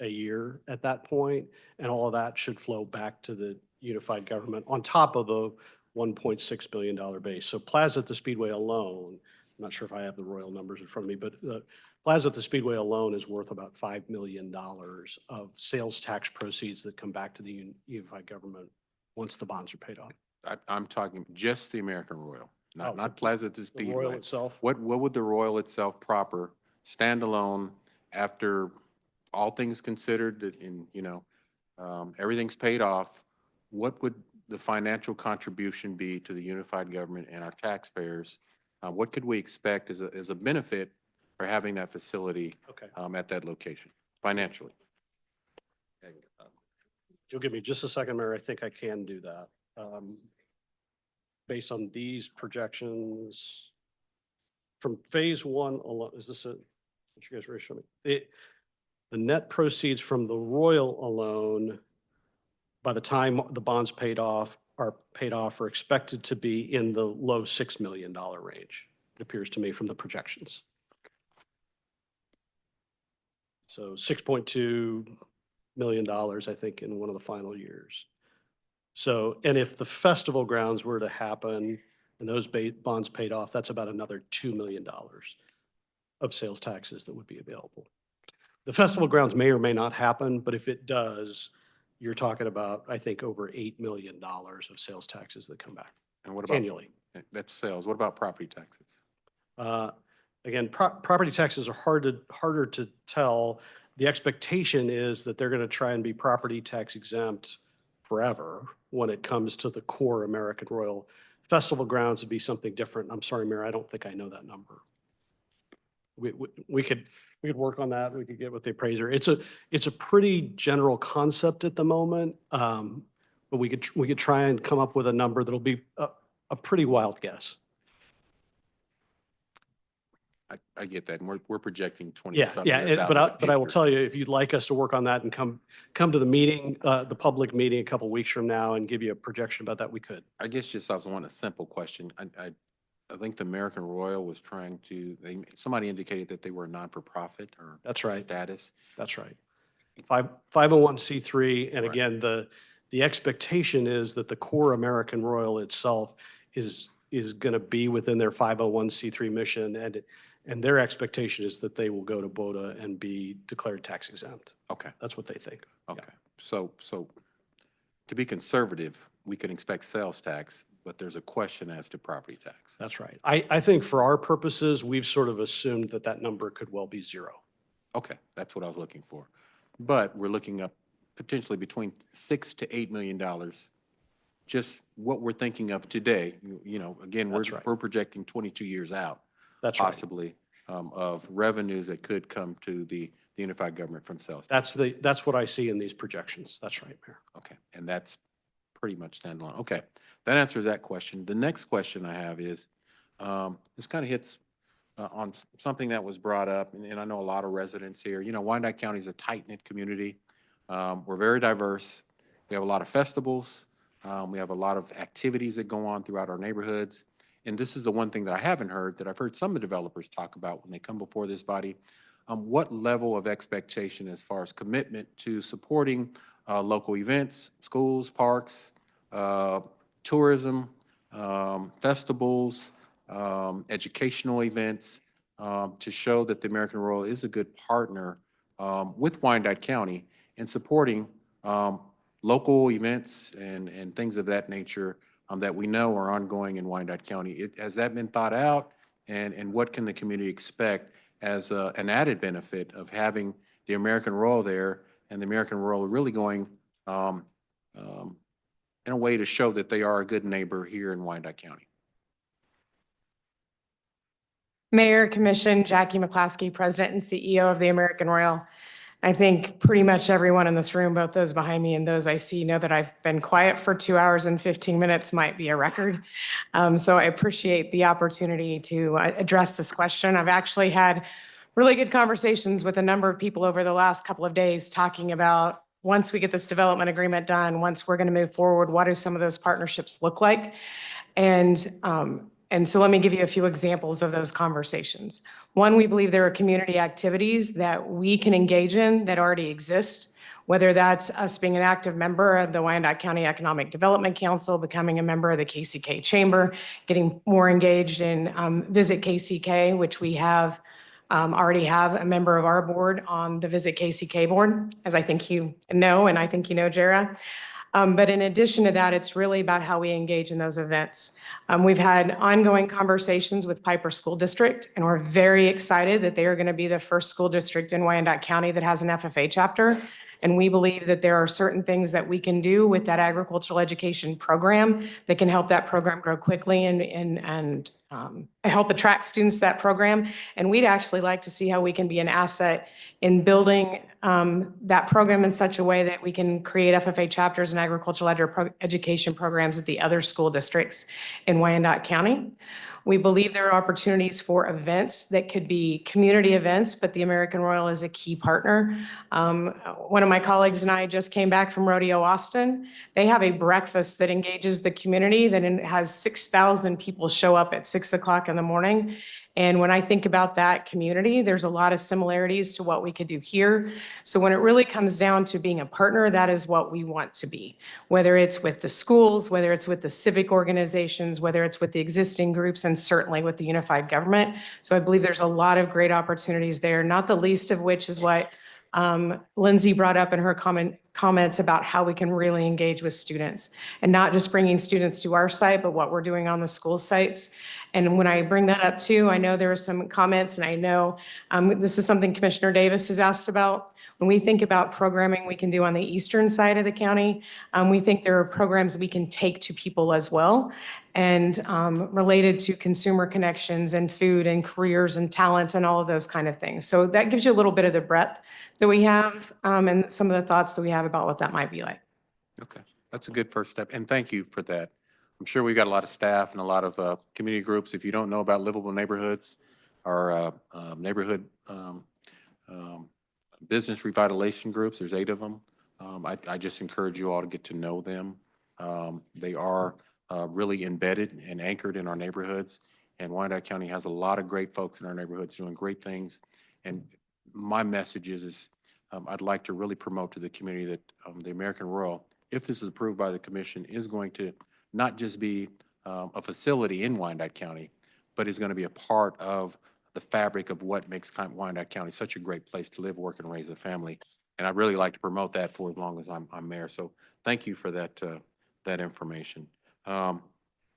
S12: a year at that point, and all of that should flow back to the unified government on top of the $1.6 billion base. So Plaza at the Speedway alone, I'm not sure if I have the Royal numbers in front of me, but the Plaza at the Speedway alone is worth about $5 million of sales tax proceeds that come back to the unified government once the bonds are paid off.
S7: I'm talking just the American Royal,
S12: Oh,
S7: not Plaza at the Speedway.
S12: The Royal itself?
S7: What would the Royal itself proper, standalone, after all things considered, and everything's paid off, what would the financial contribution be to the unified government and our taxpayers? What could we expect as a benefit for having that facility at that location financially?
S12: If you'll give me just a second, Mayor, I think I can do that. Based on these projections from phase one alone, is this what you guys were showing me? The net proceeds from the Royal alone, by the time the bonds are expected to be in the low $6 million range, it appears to me from the projections. So $6.2 million, I think, in one of the final years. So, and if the festival grounds were to happen and those bonds paid off, that's about another $2 million of sales taxes that would be available. The festival grounds may or may not happen, but if it does, you're talking about, I think, over $8 million of sales taxes that come back.
S7: And what about
S12: annually?
S7: That's sales. What about property taxes?
S12: Again, property taxes are harder to tell. The expectation is that they're going to try and be property tax exempt forever when it comes to the core American Royal. Festival grounds would be something different. I'm sorry, Mayor, I don't think I know that number. We could work on that. We could get with the appraiser. It's a pretty general concept at the moment, but we could try and come up with a number that'll be a pretty wild guess.
S7: I get that, and we're projecting 20.
S12: Yeah, but I will tell you, if you'd like us to work on that and come to the meeting, the public meeting a couple of weeks from now and give you a projection about that, we could.
S7: I guess I was wanting a simple question. I think the American Royal was trying to, somebody indicated that they were non-for-profit or
S12: That's right.
S7: status.
S12: That's right. 501c3, and again, the expectation is that the core American Royal itself is going to be within their 501c3 mission, and their expectation is that they will go to BOTA and be declared tax exempt.
S7: Okay.
S12: That's what they think.
S7: Okay. So to be conservative, we can expect sales tax, but there's a question as to property tax.
S12: That's right. I think for our purposes, we've sort of assumed that that number could well be zero.
S7: Okay, that's what I was looking for. But we're looking up potentially between $6 to $8 million. Just what we're thinking of today, again,
S12: That's right.
S7: we're projecting 22 years out.
S12: That's right.
S7: Possibly, of revenues that could come to the unified government from sales.
S12: That's what I see in these projections. That's right, Mayor.
S7: Okay, and that's pretty much standalone. Okay, that answers that question. The next question I have is, this kind of hits on something that was brought up, and I know a lot of residents here. Wyandotte County is a tight-knit community. We're very diverse. We have a lot of festivals. We have a lot of activities that go on throughout our neighborhoods. And this is the one thing that I haven't heard, that I've heard some of the developers talk about when they come before this body. What level of expectation as far as commitment to supporting local events, schools, parks, tourism, festivals, educational events, to show that the American Royal is a good partner with Wyandotte County in supporting local events and things of that nature that we know are ongoing in Wyandotte County. Has that been thought out? And what can the community expect as an added benefit of having the American Royal there, and the American Royal really going in a way to show that they are a good neighbor here in Wyandotte County?
S3: Mayor, Commission, Jackie McClaskey, President and CEO of the American Royal. I think pretty much everyone in this room, both those behind me and those I see, know that I've been quiet for 2 hours and 15 minutes, might be a record. So I appreciate the opportunity to address this question. I've actually had really good conversations with a number of people over the last couple of days talking about, once we get this development agreement done, once we're going to move forward, what do some of those partnerships look like? And so let me give you a few examples of those conversations. One, we believe there are community activities that we can engage in that already exist, whether that's us being an active member of the Wyandotte County Economic Development Council, becoming a member of the KCK Chamber, getting more engaged in Visit KCK, which we have already have a member of our board on the Visit KCK board, as I think you know, and I think you know, Jara. But in addition to that, it's really about how we engage in those events. We've had ongoing conversations with Piper School District, and we're very excited that they are going to be the first school district in Wyandotte County that has an FFA chapter. And we believe that there are certain things that we can do with that agricultural education program that can help that program grow quickly and help attract students to that program. And we'd actually like to see how we can be an asset in building that program in such a way that we can create FFA chapters and agricultural education programs at the other school districts in Wyandotte County. We believe there are opportunities for events that could be community events, but the American Royal is a key partner. One of my colleagues and I just came back from Rodeo Austin. They have a breakfast that engages the community that has 6,000 people show up at 6 o'clock in the morning. And when I think about that community, there's a lot of similarities to what we could do here. So when it really comes down to being a partner, that is what we want to be, whether it's with the schools, whether it's with the civic organizations, whether it's with the existing groups, and certainly with the unified government. So I believe there's a lot of great opportunities there, not the least of which is what Lindsay brought up in her comments about how we can really engage with students, and not just bringing students to our site, but what we're doing on the school sites. And when I bring that up too, I know there are some comments, and I know this is something Commissioner Davis has asked about. When we think about programming we can do on the eastern side of the county, we think there are programs that we can take to people as well, and related to consumer connections and food and careers and talent and all of those kind of things. So that gives you a little bit of the breadth that we have and some of the thoughts that we have about what that might be like.
S7: Okay, that's a good first step, and thank you for that. I'm sure we got a lot of staff and a lot of community groups. If you don't know about livable neighborhoods or neighborhood business revitalization groups, there's 8 of them. I just encourage you all to get to know them. They are really embedded and anchored in our neighborhoods, and Wyandotte County has a lot of great folks in our neighborhoods doing great things. And my message is I'd like to really promote to the community that the American Royal, if this is approved by the commission, is going to not just be a facility in Wyandotte County, but is going to be a part of the fabric of what makes Wyandotte County such a great place to live, work, and raise a family. And I'd really like to promote that for as long as I'm mayor. So thank you for that information.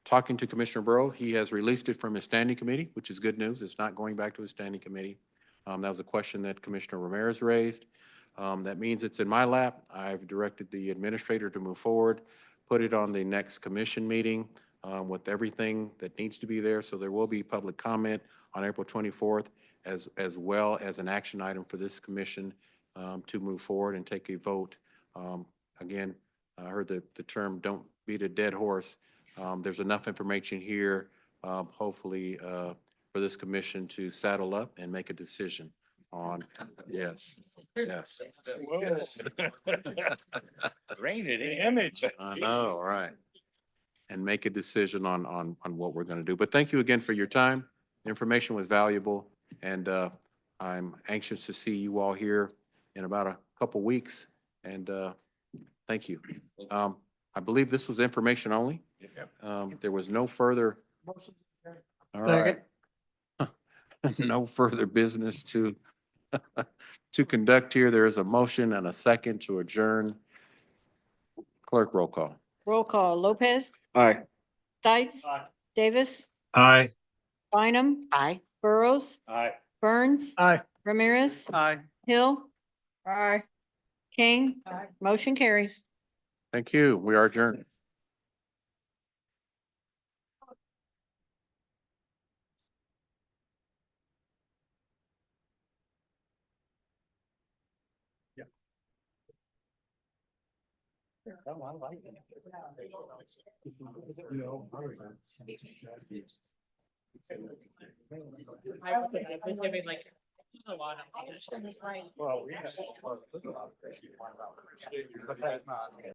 S7: talking to Commissioner Burrow, he has released it from his standing committee, which is good news. It's not going back to his standing committee. That was a question that Commissioner Ramirez raised. That means it's in my lap. I've directed the administrator to move forward, put it on the next commission meeting with everything that needs to be there. So there will be public comment on April 24th, as well as an action item for this commission to move forward and take a vote. Again, I heard the term "don't beat a dead horse." There's enough information here, hopefully, for this commission to saddle up and make a decision on, yes, yes.
S18: Rated image.
S7: I know, right. And make a decision on what we're going to do. But thank you again for your time. The information was valuable, and I'm anxious to see you all here in about a couple weeks. And thank you. I believe this was information only. There was no further. All right. No further business to to conduct here. There is a motion and a second to adjourn. Clerk, roll call.
S1: Roll call. Lopez.
S5: Aye.
S1: Stites. Davis.
S15: Aye.
S1: Bynum.
S13: Aye.
S1: Burrows.
S5: Aye.
S1: Burns.
S15: Aye.
S1: Ramirez.
S12: Aye.
S1: Hill.
S2: Aye.
S1: King. Motion carries.
S7: Thank you. We are adjourned.
S14: Well, yeah.